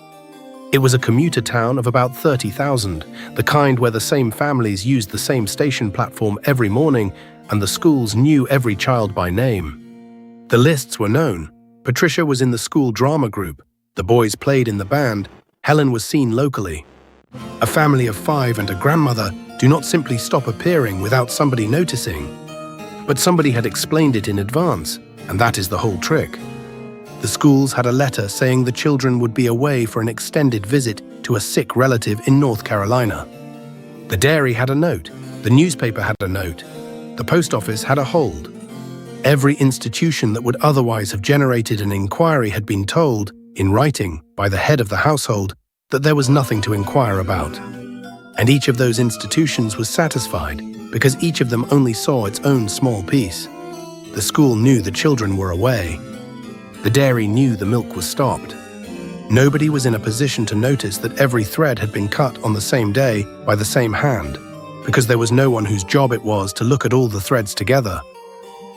[SPEAKER 1] It was a commuter town of about 30,000, the kind where the same families used the same station platform every morning, and the schools knew every child by name. The Lists were known. Patricia was in the school drama group. The boys played in the band. Helen was seen locally. A family of 5 and a grandmother do not simply stop appearing without somebody noticing. But somebody had explained it in advance, and that is the whole trick. The schools had a letter saying the children would be away for an extended visit to a sick relative in North Carolina. The dairy had a note. The newspaper had a note. The post office had a hold. Every institution that would otherwise have generated an inquiry had been told, in writing, by the head of the household, that there was nothing to inquire about. And each of those institutions was satisfied, because each of them only saw its own small piece. The school knew the children were away. The dairy knew the milk was stopped. Nobody was in a position to notice that every thread had been cut on the same day by the same hand, because there was no one whose job it was to look at all the threads together.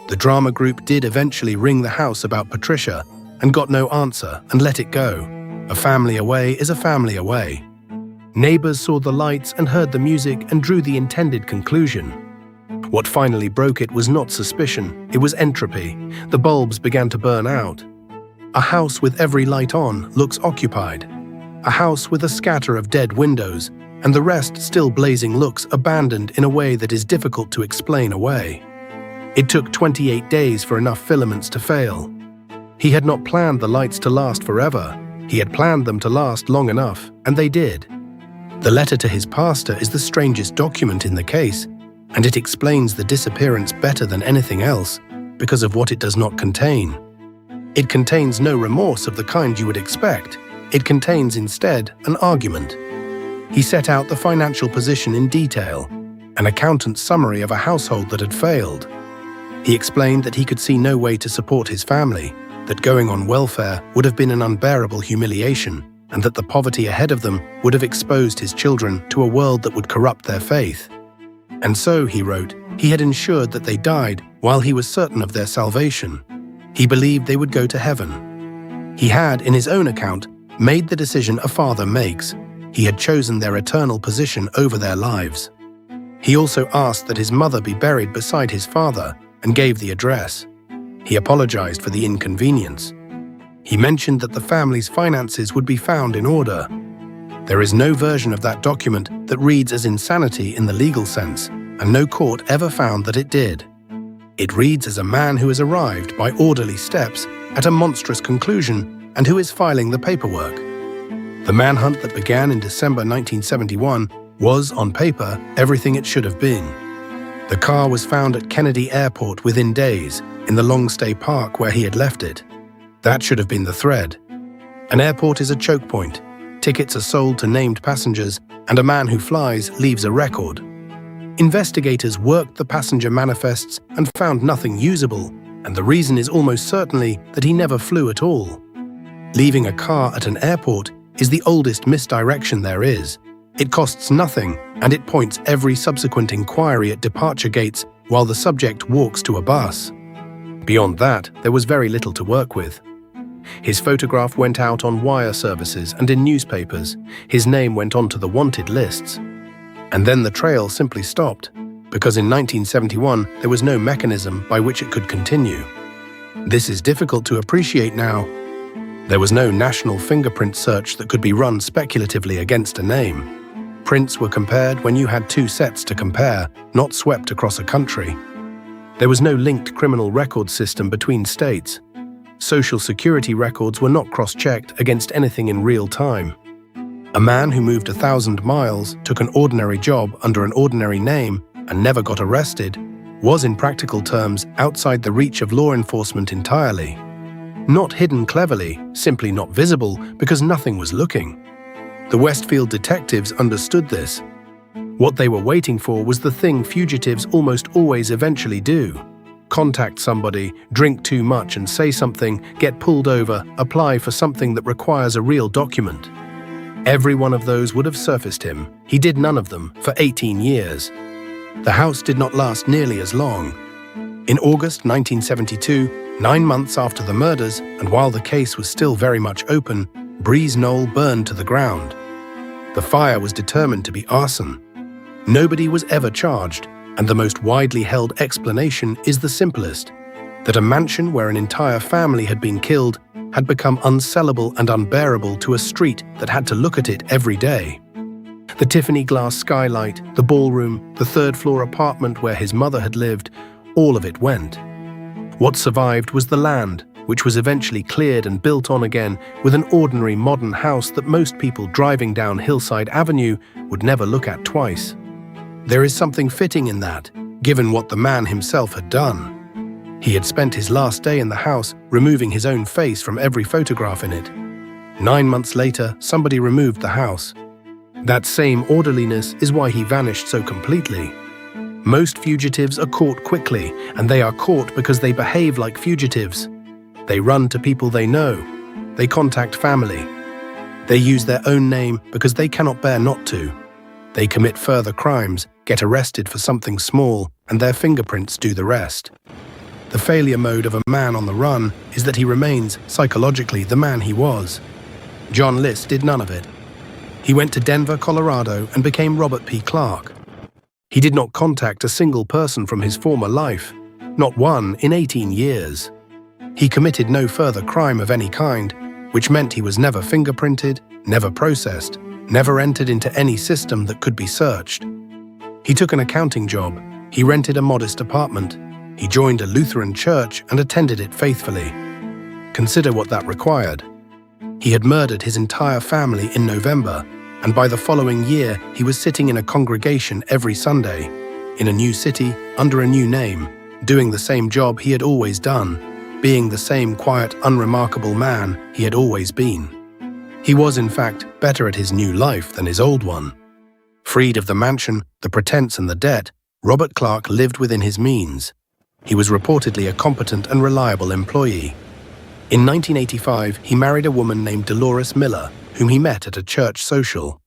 [SPEAKER 1] The drama group did eventually ring the house about Patricia and got no answer and let it go. A family away is a family away. Neighbors saw the lights and heard the music and drew the intended conclusion. What finally broke it was not suspicion, it was entropy. The bulbs began to burn out. A house with every light on looks occupied. A house with a scatter of dead windows, and the rest still blazing looks abandoned in a way that is difficult to explain away. It took 28 days for enough filaments to fail. He had not planned the lights to last forever. He had planned them to last long enough, and they did. The letter to his pastor is the strangest document in the case, and it explains the disappearance better than anything else because of what it does not contain. It contains no remorse of the kind you would expect. It contains instead an argument. He set out the financial position in detail, an accountant's summary of a household that had failed. He explained that he could see no way to support his family, that going on welfare would have been an unbearable humiliation, and that the poverty ahead of them would have exposed his children to a world that would corrupt their faith. And so, he wrote, he had ensured that they died while he was certain of their salvation. He believed they would go to heaven. He had, in his own account, made the decision a father makes. He had chosen their eternal position over their lives. He also asked that his mother be buried beside his father and gave the address. He apologized for the inconvenience. He mentioned that the family's finances would be found in order. There is no version of that document that reads as insanity in the legal sense, and no court ever found that it did. It reads as a man who has arrived by orderly steps at a monstrous conclusion and who is filing the paperwork. The manhunt that began in December 1971 was, on paper, everything it should have been. The car was found at Kennedy Airport within days, in the long-stay park where he had left it. That should have been the thread. An airport is a choke point. Tickets are sold to named passengers, and a man who flies leaves a record. Investigators worked the passenger manifests and found nothing usable, and the reason is almost certainly that he never flew at all. Leaving a car at an airport is the oldest misdirection there is. It costs nothing, and it points every subsequent inquiry at departure gates while the subject walks to a bus. Beyond that, there was very little to work with. His photograph went out on wire services and in newspapers. His name went onto the wanted lists. And then the trail simply stopped, because in 1971 there was no mechanism by which it could continue. This is difficult to appreciate now. There was no national fingerprint search that could be run speculatively against a name. Prints were compared when you had two sets to compare, not swept across a country. There was no linked criminal record system between states. Social security records were not cross-checked against anything in real time. A man who moved 1,000 miles, took an ordinary job under an ordinary name, and never got arrested, was in practical terms outside the reach of law enforcement entirely. Not hidden cleverly, simply not visible because nothing was looking. The Westfield detectives understood this. What they were waiting for was the thing fugitives almost always eventually do. Contact somebody, drink too much and say something, get pulled over, apply for something that requires a real document. Every one of those would have surfaced him. He did none of them for 18 years. The house did not last nearly as long. In August 1972, 9 months after the murders, and while the case was still very much open, Breeze Knoll burned to the ground. The fire was determined to be arson. Nobody was ever charged, and the most widely held explanation is the simplest, that a mansion where an entire family had been killed had become unsellable and unbearable to a street that had to look at it every day. The Tiffany glass skylight, the ballroom, the third-floor apartment where his mother had lived, all of it went. What survived was the land, which was eventually cleared and built on again with an ordinary modern house that most people driving down Hillside Avenue would never look at twice. There is something fitting in that, given what the man himself had done. He had spent his last day in the house removing his own face from every photograph in it. 9 months later, somebody removed the house. That same orderliness is why he vanished so completely. Most fugitives are caught quickly, and they are caught because they behave like fugitives. They run to people they know. They contact family. They use their own name because they cannot bear not to. They commit further crimes, get arrested for something small, and their fingerprints do the rest. The failure mode of a man on the run is that he remains, psychologically, the man he was. John List did none of it. He went to Denver, Colorado, and became Robert P. Clark. He did not contact a single person from his former life, not one in 18 years. He committed no further crime of any kind, which meant he was never fingerprinted, never processed, never entered into any system that could be searched. He took an accounting job. He rented a modest apartment. He joined a Lutheran church and attended it faithfully. Consider what that required. He had murdered his entire family in November, and by the following year he was sitting in a congregation every Sunday, in a new city, under a new name, doing the same job he had always done, being the same quiet, unremarkable man he had always been. He was, in fact, better at his new life than his old one. Freed of the mansion, the pretense and the debt, Robert Clark lived within his means. He was reportedly a competent and reliable employee. In 1985, he married a woman named Dolores Miller, whom he met at a church social.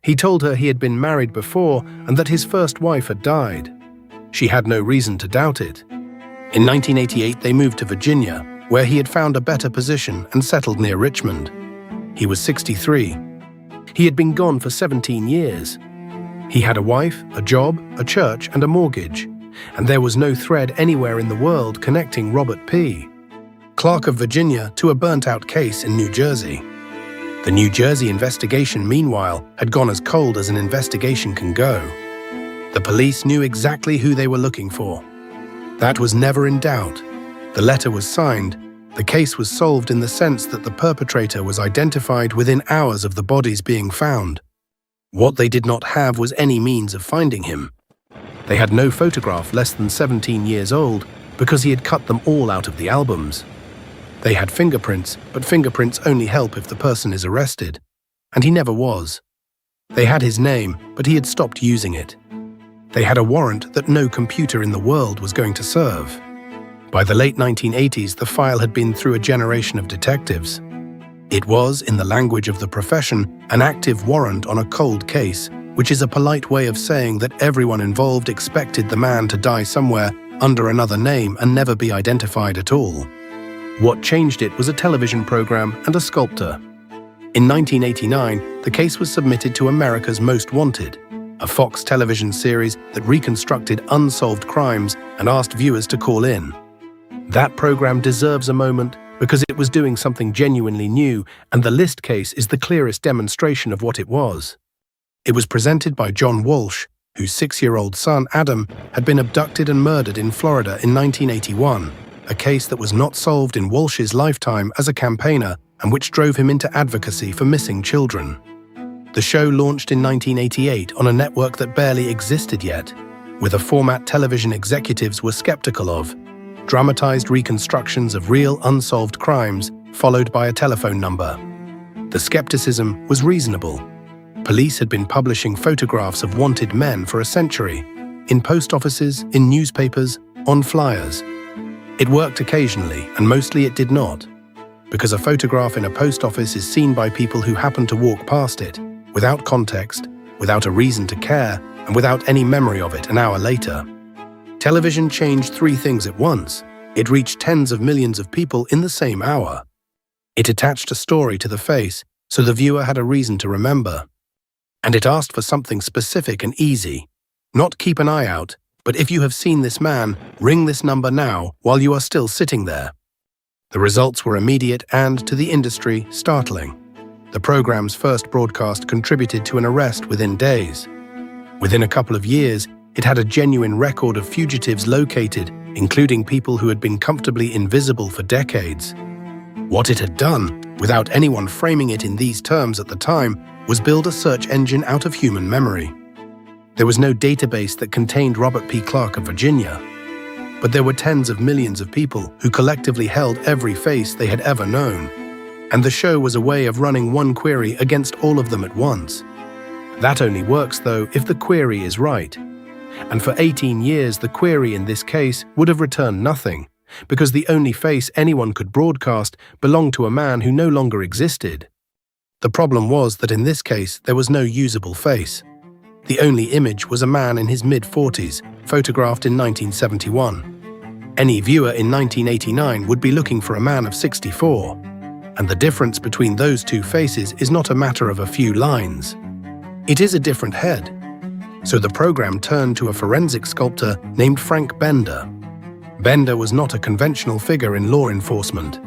[SPEAKER 1] He told her he had been married before and that his first wife had died. She had no reason to doubt it. In 1988, they moved to Virginia, where he had found a better position and settled near Richmond. He was 63. He had been gone for 17 years. He had a wife, a job, a church, and a mortgage, and there was no thread anywhere in the world connecting Robert P. Clark of Virginia to a burnt-out case in New Jersey. The New Jersey investigation, meanwhile, had gone as cold as an investigation can go. The police knew exactly who they were looking for. That was never in doubt. The letter was signed. The case was solved in the sense that the perpetrator was identified within hours of the bodies being found. What they did not have was any means of finding him. They had no photograph less than 17 years old because he had cut them all out of the albums. They had fingerprints, but fingerprints only help if the person is arrested, and he never was. They had his name, but he had stopped using it. They had a warrant that no computer in the world was going to serve. By the late 1980s, the file had been through a generation of detectives. It was, in the language of the profession, an active warrant on a cold case, which is a polite way of saying that everyone involved expected the man to die somewhere under another name and never be identified at all. What changed it was a television program and a sculptor. In 1989, the case was submitted to America's Most Wanted, a Fox television series that reconstructed unsolved crimes and asked viewers to call in. That program deserves a moment because it was doing something genuinely new, and the List case is the clearest demonstration of what it was. It was presented by John Walsh, whose 6-year-old son, Adam, had been abducted and murdered in Florida in 1981, a case that was not solved in Walsh's lifetime as a campaigner and which drove him into advocacy for missing children. The show launched in 1988 on a network that barely existed yet, with a format television executives were skeptical of: dramatized reconstructions of real unsolved crimes followed by a telephone number. The skepticism was reasonable. Police had been publishing photographs of wanted men for a century, in post offices, in newspapers, on flyers. It worked occasionally, and mostly it did not, because a photograph in a post office is seen by people who happen to walk past it, without context, without a reason to care, and without any memory of it an hour later. Television changed three things at once. It reached tens of millions of people in the same hour. It attached a story to the face, so the viewer had a reason to remember. And it asked for something specific and easy. Not keep an eye out, but if you have seen this man, ring this number now while you are still sitting there. The results were immediate and, to the industry, startling. The program's first broadcast contributed to an arrest within days. Within a couple of years, it had a genuine record of fugitives located, including people who had been comfortably invisible for decades. What it had done, without anyone framing it in these terms at the time, was build a search engine out of human memory. There was no database that contained Robert P. Clark of Virginia, but there were tens of millions of people who collectively held every face they had ever known, and the show was a way of running one query against all of them at once. That only works, though, if the query is right. And for 18 years, the query in this case would have returned nothing, because the only face anyone could broadcast belonged to a man who no longer existed. The problem was that in this case, there was no usable face. The only image was a man in his mid-40s, photographed in 1971. Any viewer in 1989 would be looking for a man of 64. And the difference between those two faces is not a matter of a few lines. It is a different head. So the program turned to a forensic sculptor named Frank Bender. Bender was not a conventional figure in law enforcement.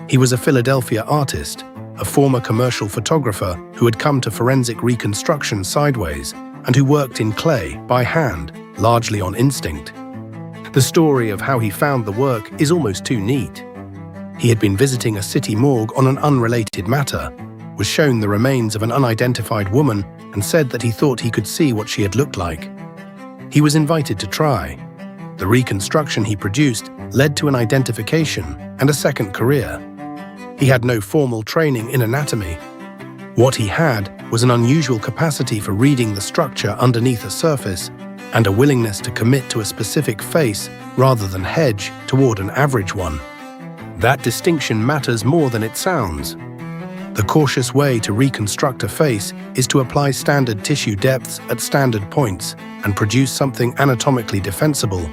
[SPEAKER 1] He was a Philadelphia artist, a former commercial photographer who had come to forensic reconstruction sideways and who worked in clay, by hand, largely on instinct. The story of how he found the work is almost too neat. He had been visiting a city morgue on an unrelated matter, was shown the remains of an unidentified woman, and said that he thought he could see what she had looked like. He was invited to try. The reconstruction he produced led to an identification and a second career. He had no formal training in anatomy. What he had was an unusual capacity for reading the structure underneath a surface and a willingness to commit to a specific face rather than hedge toward an average one. That distinction matters more than it sounds. The cautious way to reconstruct a face is to apply standard tissue depths at standard points and produce something anatomically defensible,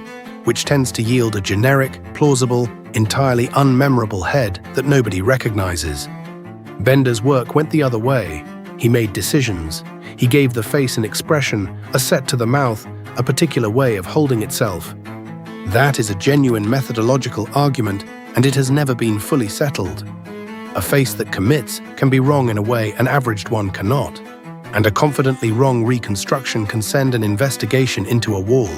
[SPEAKER 1] which tends to yield a generic, plausible, entirely unmemorable head that nobody recognizes. Bender's work went the other way. He made decisions. He gave the face an expression, a set to the mouth, a particular way of holding itself. That is a genuine methodological argument, and it has never been fully settled. A face that commits can be wrong in a way an averaged one cannot, and a confidently wrong reconstruction can send an investigation into a wall.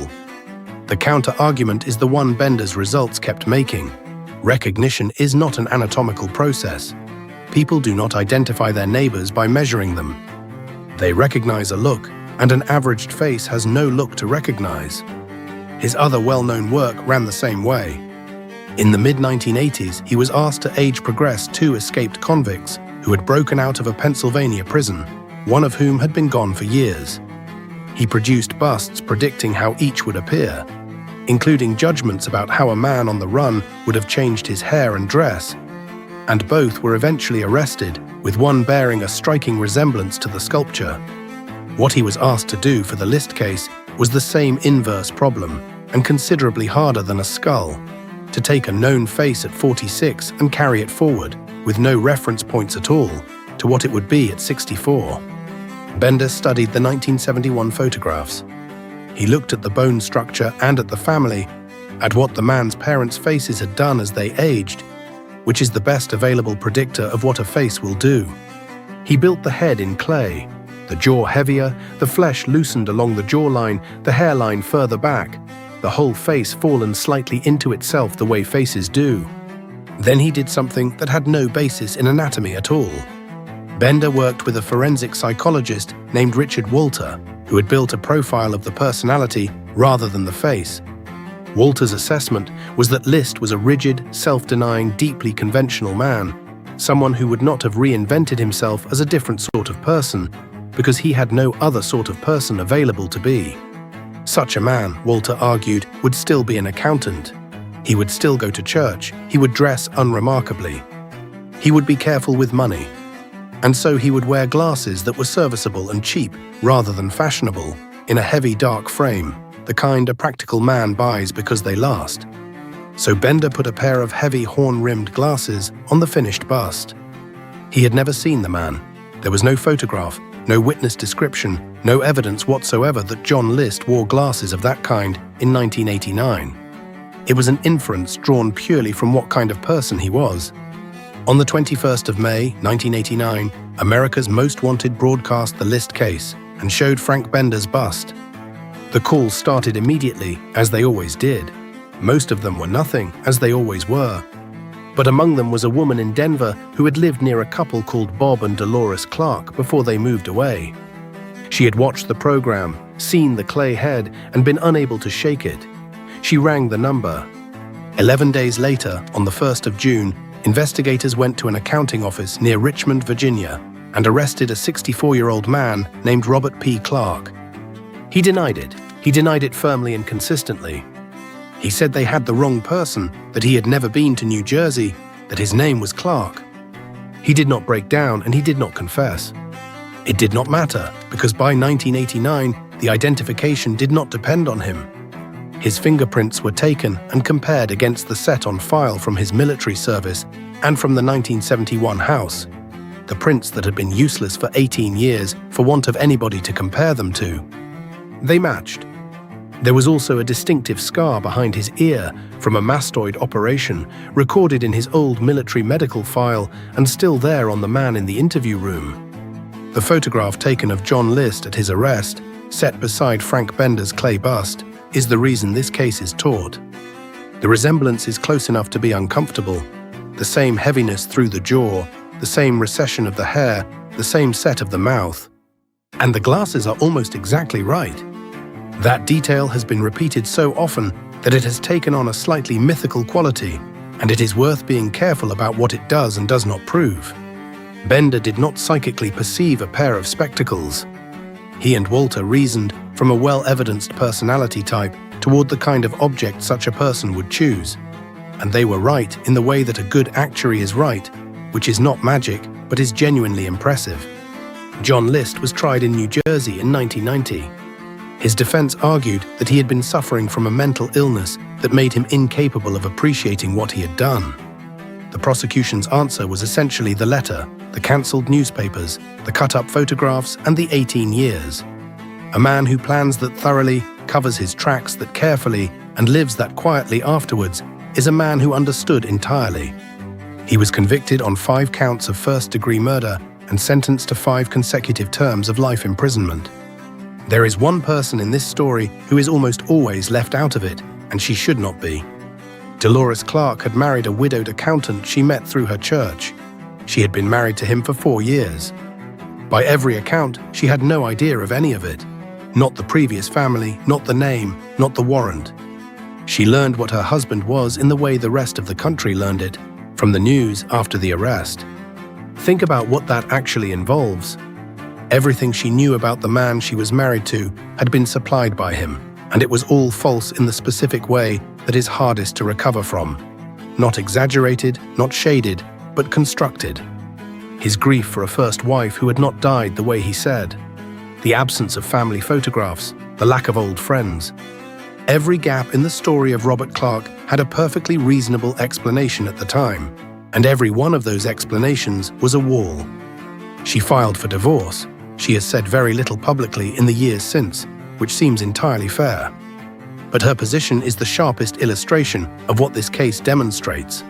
[SPEAKER 1] The counter-argument is the one Bender's results kept making. Recognition is not an anatomical process. People do not identify their neighbors by measuring them. They recognize a look, and an averaged face has no look to recognize. His other well-known work ran the same way. In the mid-1980s, he was asked to age progress two escaped convicts who had broken out of a Pennsylvania prison, one of whom had been gone for years. He produced busts predicting how each would appear, including judgments about how a man on the run would have changed his hair and dress, and both were eventually arrested, with one bearing a striking resemblance to the sculpture. What he was asked to do for the List case was the same inverse problem, and considerably harder than a skull: to take a known face at 46 and carry it forward, with no reference points at all, to what it would be at 64. Bender studied the 1971 photographs. He looked at the bone structure and at the family, at what the man's parents' faces had done as they aged, which is the best available predictor of what a face will do. He built the head in clay, the jaw heavier, the flesh loosened along the jawline, the hairline further back, the whole face fallen slightly into itself the way faces do. Then he did something that had no basis in anatomy at all. Bender worked with a forensic psychologist named Richard Walter, who had built a profile of the personality rather than the face. Walter's assessment was that List was a rigid, self-denying, deeply conventional man, someone who would not have reinvented himself as a different sort of person, because he had no other sort of person available to be. Such a man, Walter argued, would still be an accountant. He would still go to church, he would dress unremarkably. He would be careful with money. And so he would wear glasses that were serviceable and cheap, rather than fashionable, in a heavy dark frame, the kind a practical man buys because they last. So Bender put a pair of heavy horn-rimmed glasses on the finished bust. He had never seen the man. There was no photograph, no witness description, no evidence whatsoever that John List wore glasses of that kind in 1989. It was an inference drawn purely from what kind of person he was. On the 21st of May, 1989, America's Most Wanted broadcast the List case and showed Frank Bender's bust. The calls started immediately, as they always did. Most of them were nothing, as they always were. But among them was a woman in Denver who had lived near a couple called Bob and Dolores Clark before they moved away. She had watched the program, seen the clay head, and been unable to shake it. She rang the number. 11 days later, on the 1st of June, investigators went to an accounting office near Richmond, Virginia, and arrested a 64-year-old man named Robert P. Clark. He denied it. He denied it firmly and consistently. He said they had the wrong person, that he had never been to New Jersey, that his name was Clark. He did not break down and he did not confess. It did not matter, because by 1989, the identification did not depend on him. His fingerprints were taken and compared against the set on file from his military service and from the 1971 house, the prints that had been useless for 18 years for want of anybody to compare them to. They matched. There was also a distinctive scar behind his ear from a mastoid operation, recorded in his old military medical file and still there on the man in the interview room. The photograph taken of John List at his arrest, set beside Frank Bender's clay bust, is the reason this case is taut. The resemblance is close enough to be uncomfortable. The same heaviness through the jaw, the same recession of the hair, the same set of the mouth. And the glasses are almost exactly right. That detail has been repeated so often that it has taken on a slightly mythical quality, and it is worth being careful about what it does and does not prove. Bender did not psychically perceive a pair of spectacles. He and Walter reasoned from a well-evidenced personality type toward the kind of object such a person would choose. And they were right in the way that a good actuary is right, which is not magic, but is genuinely impressive. John List was tried in New Jersey in 1990. His defense argued that he had been suffering from a mental illness that made him incapable of appreciating what he had done. The prosecution's answer was essentially the letter, the cancelled newspapers, the cut-up photographs, and the 18 years. A man who plans that thoroughly, covers his tracks that carefully, and lives that quietly afterwards is a man who understood entirely. He was convicted on 5 counts of first-degree murder and sentenced to 5 consecutive terms of life imprisonment. There is one person in this story who is almost always left out of it, and she should not be. Dolores Clark had married a widowed accountant she met through her church. She had been married to him for 4 years. By every account, she had no idea of any of it. Not the previous family, not the name, not the warrant. She learned what her husband was in the way the rest of the country learned it, from the news after the arrest. Think about what that actually involves. Everything she knew about the man she was married to had been supplied by him, and it was all false in the specific way that is hardest to recover from. Not exaggerated, not shaded, but constructed. His grief for a first wife who had not died the way he said. The absence of family photographs, the lack of old friends. Every gap in the story of Robert Clark had a perfectly reasonable explanation at the time, and every one of those explanations was a wall. She filed for divorce. She has said very little publicly in the years since, which seems entirely fair. But her position is the sharpest illustration of what this case demonstrates,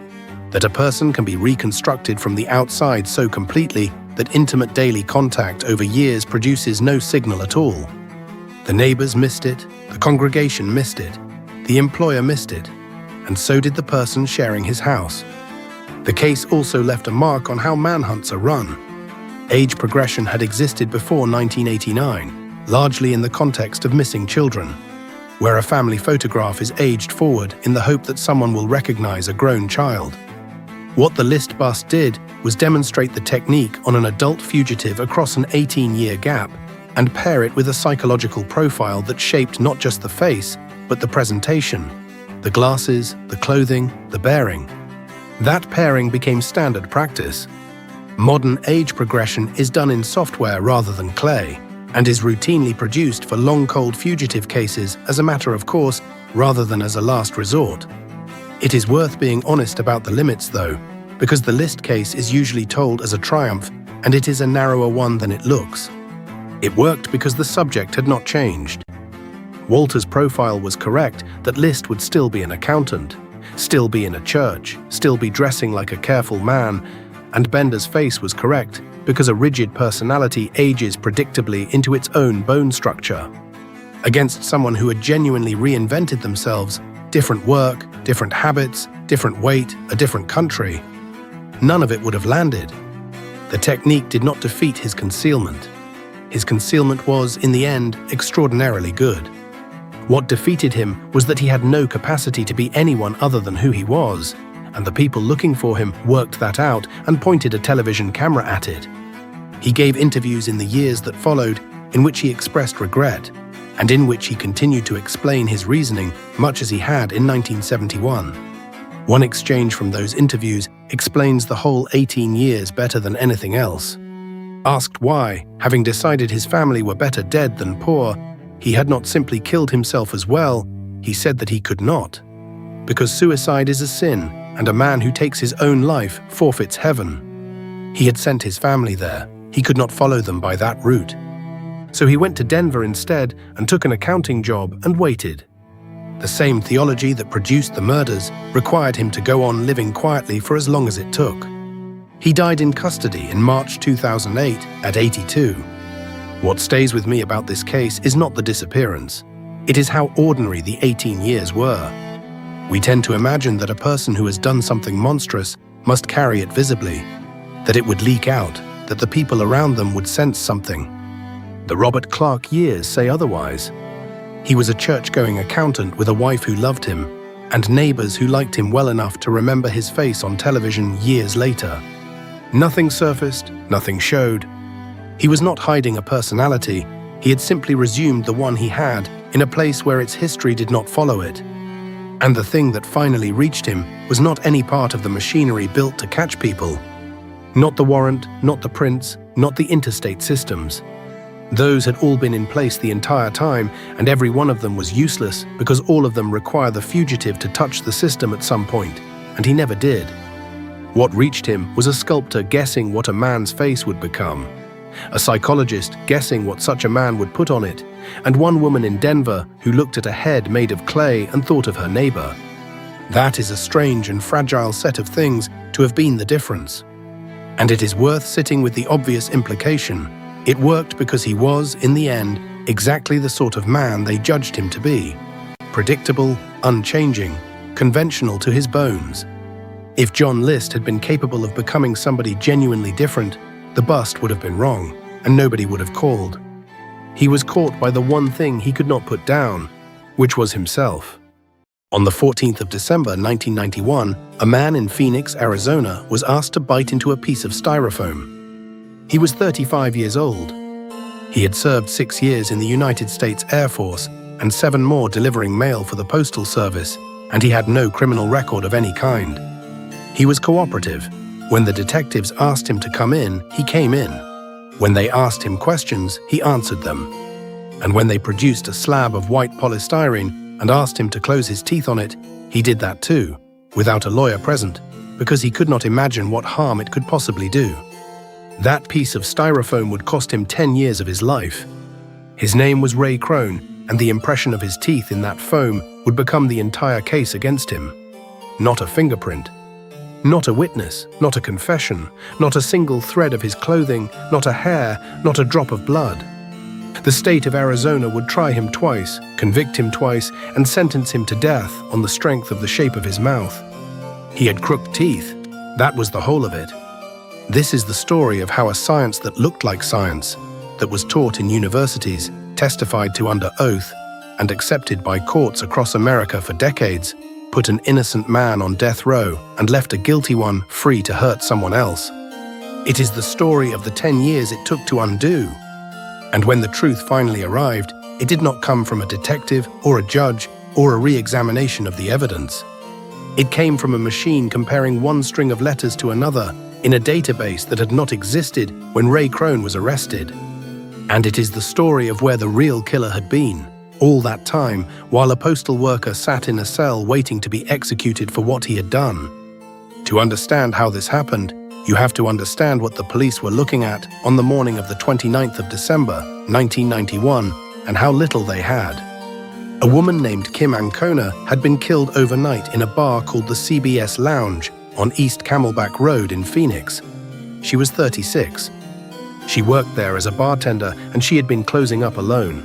[SPEAKER 1] that a person can be reconstructed from the outside so completely that intimate daily contact over years produces no signal at all. The neighbors missed it, the congregation missed it, the employer missed it, and so did the person sharing his house. The case also left a mark on how manhunts are run. Age progression had existed before 1989, largely in the context of missing children, where a family photograph is aged forward in the hope that someone will recognize a grown child. What the list bust did was demonstrate the technique on an adult fugitive across an 18-year gap and pair it with a psychological profile that shaped not just the face, but the presentation, the glasses, the clothing, the bearing. That pairing became standard practice. Modern age progression is done in software rather than clay, and is routinely produced for long cold fugitive cases as a matter of course rather than as a last resort. It is worth being honest about the limits though, because the list case is usually told as a triumph and it is a narrower one than it looks. It worked because the subject had not changed. Walter's profile was correct that List would still be an accountant, still be in a church, still be dressing like a careful man, and Bender's face was correct because a rigid personality ages predictably into its own bone structure. Against someone who had genuinely reinvented themselves, different work, different habits, different weight, a different country, none of it would have landed. The technique did not defeat his concealment. His concealment was, in the end, extraordinarily good. What defeated him was that he had no capacity to be anyone other than who he was, and the people looking for him worked that out and pointed a television camera at it. He gave interviews in the years that followed in which he expressed regret, and in which he continued to explain his reasoning much as he had in 1971. One exchange from those interviews explains the whole 18 years better than anything else. Asked why, having decided his family were better dead than poor, he had not simply killed himself as well, he said that he could not. Because suicide is a sin, and a man who takes his own life forfeits heaven. He had sent his family there. He could not follow them by that route. So he went to Denver instead and took an accounting job and waited. The same theology that produced the murders required him to go on living quietly for as long as it took. He died in custody in March 2008 at 82. What stays with me about this case is not the disappearance. It is how ordinary the 18 years were. We tend to imagine that a person who has done something monstrous must carry it visibly, that it would leak out, that the people around them would sense something. The Robert Clark years say otherwise. He was a church-going accountant with a wife who loved him, and neighbors who liked him well enough to remember his face on television years later. Nothing surfaced, nothing showed. He was not hiding a personality, he had simply resumed the one he had in a place where its history did not follow it. And the thing that finally reached him was not any part of the machinery built to catch people. Not the warrant, not the prints, not the interstate systems. Those had all been in place the entire time, and every one of them was useless because all of them require the fugitive to touch the system at some point, and he never did. What reached him was a sculptor guessing what a man's face would become, a psychologist guessing what such a man would put on it, and one woman in Denver who looked at a head made of clay and thought of her neighbor. That is a strange and fragile set of things to have been the difference. And it is worth sitting with the obvious implication. It worked because he was, in the end, exactly the sort of man they judged him to be. Predictable, unchanging, conventional to his bones. If John List had been capable of becoming somebody genuinely different, the bust would have been wrong, and nobody would have called. He was caught by the one thing he could not put down, which was himself. On the 14th of December 1991, a man in Phoenix, Arizona, was asked to bite into a piece of styrofoam. He was 35 years old. He had served 6 years in the United States Air Force and 7 more delivering mail for the Postal Service, and he had no criminal record of any kind. He was cooperative. When the detectives asked him to come in, he came in. When they asked him questions, he answered them. And when they produced a slab of white polystyrene and asked him to close his teeth on it, he did that too, without a lawyer present, because he could not imagine what harm it could possibly do. That piece of styrofoam would cost him 10 years of his life. His name was Ray Crone, and the impression of his teeth in that foam would become the entire case against him. Not a fingerprint. Not a witness, not a confession, not a single thread of his clothing, not a hair, not a drop of blood. The state of Arizona would try him twice, convict him twice, and sentence him to death on the strength of the shape of his mouth. He had crooked teeth. That was the whole of it. This is the story of how a science that looked like science, that was taught in universities, testified to under oath, and accepted by courts across America for decades, put an innocent man on death row and left a guilty one free to hurt someone else. It is the story of the 10 years it took to undo. And when the truth finally arrived, it did not come from a detective or a judge or a re-examination of the evidence. It came from a machine comparing one string of letters to another in a database that had not existed when Ray Crone was arrested. And it is the story of where the real killer had been, all that time, while a postal worker sat in a cell waiting to be executed for what he had done. To understand how this happened, you have to understand what the police were looking at on the morning of the 29th of December, 1991, and how little they had. A woman named Kim Ancona had been killed overnight in a bar called the CBS Lounge on East Camelback Road in Phoenix. She was 36. She worked there as a bartender, and she had been closing up alone.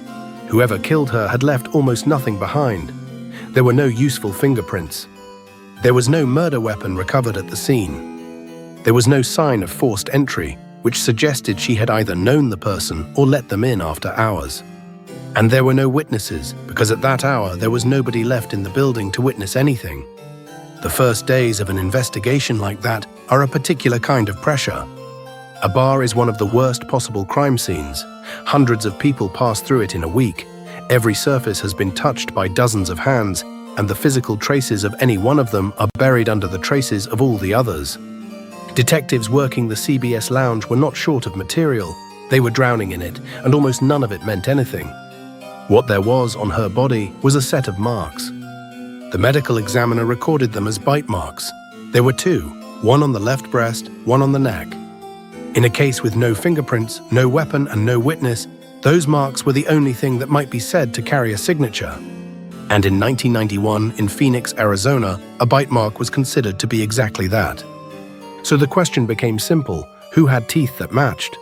[SPEAKER 1] Whoever killed her had left almost nothing behind. There were no useful fingerprints. There was no murder weapon recovered at the scene. There was no sign of forced entry, which suggested she had either known the person or let them in after hours. And there were no witnesses, because at that hour there was nobody left in the building to witness anything. The first days of an investigation like that are a particular kind of pressure. A bar is one of the worst possible crime scenes. Hundreds of people pass through it in a week. Every surface has been touched by dozens of hands, and the physical traces of any one of them are buried under the traces of all the others. Detectives working the CBS Lounge were not short of material. They were drowning in it, and almost none of it meant anything. What there was on her body was a set of marks. The medical examiner recorded them as bite marks. There were 2, one on the left breast, one on the neck. In a case with no fingerprints, no weapon, and no witness, those marks were the only thing that might be said to carry a signature. And in 1991, in Phoenix, Arizona, a bite mark was considered to be exactly that. So the question became simple: who had teeth that matched?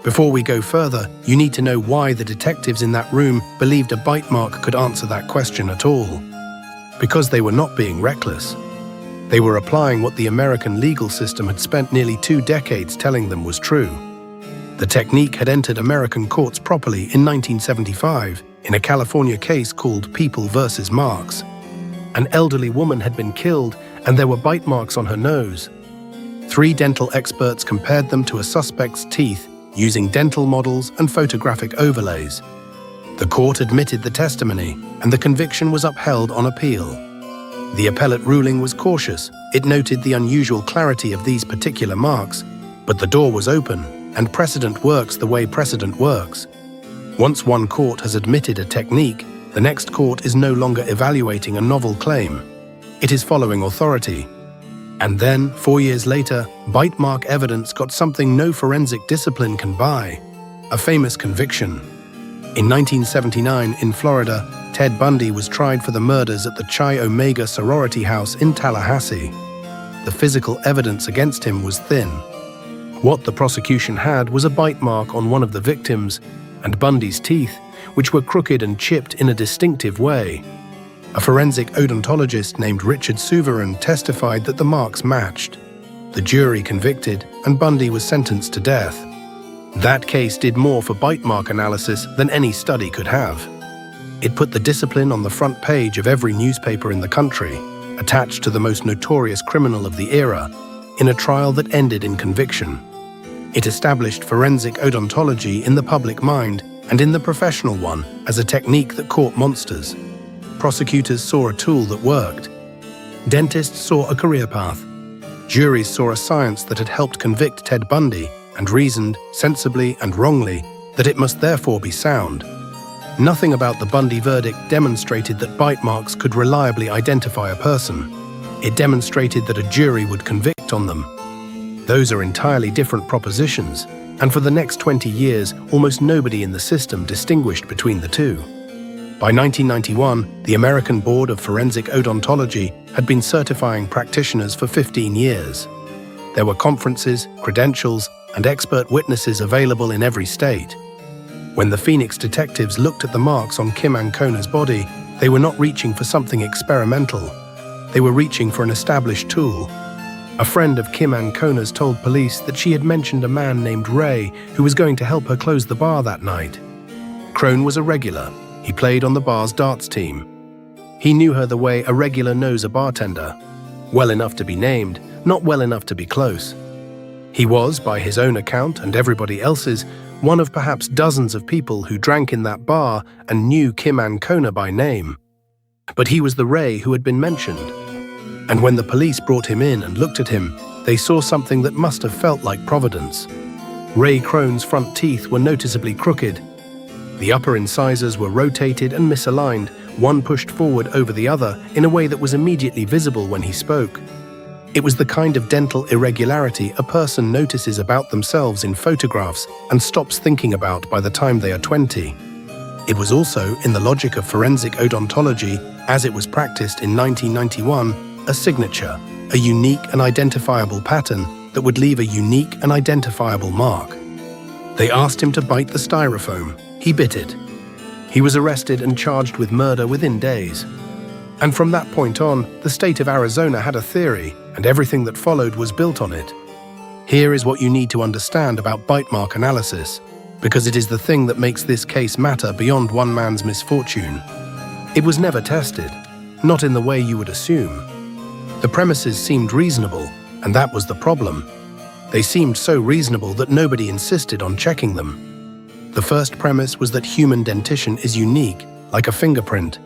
[SPEAKER 1] Before we go further, you need to know why the detectives in that room believed a bite mark could answer that question at all. Because they were not being reckless. They were applying what the American legal system had spent nearly 2 decades telling them was true. The technique had entered American courts properly in 1975 in a California case called People versus Marks. An elderly woman had been killed, and there were bite marks on her nose. 3 dental experts compared them to a suspect's teeth using dental models and photographic overlays. The court admitted the testimony, and the conviction was upheld on appeal. The appellate ruling was cautious. It noted the unusual clarity of these particular marks, but the door was open, and precedent works the way precedent works. Once one court has admitted a technique, the next court is no longer evaluating a novel claim. It is following authority. And then, 4 years later, bite mark evidence got something no forensic discipline can buy: a famous conviction. In 1979, in Florida, Ted Bundy was tried for the murders at the Chi Omega sorority house in Tallahassee. The physical evidence against him was thin. What the prosecution had was a bite mark on one of the victims, and Bundy's teeth, which were crooked and chipped in a distinctive way. A forensic odontologist named Richard Suverin testified that the marks matched. The jury convicted, and Bundy was sentenced to death. That case did more for bite mark analysis than any study could have. It put the discipline on the front page of every newspaper in the country, attached to the most notorious criminal of the era, in a trial that ended in conviction. It established forensic odontology in the public mind and in the professional one as a technique that caught monsters. Prosecutors saw a tool that worked. Dentists saw a career path. Juries saw a science that had helped convict Ted Bundy and reasoned, sensibly and wrongly, that it must therefore be sound. Nothing about the Bundy verdict demonstrated that bite marks could reliably identify a person. It demonstrated that a jury would convict on them. Those are entirely different propositions, and for the next 20 years, almost nobody in the system distinguished between the two. By 1991, the American Board of Forensic Odontology had been certifying practitioners for 15 years. There were conferences, credentials, and expert witnesses available in every state. When the Phoenix detectives looked at the marks on Kim Ancona's body, they were not reaching for something experimental. They were reaching for an established tool. A friend of Kim Ancona's told police that she had mentioned a man named Ray who was going to help her close the bar that night. Crone was a regular. He played on the bar's darts team. He knew her the way a regular knows a bartender. Well enough to be named, not well enough to be close. He was, by his own account and everybody else's, one of perhaps dozens of people who drank in that bar and knew Kim Ancona by name. But he was the Ray who had been mentioned. And when the police brought him in and looked at him, they saw something that must have felt like providence. Ray Crone's front teeth were noticeably crooked. The upper incisors were rotated and misaligned, one pushed forward over the other in a way that was immediately visible when he spoke. It was the kind of dental irregularity a person notices about themselves in photographs and stops thinking about by the time they are 20. It was also, in the logic of forensic odontology, as it was practiced in 1991, a signature, a unique and identifiable pattern that would leave a unique and identifiable mark. They asked him to bite the styrofoam. He bit it. He was arrested and charged with murder within days. And from that point on, the state of Arizona had a theory, and everything that followed was built on it. Here is what you need to understand about bite mark analysis, because it is the thing that makes this case matter beyond one man's misfortune. It was never tested, not in the way you would assume. The premises seemed reasonable, and that was the problem. They seemed so reasonable that nobody insisted on checking them. The first premise was that human dentition is unique, like a fingerprint,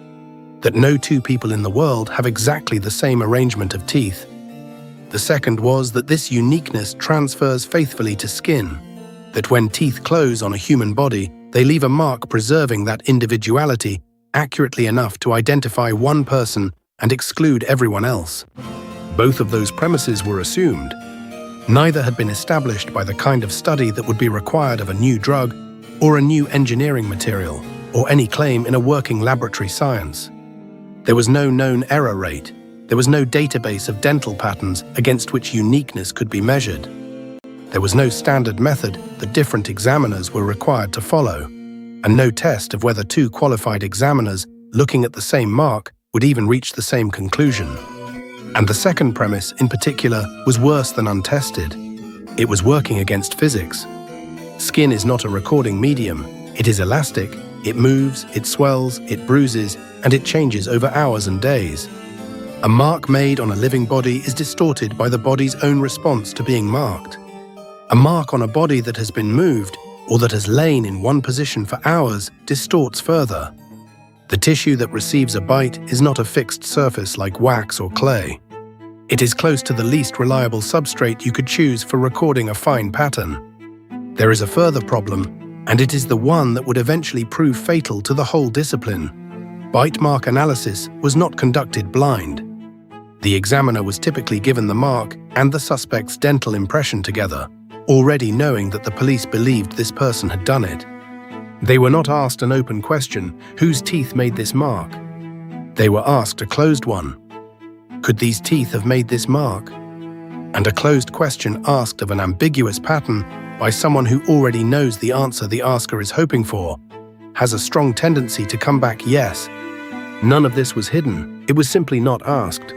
[SPEAKER 1] that no two people in the world have exactly the same arrangement of teeth. The second was that this uniqueness transfers faithfully to skin, that when teeth close on a human body, they leave a mark preserving that individuality accurately enough to identify one person and exclude everyone else. Both of those premises were assumed. Neither had been established by the kind of study that would be required of a new drug or a new engineering material or any claim in a working laboratory science. There was no known error rate. There was no database of dental patterns against which uniqueness could be measured. There was no standard method that different examiners were required to follow, and no test of whether two qualified examiners looking at the same mark would even reach the same conclusion. And the second premise, in particular, was worse than untested. It was working against physics. Skin is not a recording medium. It is elastic. It moves, it swells, it bruises, and it changes over hours and days. A mark made on a living body is distorted by the body's own response to being marked. A mark on a body that has been moved or that has lain in one position for hours distorts further. The tissue that receives a bite is not a fixed surface like wax or clay. It is close to the least reliable substrate you could choose for recording a fine pattern. There is a further problem, and it is the one that would eventually prove fatal to the whole discipline. Bite mark analysis was not conducted blind. The examiner was typically given the mark and the suspect's dental impression together, already knowing that the police believed this person had done it. They were not asked an open question, whose teeth made this mark? They were asked a closed one. Could these teeth have made this mark? And a closed question asked of an ambiguous pattern by someone who already knows the answer the asker is hoping for has a strong tendency to come back yes. None of this was hidden. It was simply not asked.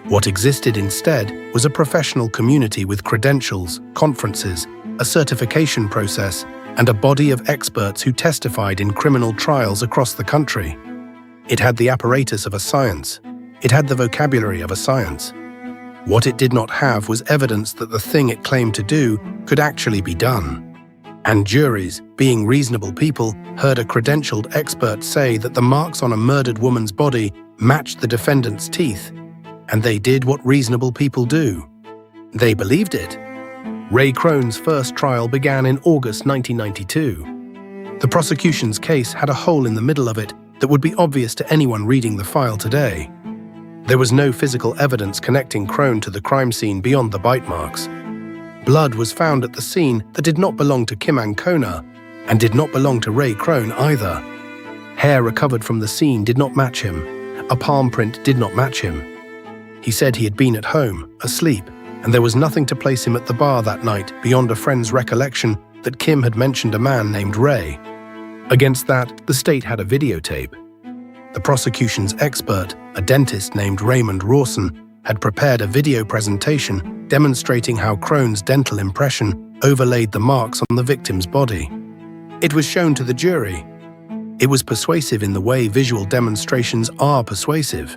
[SPEAKER 1] What existed instead was a professional community with credentials, conferences, a certification process, and a body of experts who testified in criminal trials across the country. It had the apparatus of a science. It had the vocabulary of a science. What it did not have was evidence that the thing it claimed to do could actually be done. And juries, being reasonable people, heard a credentialed expert say that the marks on a murdered woman's body matched the defendant's teeth, and they did what reasonable people do. They believed it. Ray Crone's first trial began in August 1992. The prosecution's case had a hole in the middle of it that would be obvious to anyone reading the file today. There was no physical evidence connecting Crone to the crime scene beyond the bite marks. Blood was found at the scene that did not belong to Kim Ancona and did not belong to Ray Crone either. Hair recovered from the scene did not match him. A palm print did not match him. He said he had been at home, asleep, and there was nothing to place him at the bar that night beyond a friend's recollection that Kim had mentioned a man named Ray. Against that, the state had a videotape. The prosecution's expert, a dentist named Raymond Rawson, had prepared a video presentation demonstrating how Crone's dental impression overlaid the marks on the victim's body. It was shown to the jury. It was persuasive in the way visual demonstrations are persuasive.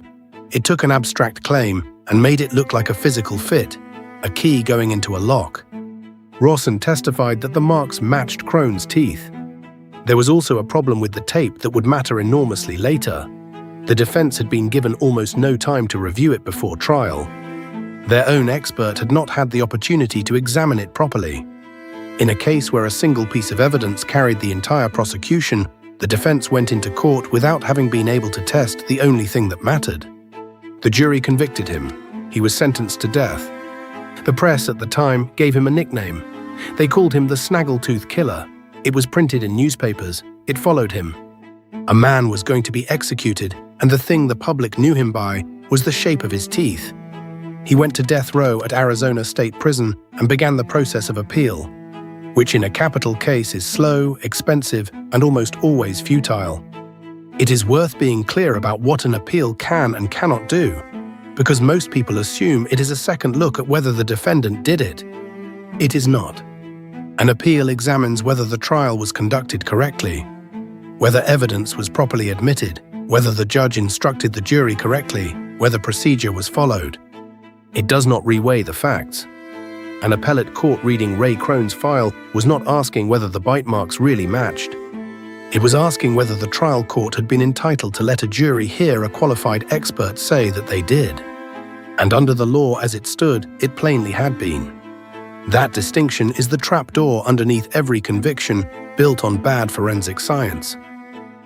[SPEAKER 1] It took an abstract claim and made it look like a physical fit, a key going into a lock. Rawson testified that the marks matched Crone's teeth. There was also a problem with the tape that would matter enormously later. The defense had been given almost no time to review it before trial. Their own expert had not had the opportunity to examine it properly. In a case where a single piece of evidence carried the entire prosecution, the defense went into court without having been able to test the only thing that mattered. The jury convicted him. He was sentenced to death. The press at the time gave him a nickname. They called him the Snaggletooth Killer. It was printed in newspapers. It followed him. A man was going to be executed, and the thing the public knew him by was the shape of his teeth. He went to death row at Arizona State Prison and began the process of appeal, which in a capital case is slow, expensive, and almost always futile. It is worth being clear about what an appeal can and cannot do, because most people assume it is a second look at whether the defendant did it. It is not. An appeal examines whether the trial was conducted correctly, whether evidence was properly admitted, whether the judge instructed the jury correctly, whether procedure was followed. It does not reweigh the facts. An appellate court reading Ray Crone's file was not asking whether the bite marks really matched. It was asking whether the trial court had been entitled to let a jury hear a qualified expert say that they did. And under the law as it stood, it plainly had been. That distinction is the trapdoor underneath every conviction built on bad forensic science.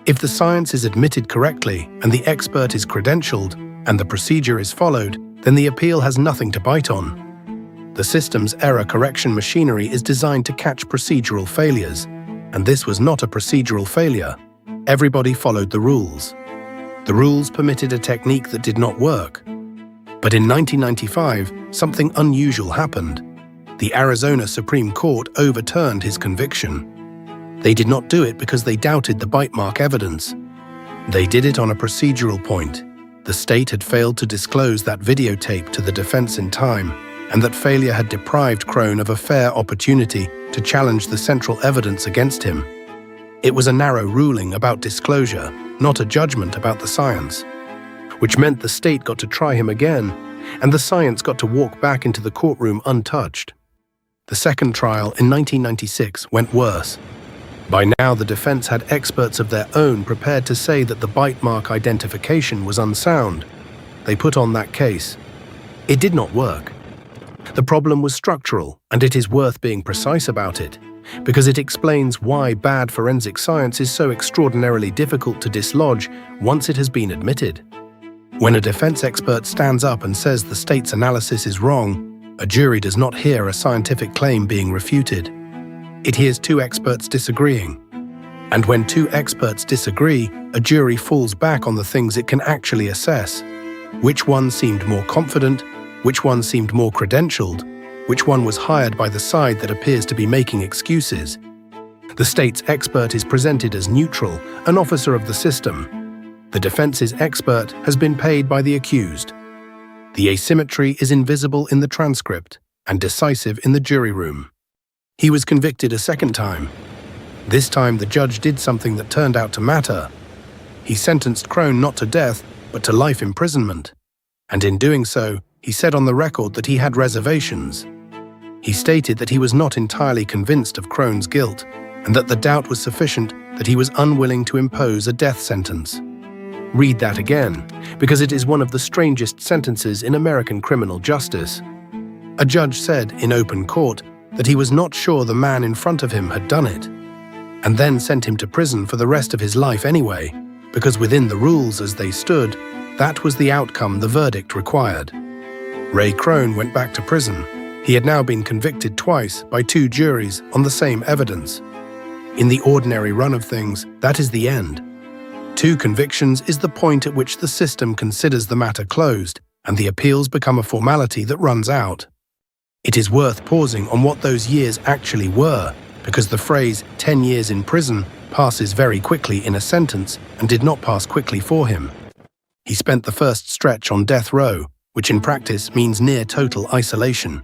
[SPEAKER 1] If the science is admitted correctly and the expert is credentialed and the procedure is followed, then the appeal has nothing to bite on. The system's error correction machinery is designed to catch procedural failures, and this was not a procedural failure. Everybody followed the rules. The rules permitted a technique that did not work. But in 1995, something unusual happened. The Arizona Supreme Court overturned his conviction. They did not do it because they doubted the bite mark evidence. They did it on a procedural point. The state had failed to disclose that videotape to the defense in time, and that failure had deprived Crone of a fair opportunity to challenge the central evidence against him. It was a narrow ruling about disclosure, not a judgment about the science, which meant the state got to try him again, and the science got to walk back into the courtroom untouched. The second trial in 1996 went worse. By now, the defense had experts of their own prepared to say that the bite mark identification was unsound. They put on that case. It did not work. The problem was structural, and it is worth being precise about it, because it explains why bad forensic science is so extraordinarily difficult to dislodge once it has been admitted. When a defense expert stands up and says the state's analysis is wrong, a jury does not hear a scientific claim being refuted. It hears two experts disagreeing. And when two experts disagree, a jury falls back on the things it can actually assess. Which one seemed more confident? Which one seemed more credentialed? Which one was hired by the side that appears to be making excuses? The state's expert is presented as neutral, an officer of the system. The defense's expert has been paid by the accused. The asymmetry is invisible in the transcript and decisive in the jury room. He was convicted a second time. This time the judge did something that turned out to matter. He sentenced Crone not to death, but to life imprisonment. And in doing so, he said on the record that he had reservations. He stated that he was not entirely convinced of Crone's guilt, and that the doubt was sufficient that he was unwilling to impose a death sentence. Read that again, because it is one of the strangest sentences in American criminal justice. A judge said in open court that he was not sure the man in front of him had done it, and then sent him to prison for the rest of his life anyway, because within the rules as they stood, that was the outcome the verdict required. Ray Crone went back to prison. He had now been convicted twice by 2 juries on the same evidence. In the ordinary run of things, that is the end. 2 convictions is the point at which the system considers the matter closed, and the appeals become a formality that runs out. It is worth pausing on what those years actually were, because the phrase 10 years in prison passes very quickly in a sentence and did not pass quickly for him. He spent the first stretch on death row, which in practice means near total isolation.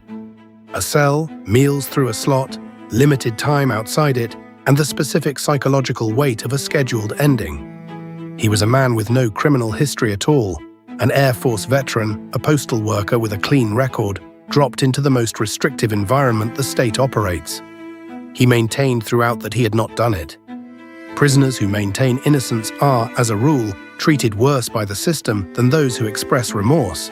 [SPEAKER 1] A cell, meals through a slot, limited time outside it, and the specific psychological weight of a scheduled ending. He was a man with no criminal history at all, an Air Force veteran, a postal worker with a clean record, dropped into the most restrictive environment the state operates. He maintained throughout that he had not done it. Prisoners who maintain innocence are, as a rule, treated worse by the system than those who express remorse,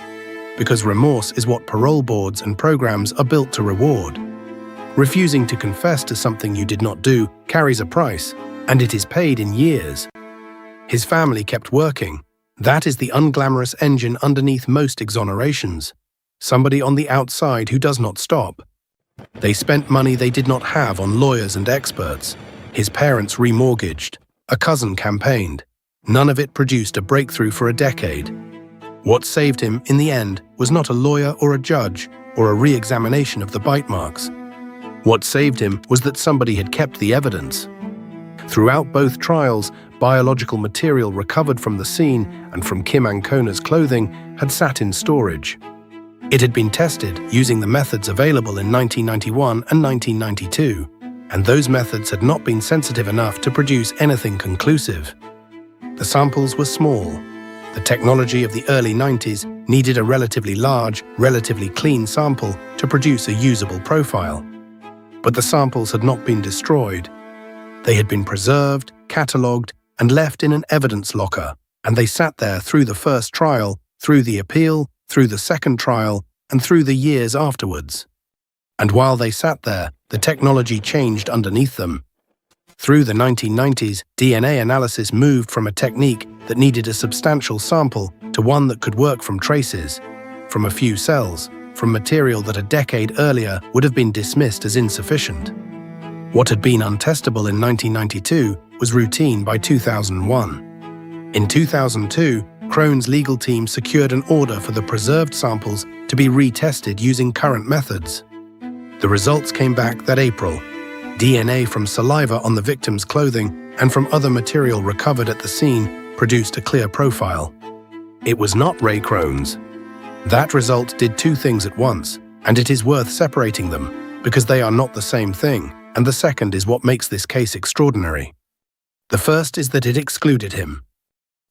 [SPEAKER 1] because remorse is what parole boards and programs are built to reward. Refusing to confess to something you did not do carries a price, and it is paid in years. His family kept working. That is the unglamorous engine underneath most exonerations. Somebody on the outside who does not stop. They spent money they did not have on lawyers and experts. His parents remortgaged. A cousin campaigned. None of it produced a breakthrough for a decade. What saved him, in the end, was not a lawyer or a judge or a re-examination of the bite marks. What saved him was that somebody had kept the evidence. Throughout both trials, biological material recovered from the scene and from Kim Ancona's clothing had sat in storage. It had been tested using the methods available in 1991 and 1992, and those methods had not been sensitive enough to produce anything conclusive. The samples were small. The technology of the early 90s needed a relatively large, relatively clean sample to produce a usable profile. But the samples had not been destroyed. They had been preserved, catalogued, and left in an evidence locker, and they sat there through the first trial, through the appeal, through the second trial, and through the years afterwards. And while they sat there, the technology changed underneath them. Through the 1990s, DNA analysis moved from a technique that needed a substantial sample to one that could work from traces, from a few cells, from material that a decade earlier would have been dismissed as insufficient. What had been untestable in 1992 was routine by 2001. In 2002, Crone's legal team secured an order for the preserved samples to be retested using current methods. The results came back that April. DNA from saliva on the victim's clothing and from other material recovered at the scene produced a clear profile. It was not Ray Crone's. That result did 2 things at once, and it is worth separating them, because they are not the same thing, and the second is what makes this case extraordinary. The first is that it excluded him.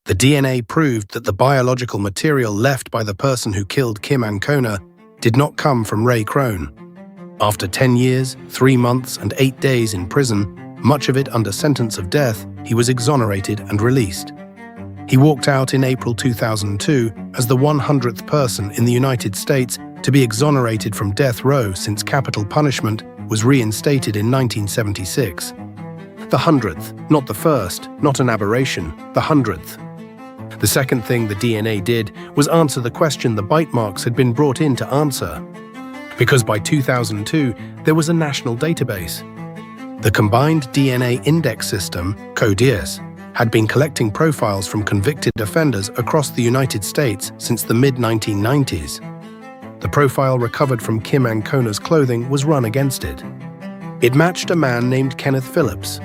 [SPEAKER 1] The DNA proved that the biological material left by the person who killed Kim Ancona did not come from Ray Crone. After 10 years, 3 months, and 8 days in prison, much of it under sentence of death, he was exonerated and released. He walked out in April 2002 as the 100th person in the United States to be exonerated from death row since capital punishment was reinstated in 1976. The 100th, not the first, not an aberration, the 100th. The second thing the DNA did was answer the question the bite marks had been brought in to answer. Because by 2002, there was a national database. The Combined DNA Index System, CODIS, had been collecting profiles from convicted offenders across the United States since the mid-1990s. The profile recovered from Kim Ancona's clothing was run against it. It matched a man named Kenneth Phillips.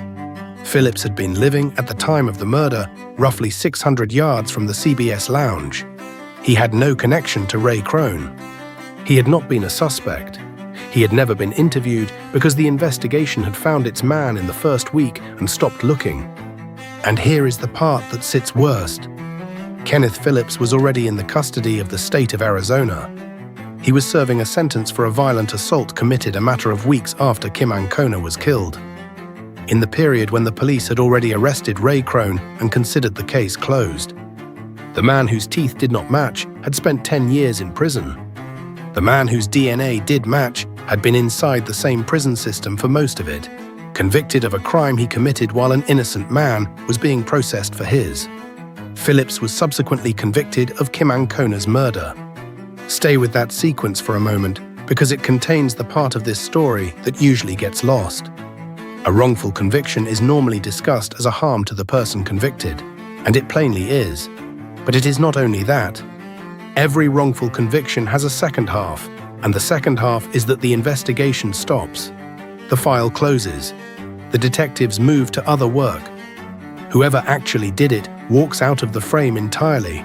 [SPEAKER 1] Phillips had been living, at the time of the murder, roughly 600 yards from the CBS lounge. He had no connection to Ray Crone. He had not been a suspect. He had never been interviewed because the investigation had found its man in the first week and stopped looking. And here is the part that sits worst. Kenneth Phillips was already in the custody of the state of Arizona. He was serving a sentence for a violent assault committed a matter of weeks after Kim Ancona was killed, in the period when the police had already arrested Ray Crone and considered the case closed. The man whose teeth did not match had spent 10 years in prison. The man whose DNA did match had been inside the same prison system for most of it, convicted of a crime he committed while an innocent man was being processed for his. Phillips was subsequently convicted of Kim Ancona's murder. Stay with that sequence for a moment, because it contains the part of this story that usually gets lost. A wrongful conviction is normally discussed as a harm to the person convicted, and it plainly is. But it is not only that. Every wrongful conviction has a second half, and the second half is that the investigation stops. The file closes. The detectives move to other work. Whoever actually did it walks out of the frame entirely,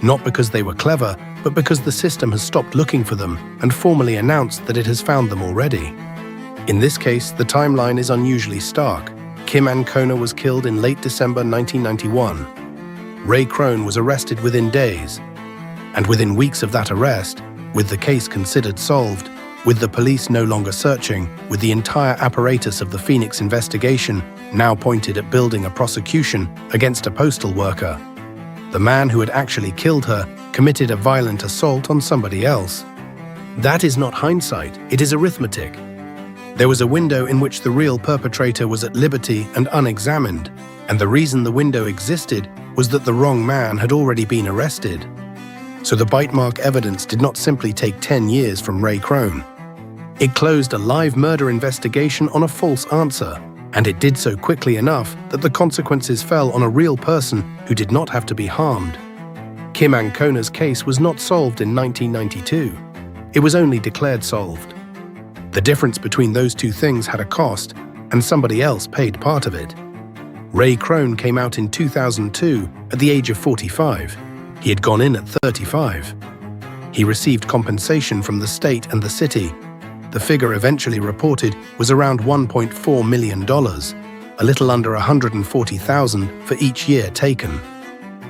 [SPEAKER 1] not because they were clever, but because the system has stopped looking for them and formally announced that it has found them already. In this case, the timeline is unusually stark. Kim Ancona was killed in late December 1991. Ray Crone was arrested within days. And within weeks of that arrest, with the case considered solved, with the police no longer searching, with the entire apparatus of the Phoenix investigation now pointed at building a prosecution against a postal worker, the man who had actually killed her committed a violent assault on somebody else. That is not hindsight, it is arithmetic. There was a window in which the real perpetrator was at liberty and unexamined, and the reason the window existed was that the wrong man had already been arrested. So the bite mark evidence did not simply take 10 years from Ray Crone. It closed a live murder investigation on a false answer, and it did so quickly enough that the consequences fell on a real person who did not have to be harmed. Kim Ancona's case was not solved in 1992. It was only declared solved. The difference between those two things had a cost, and somebody else paid part of it. Ray Crone came out in 2002 at the age of 45. He had gone in at 35. He received compensation from the state and the city. The figure eventually reported was around $1.4 million, a little under $140,000 for each year taken.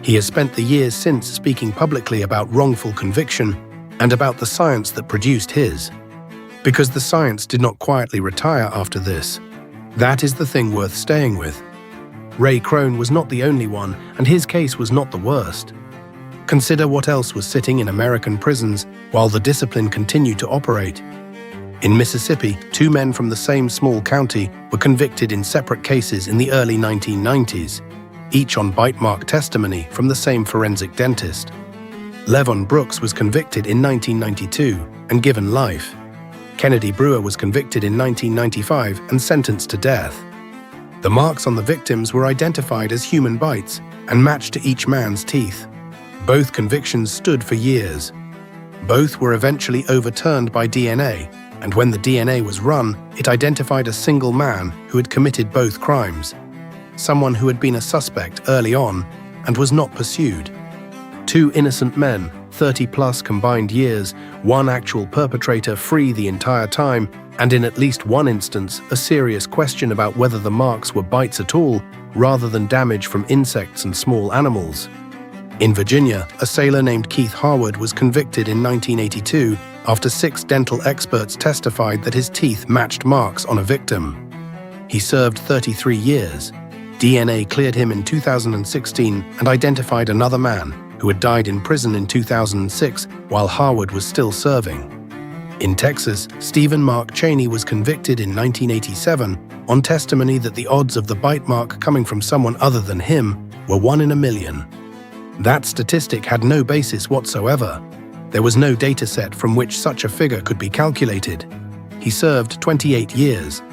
[SPEAKER 1] He has spent the years since speaking publicly about wrongful conviction and about the science that produced his. Because the science did not quietly retire after this. That is the thing worth staying with. Ray Crone was not the only one, and his case was not the worst. Consider what else was sitting in American prisons while the discipline continued to operate. In Mississippi, 2 men from the same small county were convicted in separate cases in the early 1990s, each on bite mark testimony from the same forensic dentist. Levon Brooks was convicted in 1992 and given life. Kennedy Brewer was convicted in 1995 and sentenced to death. The marks on the victims were identified as human bites and matched to each man's teeth. Both convictions stood for years. Both were eventually overturned by DNA, and when the DNA was run, it identified a single man who had committed both crimes, someone who had been a suspect early on and was not pursued. 2 innocent men, 30+ combined years, 1 actual perpetrator free the entire time, and in at least one instance, a serious question about whether the marks were bites at all, rather than damage from insects and small animals. In Virginia, a sailor named Keith Harwood was convicted in 1982 after 6 dental experts testified that his teeth matched marks on a victim. He served 33 years. DNA cleared him in 2016 and identified another man who had died in prison in 2006 while Harwood was still serving. In Texas, Stephen Mark Cheney was convicted in 1987 on testimony that the odds of the bite mark coming from someone other than him were 1 in a million. That statistic had no basis whatsoever. There was no data set from which such a figure could be calculated. He served 28 years.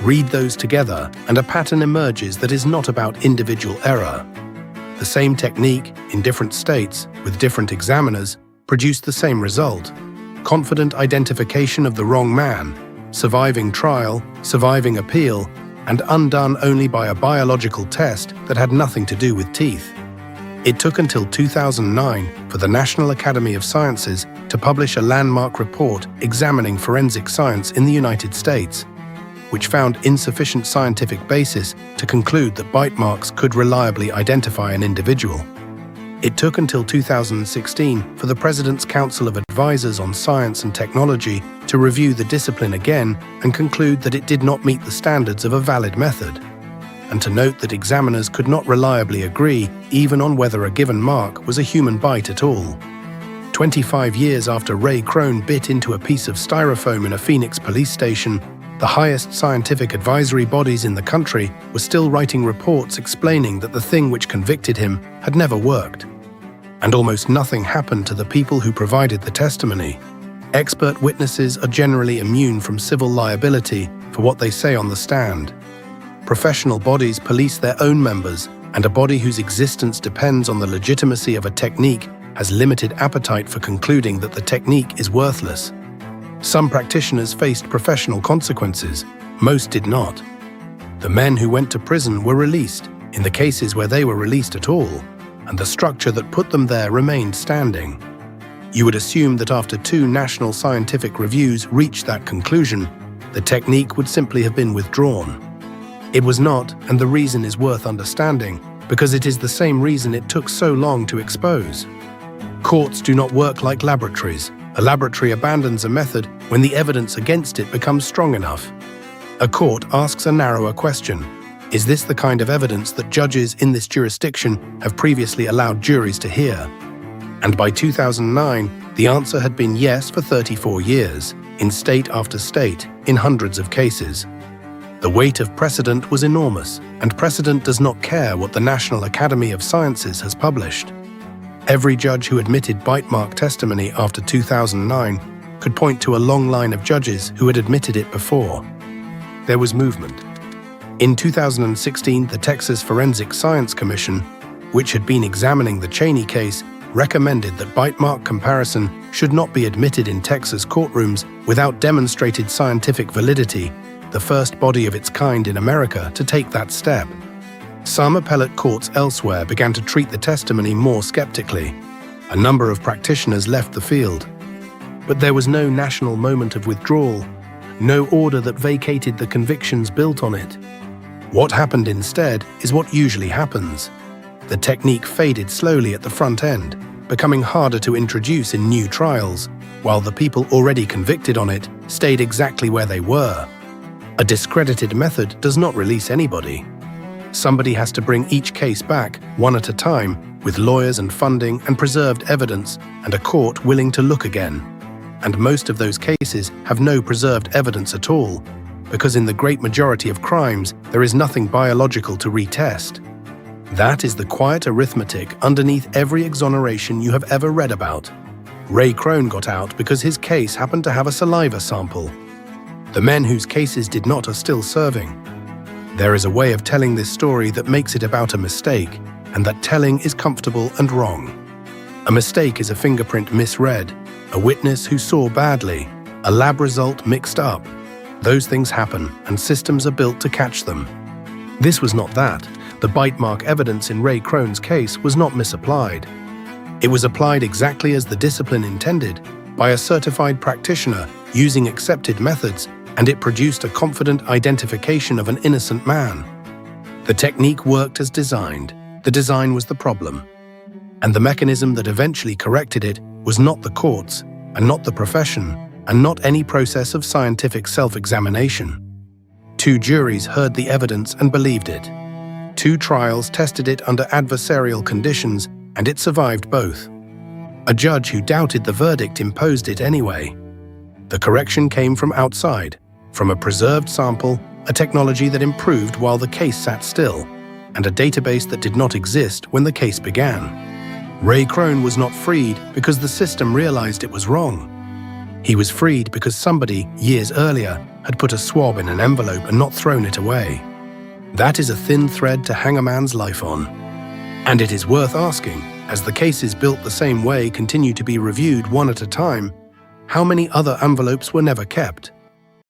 [SPEAKER 1] Read those together, and a pattern emerges that is not about individual error. The same technique, in different states, with different examiners, produced the same result. Confident identification of the wrong man, surviving trial, surviving appeal, and undone only by a biological test that had nothing to do with teeth. It took until 2009 for the National Academy of Sciences to publish a landmark report examining forensic science in the United States, which found insufficient scientific basis to conclude that bite marks could reliably identify an individual. It took until 2016 for the President's Council of Advisors on Science and Technology to review the discipline again and conclude that it did not meet the standards of a valid method, and to note that examiners could not reliably agree even on whether a given mark was a human bite at all. 25 years after Ray Crone bit into a piece of styrofoam in a Phoenix police station, the highest scientific advisory bodies in the country were still writing reports explaining that the thing which convicted him had never worked. And almost nothing happened to the people who provided the testimony. Expert witnesses are generally immune from civil liability for what they say on the stand. Professional bodies police their own members, and a body whose existence depends on the legitimacy of a technique has limited appetite for concluding that the technique is worthless. Some practitioners faced professional consequences, most did not. The men who went to prison were released, in the cases where they were released at all, and the structure that put them there remained standing. You would assume that after 2 national scientific reviews reached that conclusion, the technique would simply have been withdrawn. It was not, and the reason is worth understanding, because it is the same reason it took so long to expose. Courts do not work like laboratories. A laboratory abandons a method when the evidence against it becomes strong enough. A court asks a narrower question. Is this the kind of evidence that judges in this jurisdiction have previously allowed juries to hear? And by 2009, the answer had been yes for 34 years, in state after state, in hundreds of cases. The weight of precedent was enormous, and precedent does not care what the National Academy of Sciences has published. Every judge who admitted bite mark testimony after 2009 could point to a long line of judges who had admitted it before. There was movement. In 2016, the Texas Forensic Science Commission, which had been examining the Cheney case, recommended that bite mark comparison should not be admitted in Texas courtrooms without demonstrated scientific validity, the first body of its kind in America to take that step. Some appellate courts elsewhere began to treat the testimony more skeptically. A number of practitioners left the field. But there was no national moment of withdrawal, no order that vacated the convictions built on it. What happened instead is what usually happens. The technique faded slowly at the front end, becoming harder to introduce in new trials, while the people already convicted on it stayed exactly where they were. A discredited method does not release anybody. Somebody has to bring each case back, one at a time, with lawyers and funding and preserved evidence, and a court willing to look again. And most of those cases have no preserved evidence at all, because in the great majority of crimes, there is nothing biological to retest. That is the quiet arithmetic underneath every exoneration you have ever read about. Ray Crone got out because his case happened to have a saliva sample. The men whose cases did not are still serving. There is a way of telling this story that makes it about a mistake, and that telling is comfortable and wrong. A mistake is a fingerprint misread, a witness who saw badly, a lab result mixed up. Those things happen, and systems are built to catch them. This was not that. The bite mark evidence in Ray Crone's case was not misapplied. It was applied exactly as the discipline intended, by a certified practitioner using accepted methods, and it produced a confident identification of an innocent man. The technique worked as designed. The design was the problem. And the mechanism that eventually corrected it was not the courts, and not the profession, and not any process of scientific self-examination. 2 juries heard the evidence and believed it. 2 trials tested it under adversarial conditions, and it survived both. A judge who doubted the verdict imposed it anyway. The correction came from outside, from a preserved sample, a technology that improved while the case sat still, and a database that did not exist when the case began. Ray Crone was not freed because the system realized it was wrong. He was freed because somebody, years earlier, had put a swab in an envelope and not thrown it away. That is a thin thread to hang a man's life on. And it is worth asking, as the cases built the same way continue to be reviewed one at a time, how many other envelopes were never kept?